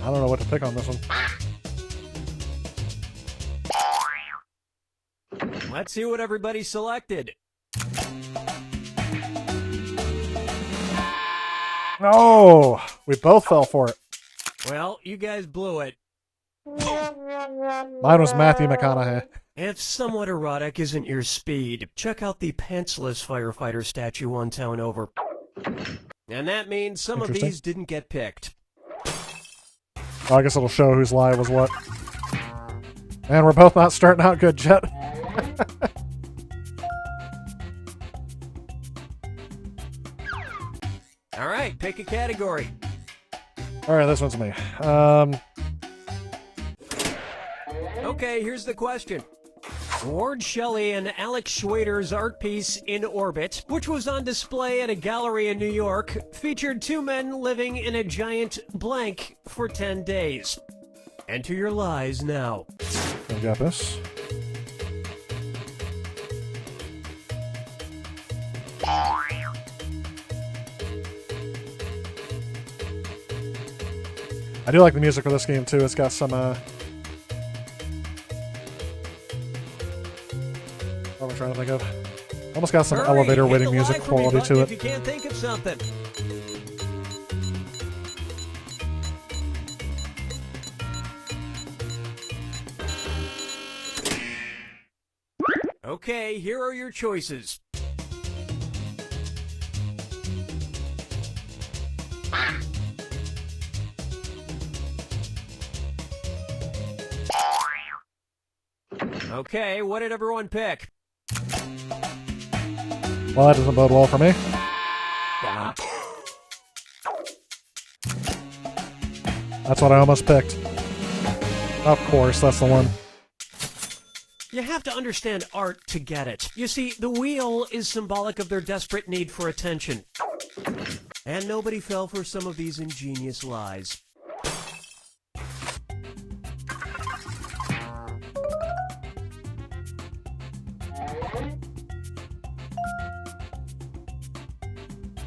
I don't know what to pick on this one. Let's see what everybody selected. No! We both fell for it. Well, you guys blew it. Mine was Matthew McConaughey. If somewhat erotic isn't your speed, check out the pantsless firefighter statue one town over. And that means some of Interesting. these didn't get picked. Oh, I guess it'll show whose lie was what. Man, we're both not starting out good, Jet. All right, pick a category. Alright, this one's me. Okay, here's the question. Ward Shelley and Alex Schwader's art piece In Orbit, which was on display at a gallery in New York, featured two men living in a giant blank for 10 days. Enter your lies now. I got this. I do like the music for this game too. It's got some what am I trying to think of? Almost got some Hurry, elevator hit waiting the music lie for me quality button to if it. you can't think of something. Okay, here are your choices. Okay, what did everyone pick? Well, that doesn't bode well for me. That's what I almost picked. Of course, that's the one. You have to understand art to get it. You see, the wheel is symbolic of their desperate need for attention. And nobody fell for some of these ingenious lies.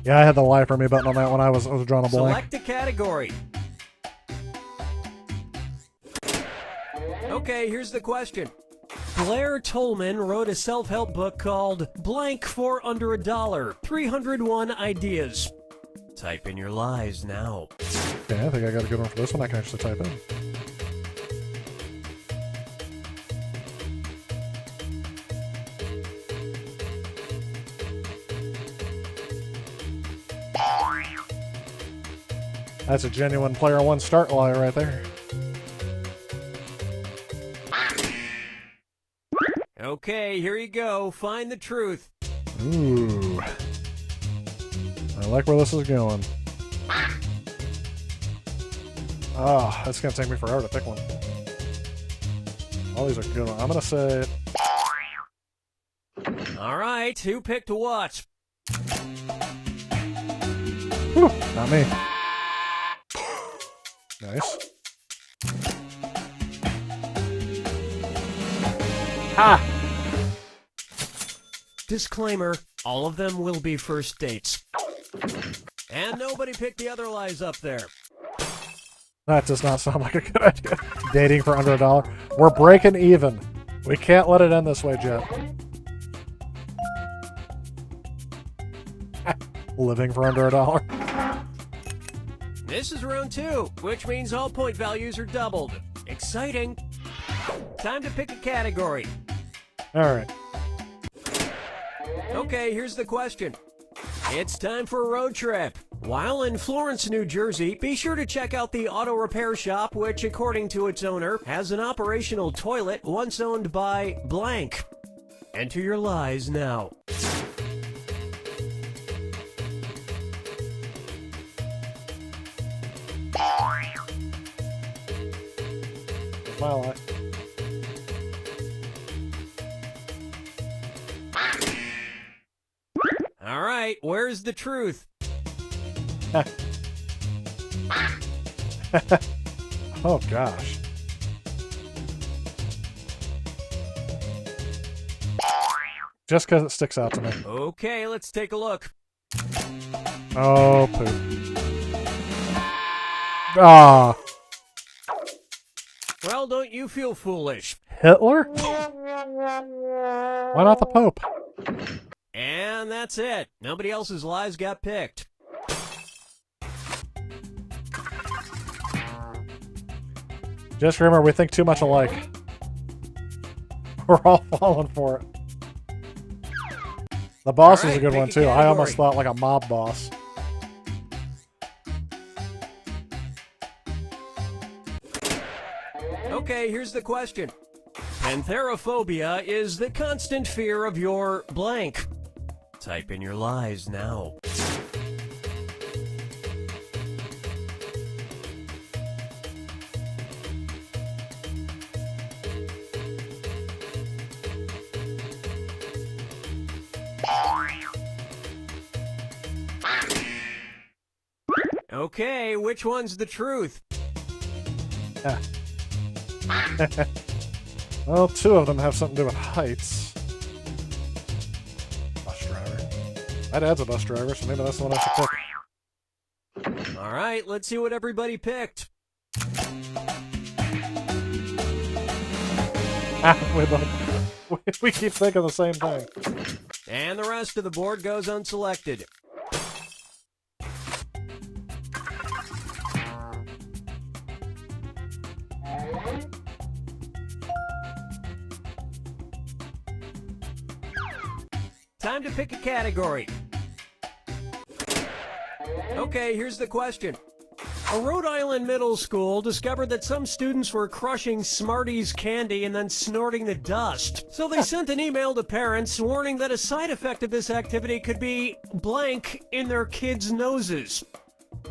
Yeah, I had the lie for me button on that one. I was drawing a blank. Select a category. Okay, here's the question. Blair Tolman wrote a self-help book called Blank for Under $1, 301 Ideas. Type in your lies now. Okay, I think I got a good one for this one. I can actually type in. That's a genuine player one start lie right there. Okay, here you go. Find the truth. Ooh. I like where this is going. Ah, that's gonna take me forever to pick one. All these are good ones. I'm gonna say... All right, who picked what? Whew, not me. Nice. Disclaimer, All of them will be first dates. And nobody picked the other lies up there. That does not sound like a good idea. Dating for under $1. We're breaking even. We can't let it end this way, Jet. Living for under $1. This is round 2, which means all point values are doubled. Exciting. Time to pick a category. Alright. Okay, here's the question. It's time for a road trip. While in Florence, New Jersey, be sure to check out the auto repair shop, which, according to its owner, has an operational toilet once owned by blank. Enter your lies now. My lie. All right, where's the truth? Oh, gosh. Just because it sticks out to me. Okay, let's take a look. Oh, poop. Ah. Well, don't you feel foolish. Hitler? Why not the Pope? And that's it. Nobody else's lies got picked. Just remember, we think too much alike. We're all falling for it. The boss is a good one, too. I almost thought like a mob boss. Okay, here's the question. Pantherophobia is the constant fear of your blank. Type in your lies now. Okay, which one's the truth? Well, 2 of them have something to do with heights. Bus driver. My dad's a bus driver, so maybe that's the one I should pick. All right, let's see what everybody picked. We keep thinking the same thing. And the rest of the board goes unselected. Time to pick a category. Okay, here's the question. A Rhode Island middle school discovered that some students were crushing Smarties candy and then snorting the dust. So they sent an email to parents warning that a side effect of this activity could be blank in their kids' noses.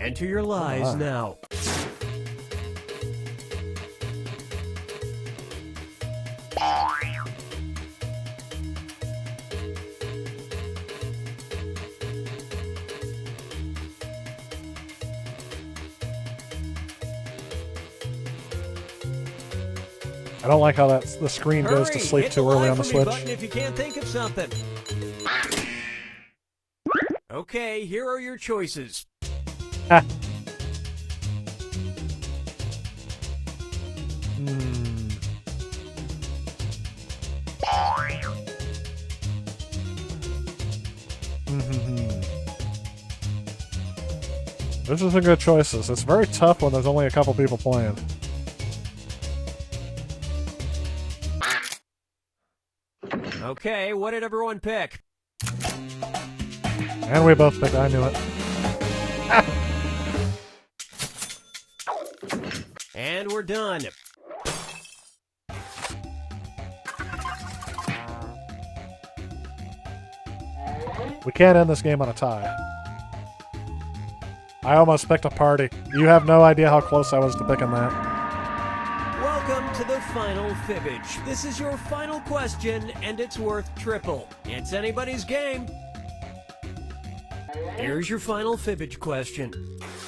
Enter your lies now. I don't like how the screen goes to sleep hit too the early lie on the for me Switch. button if you can't think of something. Okay, here are your choices. Those are some good choices. It's very tough when there's only a couple people playing. Okay, what did everyone pick? And we both picked. I knew it. And we're done. We can't end this game on a tie. I almost picked a party. You have no idea how close I was to picking that. Welcome to the final Fibbage. This is your final question, and it's worth triple. It's anybody's game. Here's your final Fibbage question.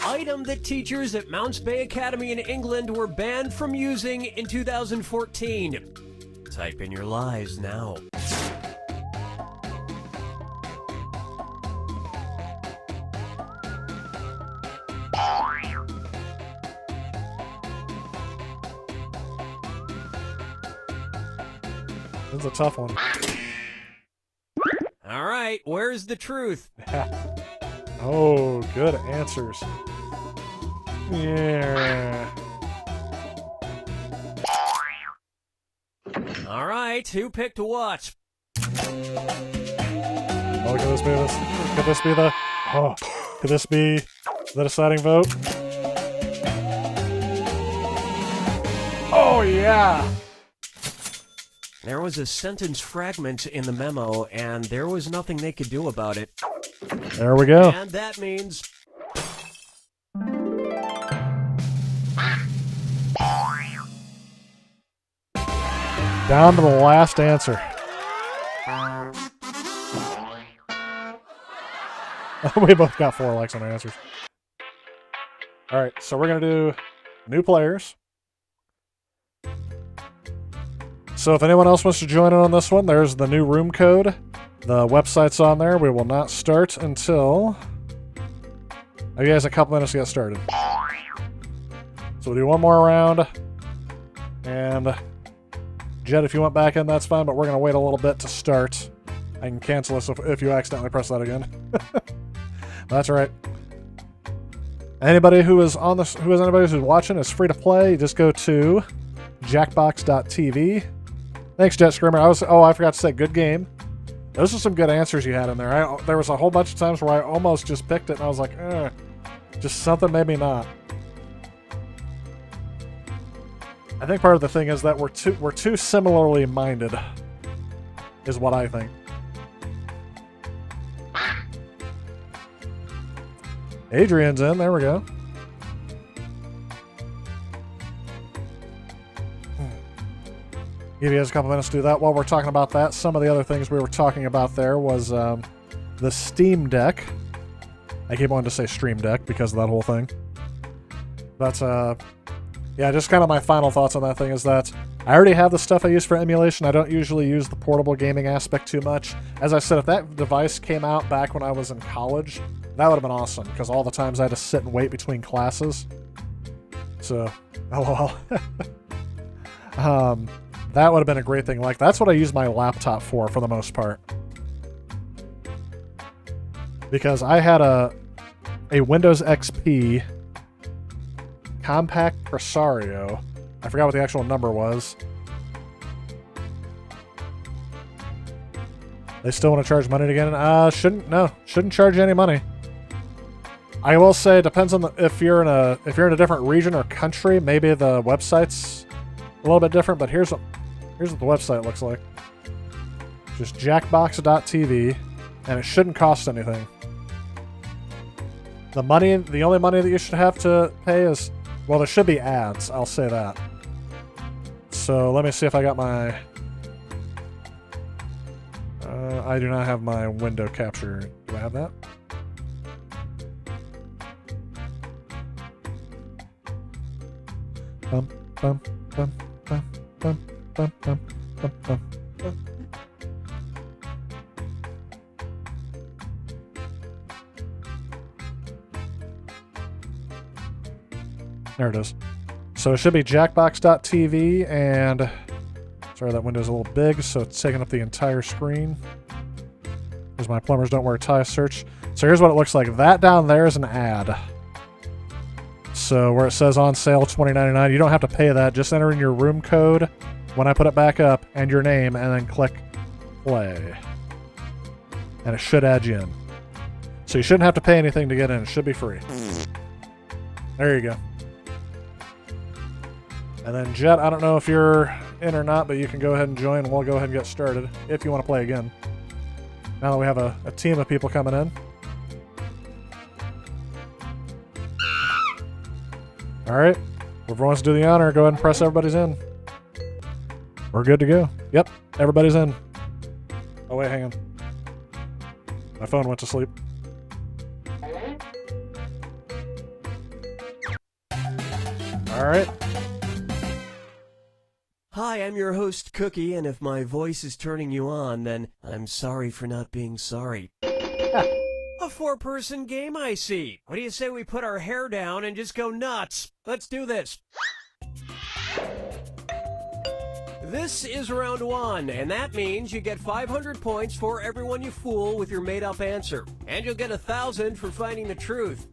Item that teachers at Mounts Bay Academy in England were banned from using in 2014. Type in your lies now. This is a tough one. All right, where's the truth? Oh, good answers. Yeah. All right, who picked what? Oh, could this be this? Could this be the? Oh, could this be the deciding vote? Oh yeah. There was a sentence fragment in the memo, and there was nothing they could do about it. There we go. And that means... Down to the last answer. We both got 4 likes on our answers. Alright, so we're going to do new players. So if anyone else wants to join in on this one, there's the new room code. The website's on there. We will not start until... I'll give you guys a couple minutes to get started. So we'll do one more round. And... Jed, if you went back in, that's fine, but we're going to wait a little bit to start. I can cancel this if you accidentally press that again. That's all right. Anybody who is on this, anybody who's watching is free to play. You just go to jackbox.tv. Thanks, Jet Screamer. I forgot to say, good game. Those are some good answers you had in there. There was a whole bunch of times where I almost just picked it, and I was like, just something made me not. I think part of the thing is that we're too similarly minded, is what I think. Adrian's in. There we go. Give you guys a couple minutes to do that. While we're talking about that, some of the other things we were talking about there was the Steam Deck. I keep wanting to say Stream Deck because of that whole thing. But, yeah, just kind of my final thoughts on that thing is that I already have the stuff I use for emulation. I don't usually use the portable gaming aspect too much. As I said, if that device came out back when I was in college, that would have been awesome, because all the times I had to sit and wait between classes. So, lol. That would have been a great thing. Like, that's what I use my laptop for the most part. Because I had a Windows XP compact Presario. I forgot what the actual number was. They still want to charge money again? Shouldn't charge you any money. I will say it depends on if you're in a different region or country, maybe the website's a little bit different, but here's what the website looks like. Just jackbox.tv, and it shouldn't cost anything. The only money that you should have to pay is, well, there should be ads, I'll say that. So let me see if I got my... I do not have my window capture. Do I have that? Bum, bum, bum, bum, bum, bum, bum, bum, bum, bum. There it is. So it should be jackbox.tv, and sorry, that window's a little big, so it's taking up the entire screen. Because my plumbers don't wear tie search. So here's what it looks like. That down there is an ad. So where it says on sale $20.99, you don't have to pay that. Just enter in your room code when I put it back up and your name, and then click play. And it should add you in. So you shouldn't have to pay anything to get in. It should be free. There you go. And then Jet, I don't know if you're in or not, but you can go ahead and join, and we'll go ahead and get started if you want to play again. Now that we have a team of people coming in. Alright, if everyone wants to do the honor, go ahead and press everybody's in. We're good to go. Yep, everybody's in. Oh wait, hang on. My phone went to sleep. Alright. Hi, I'm your host, Cookie, and if my voice is turning you on, then I'm sorry for not being sorry. A 4-person game, I see. What do you say we put our hair down and just go nuts? Let's do this. This is round 1, and that means you get 500 points for everyone you fool with your made-up answer. And you'll get 1,000 for finding the truth.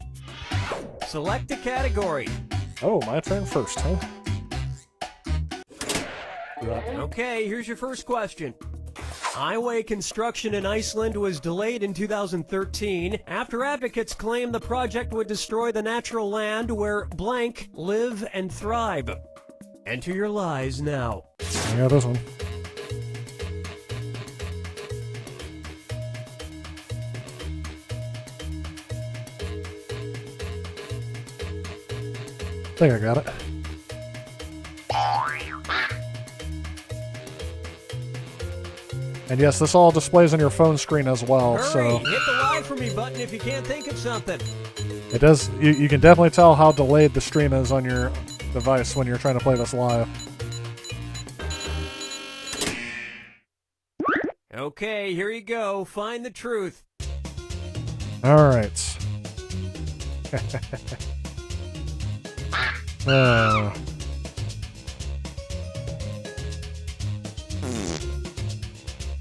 Select a category. Oh, my turn first, huh? Okay, here's your first question. Highway construction in Iceland was delayed in 2013 after advocates claimed the project would destroy the natural land where blank live and thrive. Enter your lies now. Yeah, this one. I think I got it. And yes, this all displays on your phone screen as well, Hurry, so hit the lie for me button if you can't think of something. it does. You can definitely tell how delayed the stream is on your device when you're trying to play this live. Okay, here you go. Find the truth. All right.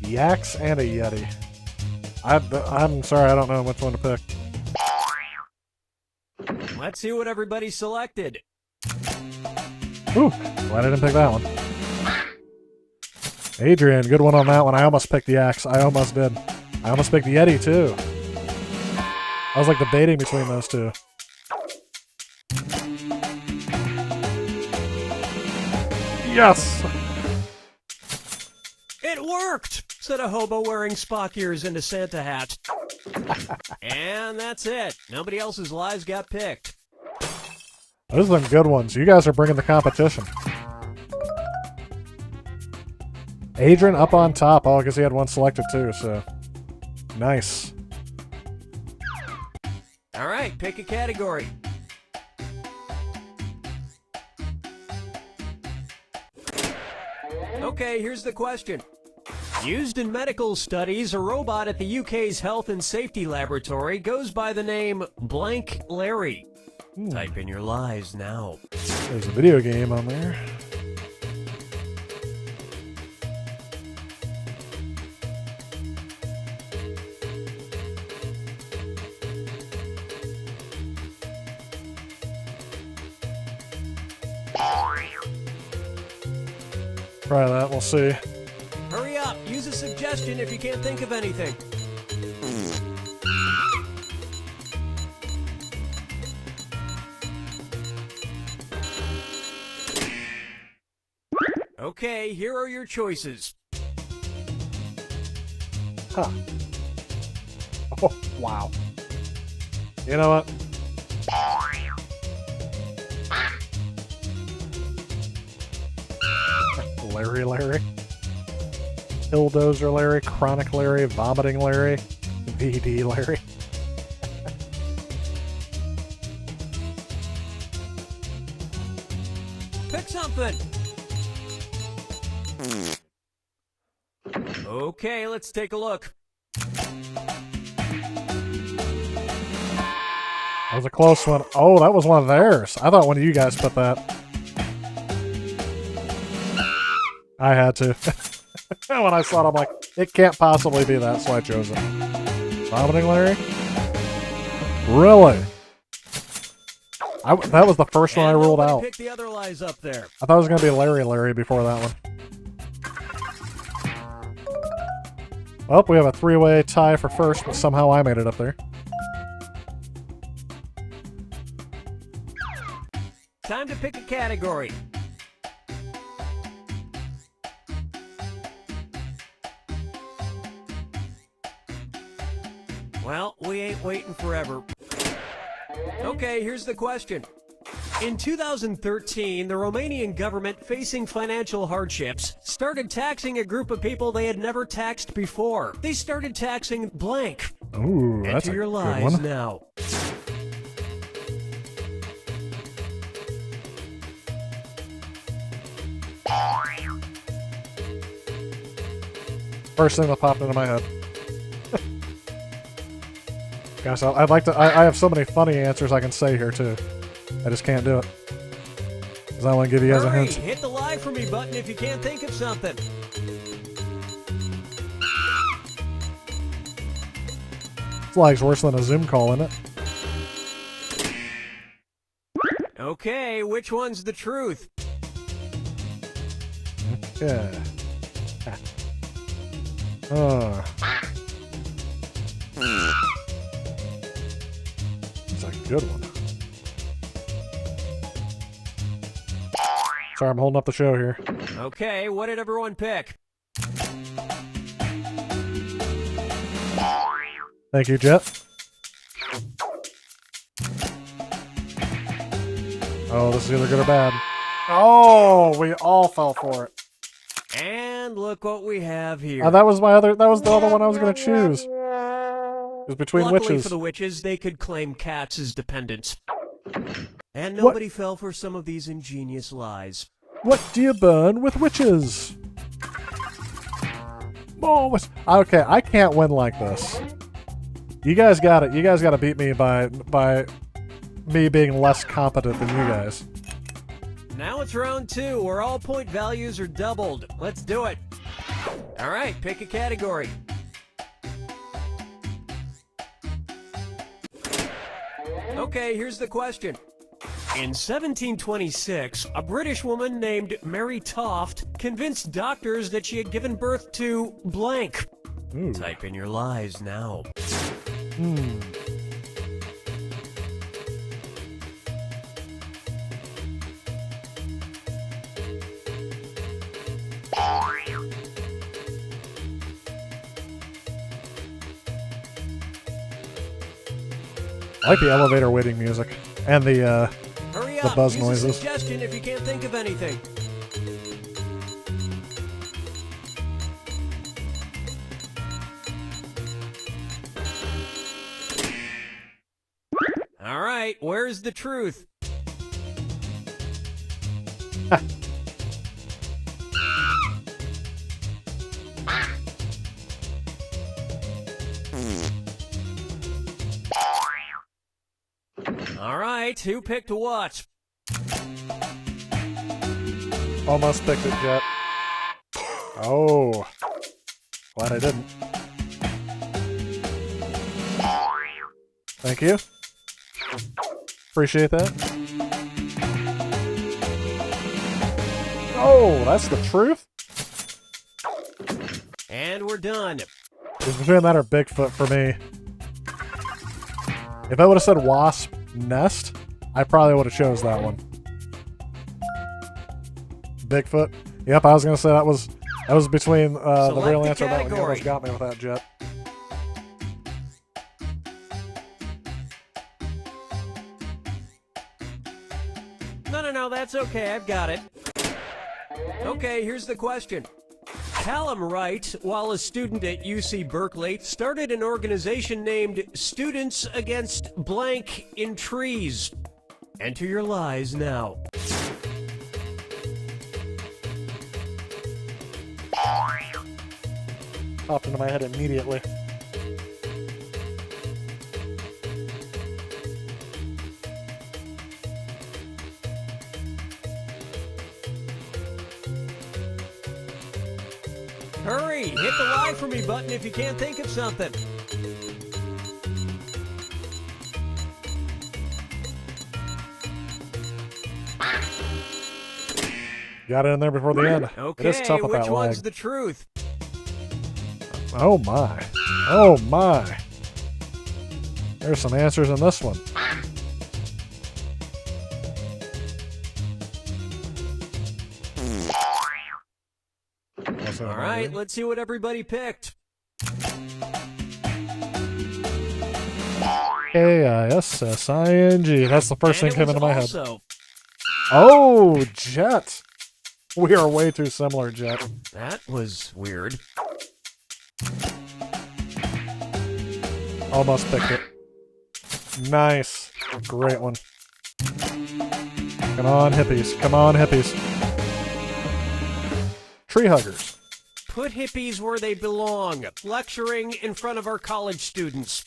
Yaks and a Yeti. I'm sorry, I don't know which one to pick. Let's see what everybody selected. Ooh, glad I didn't pick that one. Adrian, good one on that one. I almost picked the Yaks. I almost did. I almost picked the Yeti, too. I was like debating between those two. Yes! It worked! Said a hobo wearing Spock ears and a Santa hat. And that's it. Nobody else's lies got picked. Those are some good ones. You guys are bringing the competition. Adrian up on top. Oh, because he had one selected too, so. Nice. All right, pick a category. Okay, here's the question. Used in medical studies, a robot at the UK's Health and Safety Laboratory goes by the name Blank Larry. Type in your lies now. There's a video game on there. Try that, we'll see. Hurry up, use a suggestion if you can't think of anything. Okay, here are your choices. Huh. Oh, wow. You know what? Larry. Hilldozer Larry, Chronic Larry, Vomiting Larry, VD Larry. Pick something. Okay, let's take a look. That was a close one. Oh, that was one of theirs. I thought one of you guys put that. I had to. When I saw it, I'm like, it can't possibly be that, so I chose it. Vomiting Larry? Really? That was the first one I ruled out. Pick the other lies up there. I thought it was going to be Larry before that one. Well, we have a three-way tie for first, but somehow I made it up there. Time to pick a category. Well, we ain't waiting forever. Okay, here's the question. In 2013, the Romanian government, facing financial hardships, started taxing a group of people they had never taxed before. They started taxing blank. Ooh, that's Enter a your good lies one. now. First thing that popped into my head. Gosh, I'd like to. I have so many funny answers I can say here too. I just can't do it. Because I want to give you guys a Hurry, hint. hit the live for me button if you can't think of something. This lag's worse than a Zoom call, isn't it? Okay, which one's the truth? Yeah. Oh. It's a good one. Sorry, I'm holding up the show here. Okay, what did everyone pick? Thank you, Jet. Oh, this is either good or bad. Oh, we all fell for it. And look what we have here. That was the other one I was going to choose. It was between Luckily witches. for the witches, they could claim cats as dependents. And nobody fell for some of these ingenious lies. What do you burn with witches? Oh, okay, I can't win like this. You guys got it. You guys got to beat me by me being less competent than you guys. Now it's round 2, where all point values are doubled. Let's do it. All right, pick a category. Okay, here's the question. In 1726, a British woman named Mary Toft convinced doctors that she had given birth to blank. Ooh. Type in your lies now. I like the elevator waiting music and the Hurry the up, buzz use a noises. suggestion if you can't think of anything. All right, where's the truth? All right, who picked what? Almost picked it, Jet. Oh. Glad I didn't. Thank you. Appreciate that. Oh, that's the truth? And we're done. It's between that or Bigfoot for me. If I would have said wasp nest, I probably would have chose that one. Bigfoot. Yep, I was gonna say that was between the real answer and that one. You almost got me with that, Jet. No, that's okay. I've got it. Okay, here's the question. Callum Wright, while a student at UC Berkeley, started an organization named Students Against Blank in Trees. Enter your lies now. Popped into my head immediately. Hurry, hit the lie for me button if you can't think of something. Got it in there before the end. Okay, it is tough with which that one's lag. the truth? Oh my. Oh my. There's some answers in this one. All right, let's see what everybody picked. K-I-S-S-I-N-G. That's the first thing And it came into my head. also- Oh, Jet. We are way too similar, Jet. That was weird. Almost picked it. Nice. Great one. Come on, hippies. Come on, hippies. Tree huggers. Put hippies where they belong, lecturing in front of our college students.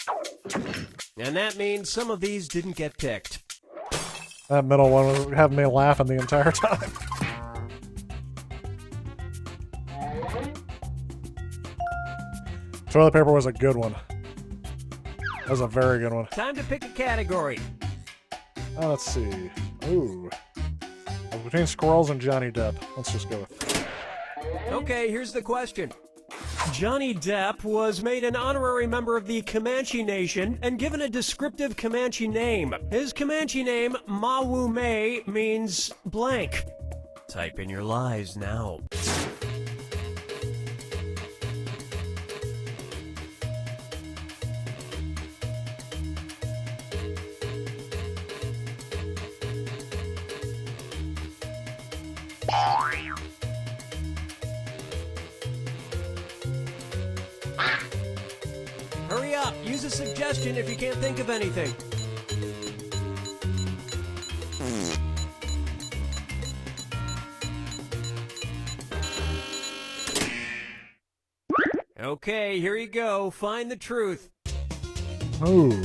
And that means some of these didn't get picked. That middle one was having me laughing the entire time. Toilet paper was a good one. That was a very good one. Time to pick a category. Let's see. Ooh. Between squirrels and Johnny Depp. Let's just go with. Okay, here's the question. Johnny Depp was made an honorary member of the Comanche Nation and given a descriptive Comanche name. His Comanche name, Mawume, means blank. Type in your lies now. Hurry up! Use a suggestion if you can't think of anything. Okay, here you go. Find the truth. Ooh.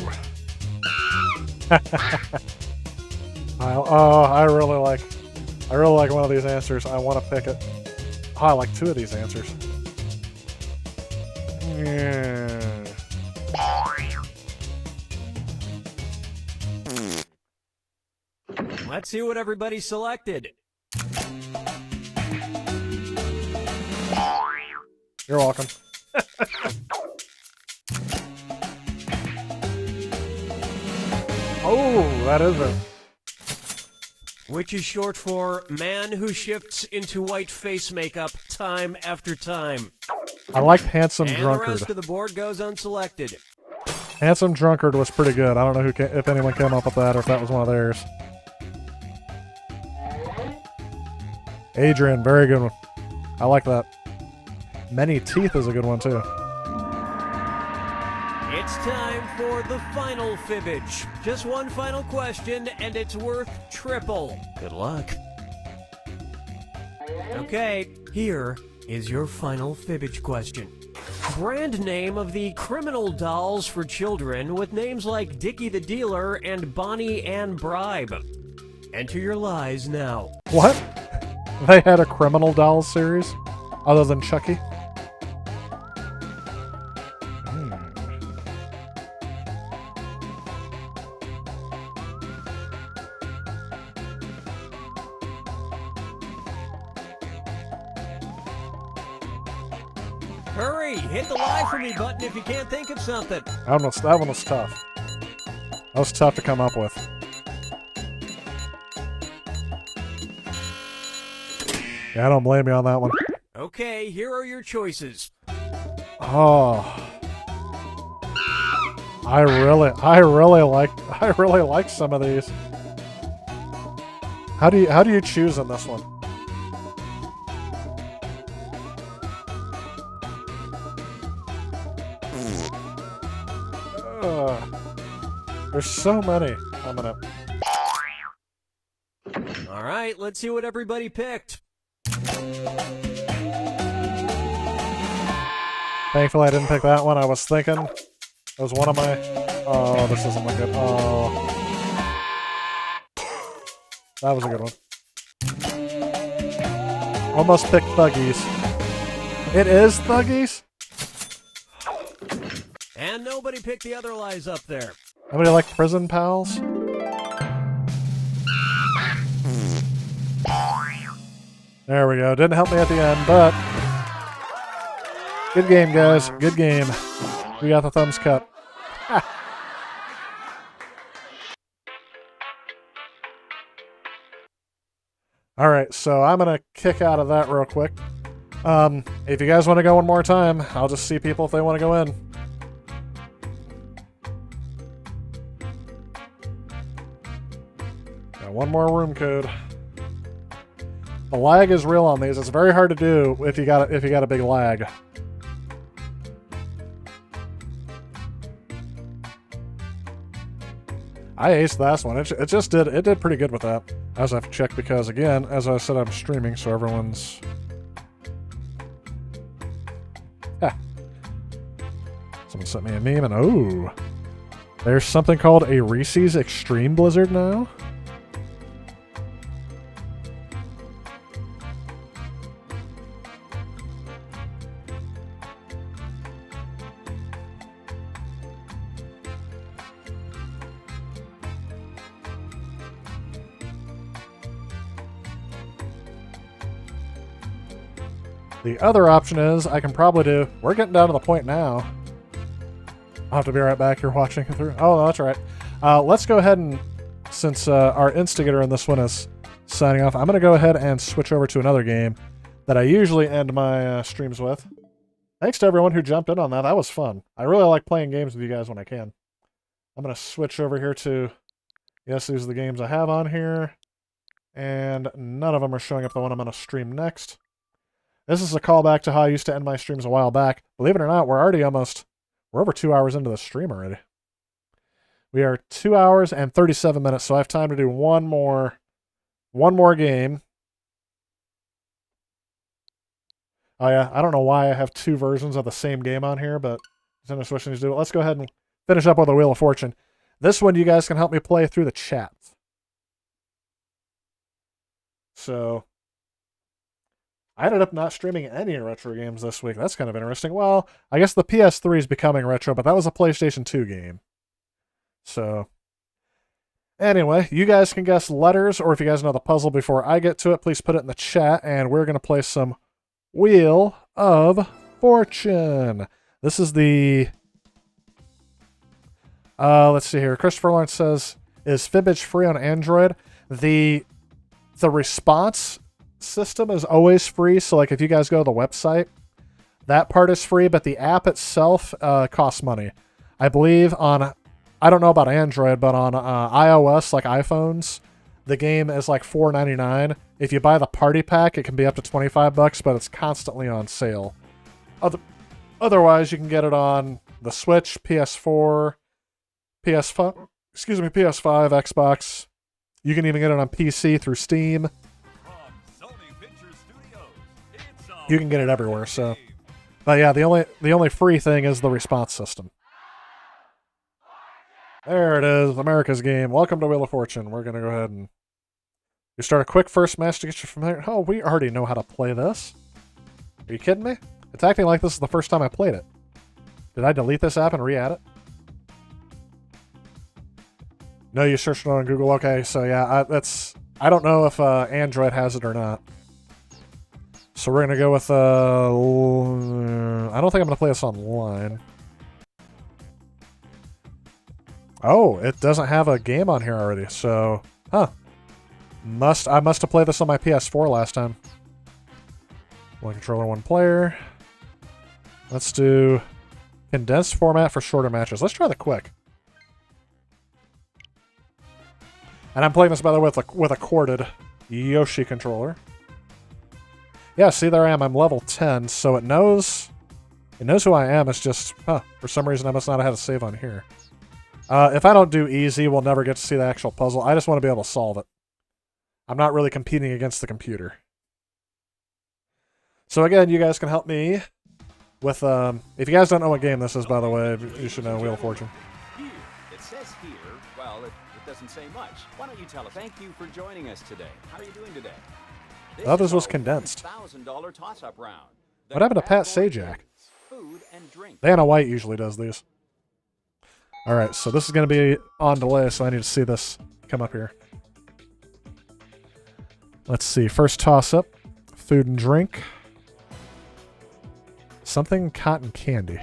I really like one of these answers. I want to pick it. Oh, I like two of these answers. Yeah. Let's see what everybody selected. You're welcome. Oh, that is it. Which is short for man who shifts into white face makeup time after time. I liked Handsome And Drunkard. the rest of the board goes unselected. Handsome Drunkard was pretty good. I don't know if anyone came up with that or if that was one of theirs. Adrian, very good one. I like that. Many Teeth is a good one too. It's time for the final fibbage. Just one final question, and it's worth triple. Good luck. Okay, here is your final fibbage question. Brand name of the criminal dolls for children with names like Dickie the Dealer and Bonnie Ann Bribe. Enter your lies now. What? They had a Criminal Dolls series other than Chucky? Hurry, hit the lie for me button if you can't think of something. That one was tough. That was tough to come up with. Yeah, I don't blame you on that one. Okay, here are your choices. Oh, I really like some of these. How do you choose in this one? There's so many. All right, let's see what everybody picked. Thankfully, I didn't pick that one. I was thinking it was one of my. Oh, this doesn't look good. Oh, that was a good one. Almost picked Thuggies. It is Thuggies? And nobody picked the other lies up there. Nobody like Prison Pals? There we go. Didn't help me at the end, but good game, guys. Good game. We got the thumbs cut. All right, so I'm going to kick out of that real quick. If you guys want to go one more time, I'll just see people if they want to go in. Got one more room code. The lag is real on these. It's very hard to do if you got a big lag. I aced last one. It did pretty good with that. I also have to check because, again, as I said, I'm streaming, so everyone's... Yeah. Someone sent me a meme, and oh, there's something called a Reese's Extreme Blizzard now. The other option is I can probably do... We're getting down to the point now. I'll have to be right back here watching it through. Oh, no, that's all right. Let's go ahead and... Since our instigator in this one is signing off, I'm going to go ahead and switch over to another game that I usually end my streams with. Thanks to everyone who jumped in on that. That was fun. I really like playing games with you guys when I can. I'm going to switch over here to... Yes, these are the games I have on here. And none of them are showing up the one I'm going to stream next. This is a callback to how I used to end my streams a while back. Believe it or not, we're already almost... We're over 2 hours into the stream already. We are 2 hours and 37 minutes, so I have time to do one more game. Oh yeah, I don't know why I have two versions of the same game on here, but Nintendo Switch needs to do it. Let's go ahead and finish up with a Wheel of Fortune. This one you guys can help me play through the chat. So, I ended up not streaming any retro games this week. That's kind of interesting. Well, I guess the PS3 is becoming retro, but that was a PlayStation 2 game. So, anyway, you guys can guess letters, or if you guys know the puzzle before I get to it, please put it in the chat, and we're going to play some Wheel of Fortune. This is the... let's see here. Christopher Lawrence says, is Fibbage free on Android? The response system is always free, so like if you guys go to the website, that part is free, but the app itself costs money. I believe on... I don't know about Android, but on iOS, like iPhones, the game is like $4.99. If you buy the party pack, it can be up to $25, but it's constantly on sale. Otherwise, you can get it on the Switch, PS4, PS5, Xbox. You can even get it on PC through Steam. You can get it everywhere. So, but yeah, the only free thing is the response system. There it is, America's game. Welcome to Wheel of Fortune. We're going to go ahead and... You start a quick first match to get you from there. Oh, we already know how to play this. Are you kidding me? It's acting like this is the first time I played it. Did I delete this app and re-add it? No, you searched it on Google. Okay, so yeah, I don't know if Android has it or not. So we're going to go with... I don't think I'm going to play this online. Oh, it doesn't have a game on here already, so... Huh. I must have played this on my PS4 last time. One controller, one player. Let's do condensed format for shorter matches. Let's try the quick. And I'm playing this, by the way, with a corded Yoshi controller. Yeah, see, there I am. I'm level 10, so it knows who I am. It's just, for some reason I must not have had a save on here. If I don't do easy, we'll never get to see the actual puzzle. I just want to be able to solve it. I'm not really competing against the computer. So again, you guys can help me with, if you guys don't know what game this is, by the way, you should know Wheel of Fortune. Here. It says here, well, it doesn't say much. Why don't you tell us? Thank you for joining us today. How are you doing today? The others was condensed. $1,000 toss-up round. What happened to Pat Sajak? Food and drink. Dana White usually does these. Alright, so this is going to be on delay, so I need to see this come up here. Let's see. First toss-up. Food and drink. Something cotton candy.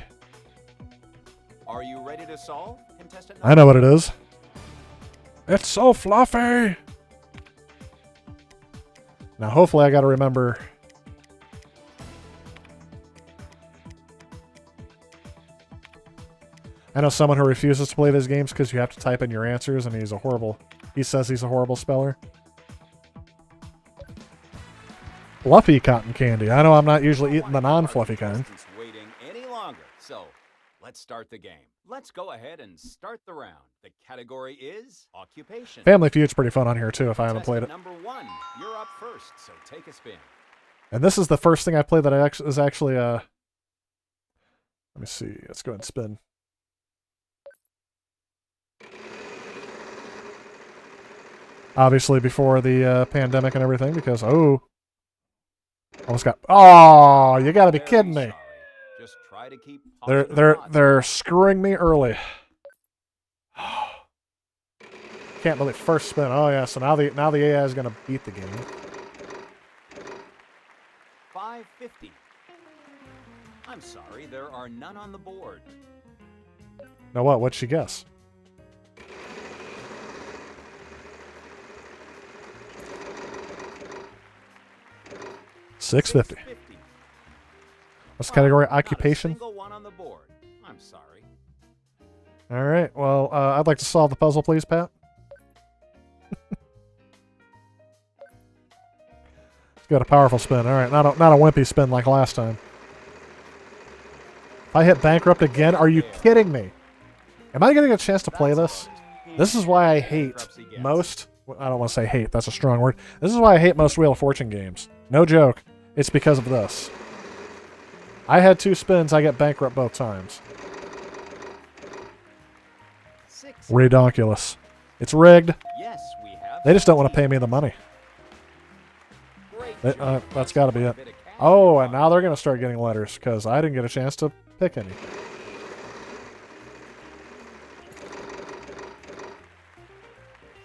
Are you ready to solve? Contestant I know what it is. It's so fluffy! Now, hopefully I got to remember... I know someone who refuses to play these games because you have to type in your answers, and he says he's a horrible speller. Fluffy cotton candy. I know I'm not usually eating the non-fluffy kind. Waiting any longer, so let's start the game. Let's go ahead and start the round. The category is occupation. Family Feud's pretty fun on here too if I haven't played it. Number 1, you're up first, so take a spin. And this is the first thing I played that is actually let me see. Let's go ahead and spin. Obviously before the pandemic and everything, because almost got. Oh, you got to be kidding me! Just try to keep They're screwing me early. Can't believe first spin. Oh yeah, so now the AI is gonna beat the game. $5.50. I'm sorry, there are none on the board. Now what? What'd she guess? $6.50. What's the category? Occupation? Single one on the board. I'm sorry. All right. Well, I'd like to solve the puzzle, please, Pat. It's got a powerful spin. All right, not a wimpy spin like last time. If I hit bankrupt again, are you kidding me? Am I getting a chance to play this? This is why I hate most... I don't want to say hate. That's a strong word. This is why I hate most Wheel of Fortune games. No joke. It's because of this. I had 2 spins. I get bankrupt both times. Redonkulous. It's rigged. Yes, we have. They just don't want to pay me the money. That's got to be it. Oh, and now they're going to start getting letters because I didn't get a chance to pick any.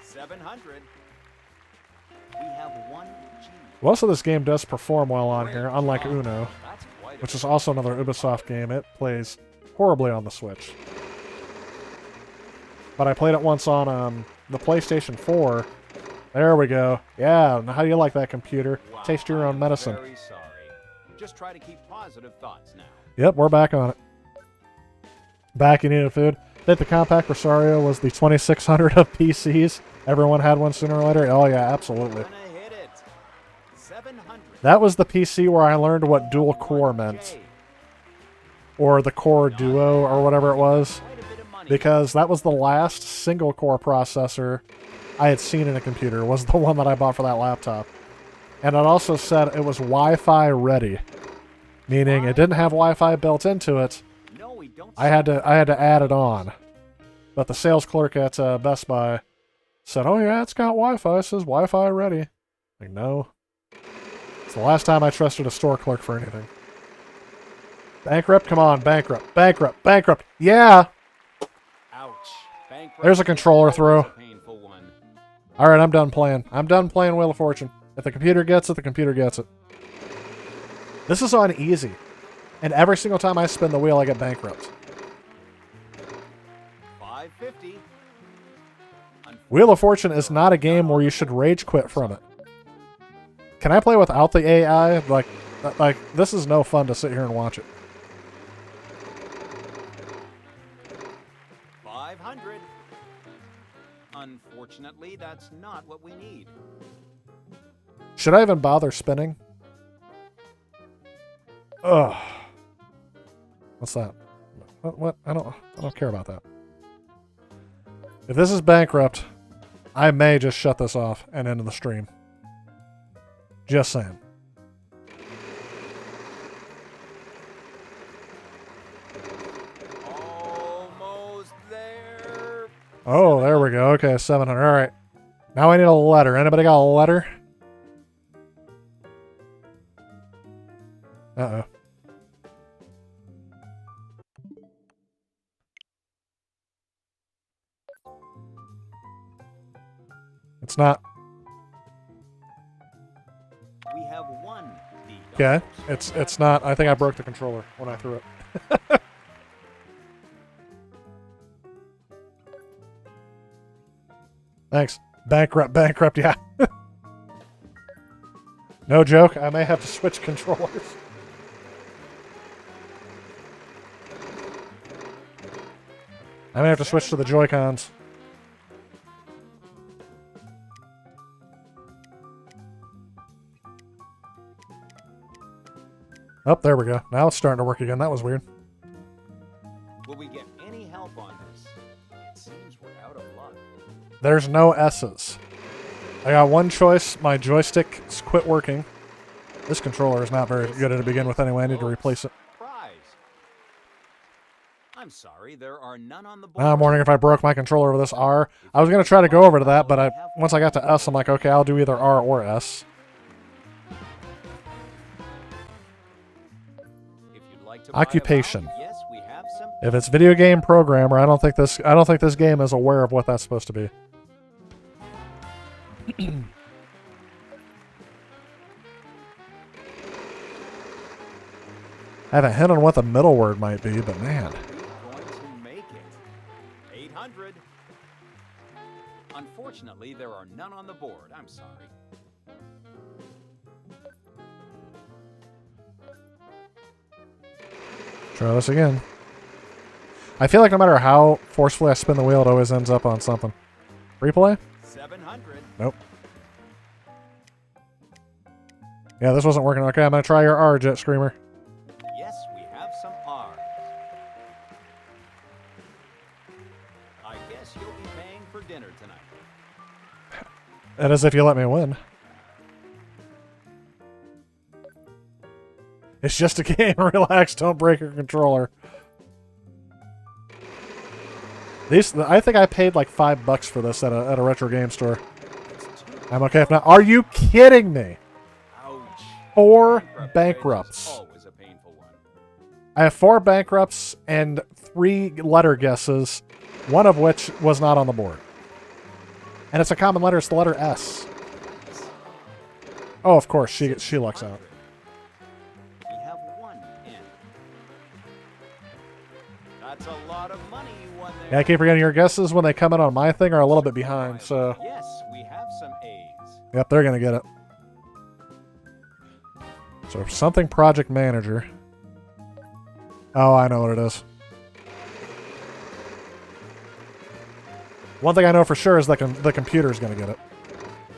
$700. We have 1 G. Most of this game does perform well on here, unlike Uno, which is also another Ubisoft game. It plays horribly on the Switch. But I played it once on the PlayStation 4. There we go. Yeah, how do you like that, computer? Wow, Taste your own medicine. Very sorry. Just try to keep positive thoughts now. Yep, we're back on it. Back in needed food. I think the Compact Rosario was the 2600 of PCs. Everyone had one sooner or later. Oh yeah, absolutely. Hit it. 700. That was the PC where I learned what dual core meant. Or the Core Duo, or whatever it was. Because that was the last single core processor I had seen in a computer, was the one that I bought for that laptop. And it also said it was Wi-Fi ready. Meaning it didn't have Wi-Fi built into it. I had to add it on. But the sales clerk at Best Buy said, "Oh yeah, it's got Wi-Fi. It says Wi-Fi ready." Like, no. It's the last time I trusted a store clerk for anything. Bankrupt? Come on, bankrupt. Bankrupt. Bankrupt. Yeah! Ouch. Bankrupt. There's a controller throw. Painful one. Alright, I'm done playing. I'm done playing Wheel of Fortune. If the computer gets it, the computer gets it. This is on easy. And every single time I spin the wheel, I get bankrupt. $550. Wheel of Fortune is not a game where you should rage quit from it. Can I play without the AI? Like, this is no fun to sit here and watch it. 500. Unfortunately, that's not what we need. Should I even bother spinning? Ugh. What's that? What? I don't care about that. If this is bankrupt, I may just shut this off and end the stream. Just saying. Almost there. Oh, there we go. Okay, 700. All right. Now I need a letter. Anybody got a letter? Uh-oh. It's not. We have 1 D. Okay. It's not. I think I broke the controller when I threw it. Thanks. Bankrupt, yeah. No joke, I may have to switch controllers. I may have to switch to the Joy-Cons. Oh, there we go. Now it's starting to work again. That was weird. Will we get any help on this? It seems we're out of luck. There's no S's. I got one choice. My joystick's quit working. This controller is not very good to begin with anyway. I need to replace it. Prize. I'm sorry, there are none on the board. Now I'm wondering if I broke my controller with this R. I was going to try to go over to that, but once I got to S, I'm like, okay, I'll do either R or S. Occupation. Yes, we have some. If it's video game programmer, I don't think this game is aware of what that's supposed to be. I haven't hit on what the middle word might be, but man. Going to make it. 800. Unfortunately, there are none on the board. I'm sorry. Try this again. I feel like no matter how forcefully I spin the wheel, it always ends up on something. Replay? 700. Nope. Yeah, this wasn't working. Okay, I'm going to try your R, Jet Screamer. Yes, we have some R's. I guess you'll be paying for dinner tonight. And as if you let me win. It's just a game. Relax. Don't break your controller. I think I paid like $5 for this at a retro game store. I'm okay if not. Are you kidding me? Ouch. 4 bankrupts. Always a painful one. I have 4 bankrupts and 3 letter guesses, one of which was not on the board. And it's a common letter. It's the letter S. Oh, of course. She lucks out. We have 1 in. That's a lot of money you won there. Yeah, I keep forgetting your guesses when they come in on my thing are a little bit behind, so... Yes, we have some A's. Yep, they're going to get it. So, something project manager. Oh, I know what it is. One thing I know for sure is that the computer's going to get it.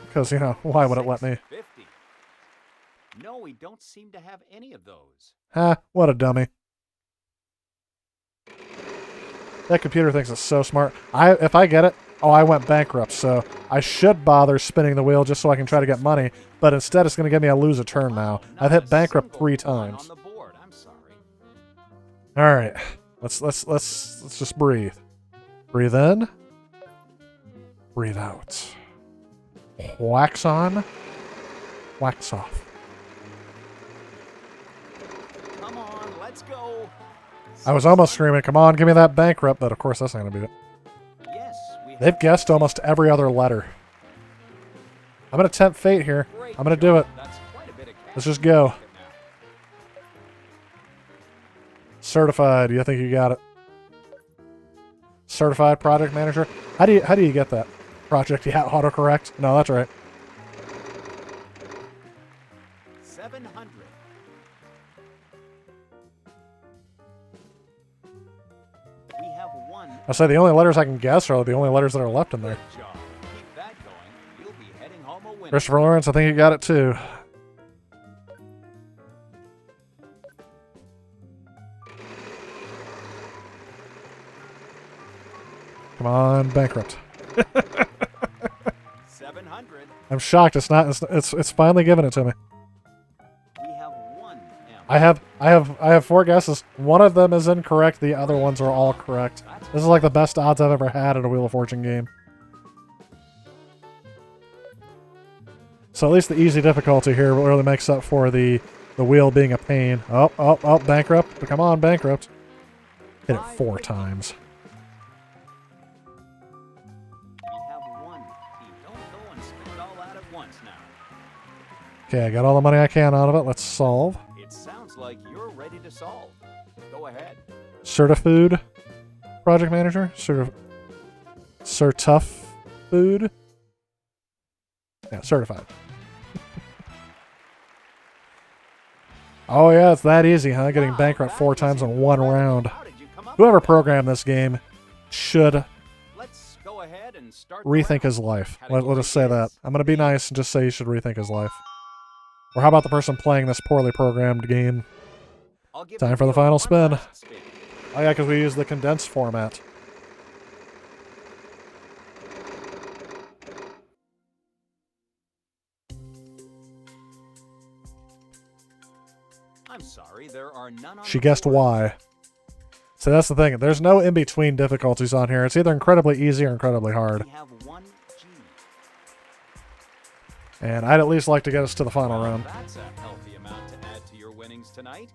Because, you know, why would it let me? 50. No, we don't seem to have any of those. Ha, what a dummy. That computer thinks it's so smart. If I get it, oh, I went bankrupt, so I should bother spinning the wheel just so I can try to get money, but instead it's going to give me a lose a turn now. I've hit bankrupt 3 times. All right. Let's just breathe. Breathe in. Breathe out. Wax on. Wax off. Come on, let's go. I was almost screaming, come on, give me that bankrupt, but of course that's not going to be it. Yes, They've guessed almost every other letter. I'm going to tempt fate here. I'm going to do it. Let's just go. Certified. You think you got it? Certified project manager. How do you get that? Project, yeah, autocorrect. No, that's right. 700. We have 1. I say the only letters I can guess are the only letters that are left in there. Good job. Keep that going. You'll be heading home a winner. Christopher Lawrence, I think you got it too. Come on, bankrupt. 700. I'm shocked. It's finally giving it to me. We have 1. I have 4 guesses. One of them is incorrect. The other ones are all correct. This is like the best odds I've ever had at a Wheel of Fortune game. So at least the easy difficulty here really makes up for the wheel being a pain. Oh, bankrupt. But come on, bankrupt. Hit it 4 times. Okay, I got all the money I can out of it. Let's solve. It sounds like you're ready to solve. Go ahead. Certifood project manager? Certuff food? Yeah, certified. Oh yeah, it's that easy, huh? Getting bankrupt 4 times in 1 round. Whoever programmed this game should Let's go ahead and start rethink his life. We'll just say that. I'm going to be nice and just say he should rethink his life. Or how about the person playing this poorly programmed game? Time for the final spin. Oh yeah, because we use the condensed format. I'm sorry, there are none on She guessed why. So that's the thing. There's no in-between difficulties on here. It's either incredibly easy or incredibly hard. We have 1 G. And I'd at least like to get us to the final round. That's a healthy amount to add to your winnings tonight.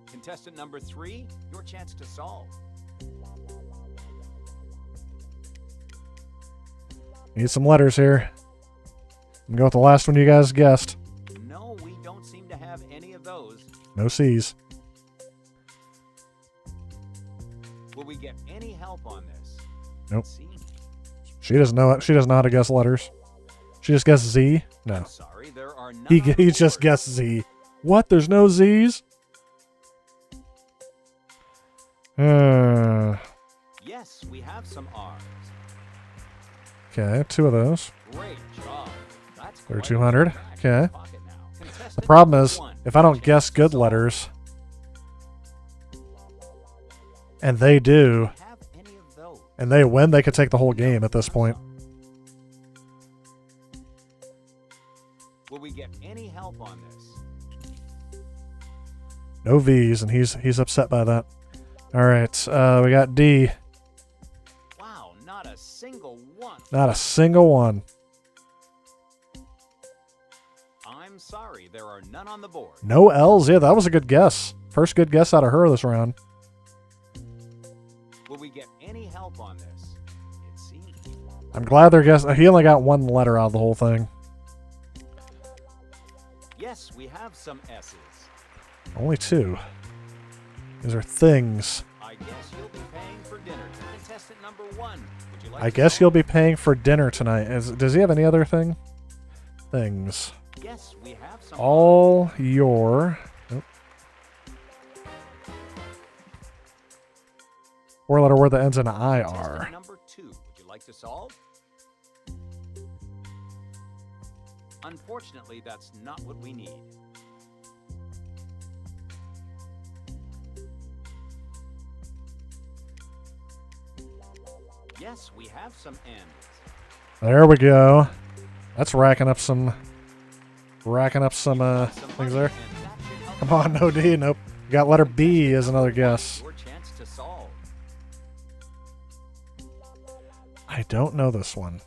Contestant number 3, your chance to solve. Need some letters here. I'm going to go with the last one you guys guessed. No, we don't seem to have any of those. No C's. help on this? Nope. See? She doesn't know it. She doesn't know how to guess letters. She just guessed Z. No. I'm sorry, there are none He on he just board. guessed Z. What? There's no Z's? Yes, we have some R's. Okay, 2 of those. Great job. That's They're quite a 200. bit of cash in your Okay. pocket now. The Contestant problem number is, 1, if I don't chance guess to good solve. letters, and they do, Have any of those? and they win, they could take the whole game at this point. Will we get any help on this? No V's, and he's upset by that. All right, we got D. Wow, not a single one. Not a single one. I'm sorry, there are none on the board. No L's. Yeah, that was a good guess. First good guess out of her this round. Will we get any help on this? It seems. I'm glad they're guessing. He only got 1 letter out of the whole thing. Yes, we have some S's. Only 2. These are things. I guess you'll be paying for dinner. Contestant number 1. Would you like I to guess solve? you'll be paying for dinner tonight. Does he have any other thing? Things. Yes, we have some. All your... Nope. 4-letter word that ends in IR. Contestant number 2. Would you like to solve? Unfortunately, that's not what we need. Yes, we have some N's. There we go. That's racking up some things there. Come on, no D. Nope. You got letter B as another guess. Your chance to solve. I don't know this one.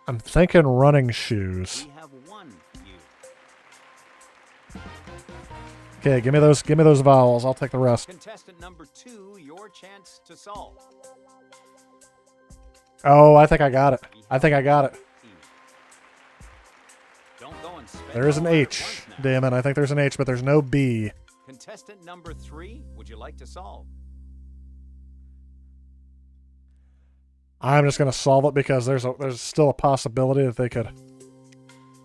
I'm thinking running shoes. We have one you. Okay, give me those vowels. I'll take the rest. Contestant number 2, your chance to solve. Oh, I think I got it. I think I got it. Don't go and spend There is an all that at H. once now. Damn it. I think there's an H, but there's no B. Contestant number 3, would you like to solve? I'm just gonna solve it because there's still a possibility that they could.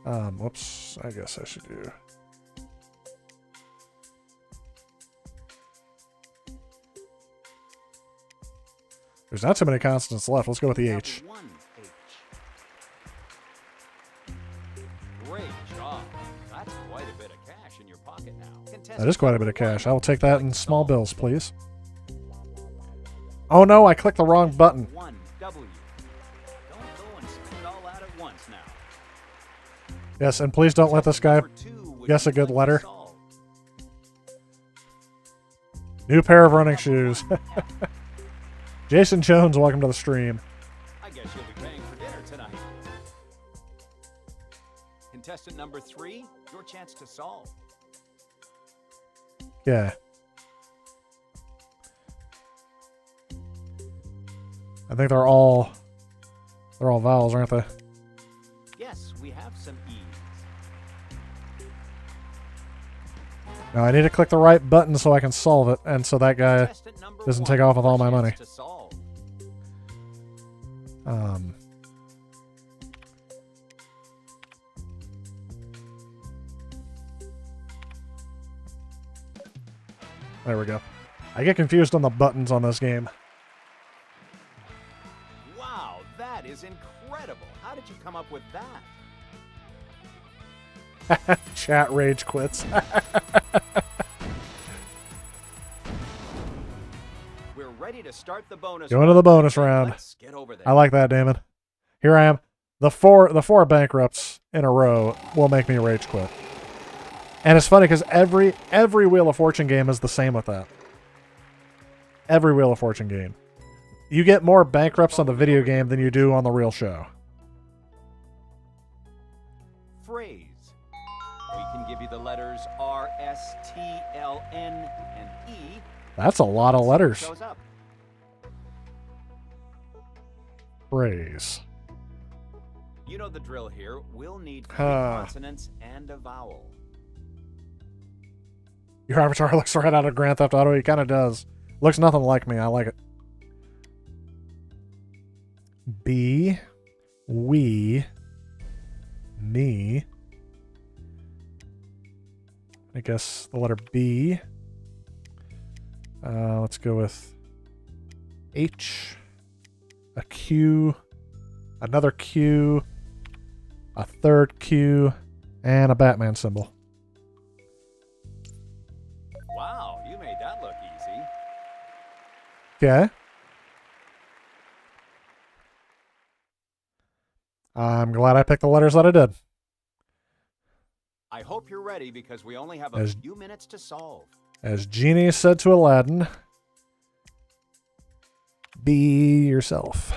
Whoops. I guess I should do. There's not too many consonants left. Let's go with the We have H. one H. Great job. That's quite a bit of cash in your pocket now. That is quite a bit of cash. I will take that in small bills, please. Oh no, I clicked the wrong button. One W. Don't go and spend all that at once now. Yes, and please don't let this guy Number 2, would guess you a good like to letter. solve? New pair of running shoes. Jason Jones, welcome to the stream. I guess you'll be paying for dinner tonight. Contestant number 3, your chance to solve. Yeah. I think they're all vowels, aren't they? Yes, we have some E's. Now I need to click the right button so I can solve it, and so that guy Contestant number doesn't 1, take off with all my your money. chance to solve. There we go. I get confused on the buttons on this game. Wow, that is incredible. How did you come up with that? Chat rage quits. We're ready to start the bonus Going to the bonus round. Let's get over there. I like that, Damon. Here I am. The four bankrupts in a row will make me rage quit. And it's funny because every Wheel of Fortune game is the same with that. Every Wheel of Fortune game. You get more bankrupts on the video game than you do on the real show. Phrase. We can give you the letters R, S, T, L, N, and E. That's a lot of letters. Shows up. Phrase. You know the drill here. We'll need 3 Huh. consonants and a vowel. Your avatar looks right out of Grand Theft Auto. He kind of does. Looks nothing like me. I like it. B, we, me. I guess the letter B. Let's go with H, a Q, another Q, a third Q, and a Batman symbol. Wow, you made that look easy. Okay. I'm glad I picked the letters that I did. I hope you're ready because we only have a As- few minutes to solve. As Genie said to Aladdin, be yourself.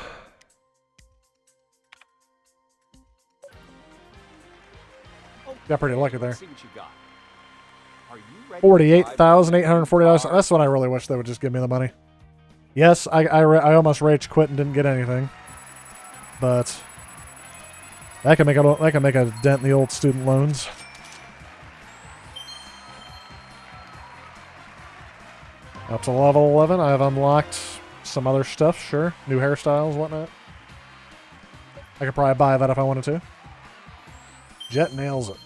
Got pretty lucky there. Let's see what you got. Are you ready to $48,840. That's what I really wish they would just give me the money. Yes, I almost rage quit and didn't get anything, but that can make a dent in the old student loans. Up to level 11, I have unlocked some other stuff. Sure, new hairstyles, whatnot. I could probably buy that if I wanted to. Jet nails it.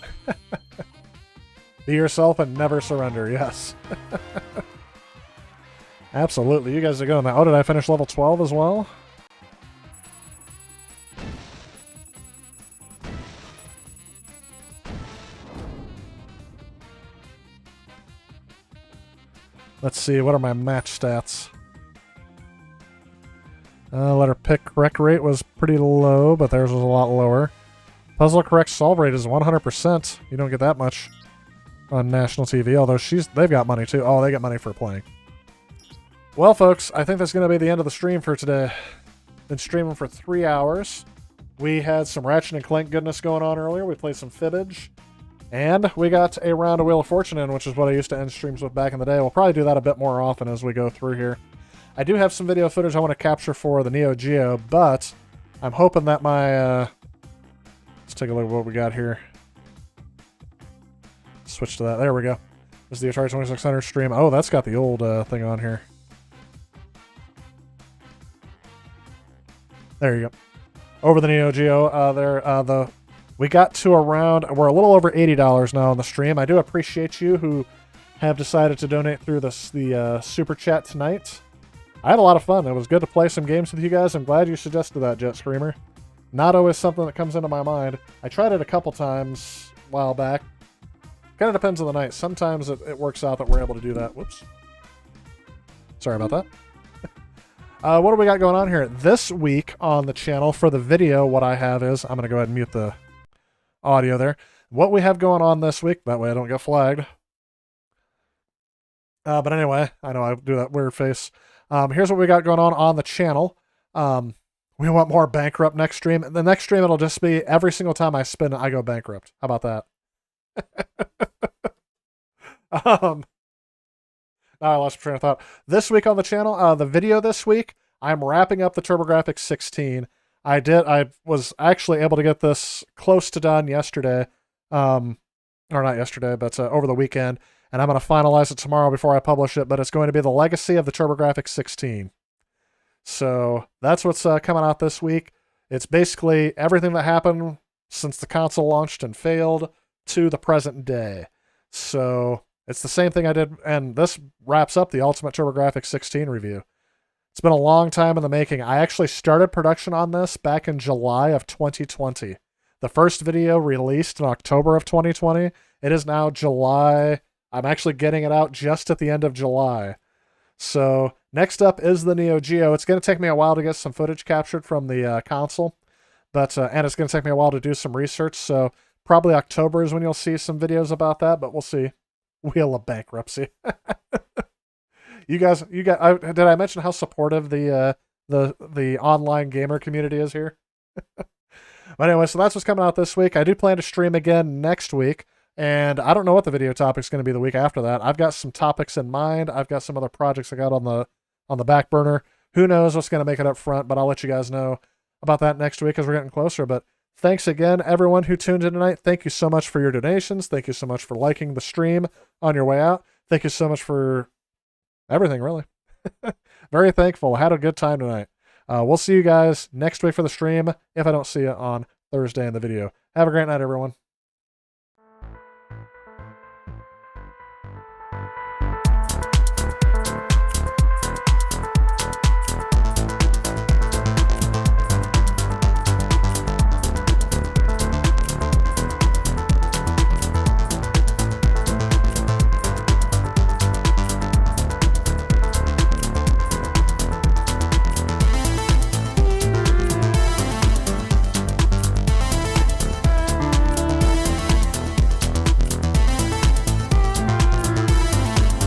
Be yourself and never surrender. Yes. Absolutely. You guys are going now. Oh, did I finish level 12 as well? Let's see. What are my match stats? Letter pick correct rate was pretty low, but theirs was a lot lower. Puzzle correct solve rate is 100%. You don't get that much on national TV, although they've got money too. Oh, they get money for playing. Well, folks, I think that's going to be the end of the stream for today. Been streaming for 3 hours. We had some Ratchet and Clank goodness going on earlier. We played some Fibbage. And we got a round of Wheel of Fortune in, which is what I used to end streams with back in the day. We'll probably do that a bit more often as we go through here. I do have some video footage I want to capture for the Neo Geo, but I'm hoping that my... let's take a look at what we got here. Switch to that. There we go. This is the Atari 2600 stream. Oh, that's got the old thing on here. There you go. Over the Neo Geo, we got to around, we're a little over $80 now on the stream. I do appreciate you who have decided to donate through the Super Chat tonight. I had a lot of fun. It was good to play some games with you guys. I'm glad you suggested that, Jet Screamer. Not always something that comes into my mind. I tried it a couple times a while back. Kind of depends on the night. Sometimes it works out that we're able to do that. Whoops. Sorry about that. What do we got going on here? This week on the channel for the video, what I have is, I'm going to go ahead and mute the audio there. What we have going on this week, that way I don't get flagged. But anyway, I know I do that weird face. Here's what we got going on the channel. We want more bankrupt next stream. The next stream, it'll just be every single time I spin, I go bankrupt. How about that? Now I lost my train of thought. This week on the channel, the video this week, I'm wrapping up the TurboGrafx 16. I was actually able to get this close to done yesterday. Or not yesterday, but over the weekend. And I'm going to finalize it tomorrow before I publish it, but it's going to be the legacy of the TurboGrafx 16. So that's what's coming out this week. It's basically everything that happened since the console launched and failed to the present day. So it's the same thing I did, and this wraps up the Ultimate TurboGrafx 16 review. It's been a long time in the making. I actually started production on this back in July of 2020. The first video released in October of 2020. It is now July. I'm actually getting it out just at the end of July. So next up is the Neo Geo. It's going to take me a while to get some footage captured from the console, but and it's going to take me a while to do some research. So probably October is when you'll see some videos about that, but we'll see. Wheel of Bankruptcy. You guys, did I mention how supportive the online gamer community is here? But anyway, so that's what's coming out this week. I do plan to stream again next week, and I don't know what the video topic's going to be the week after that. I've got some topics in mind. I've got some other projects I got on the back burner. Who knows what's going to make it up front, but I'll let you guys know about that next week as we're getting closer. But thanks again, everyone who tuned in tonight. Thank you so much for your donations. Thank you so much for liking the stream on your way out. Thank you so much for everything, really. Very thankful. Had a good time tonight. We'll see you guys next week for the stream if I don't see you on Thursday in the video. Have a great night, everyone.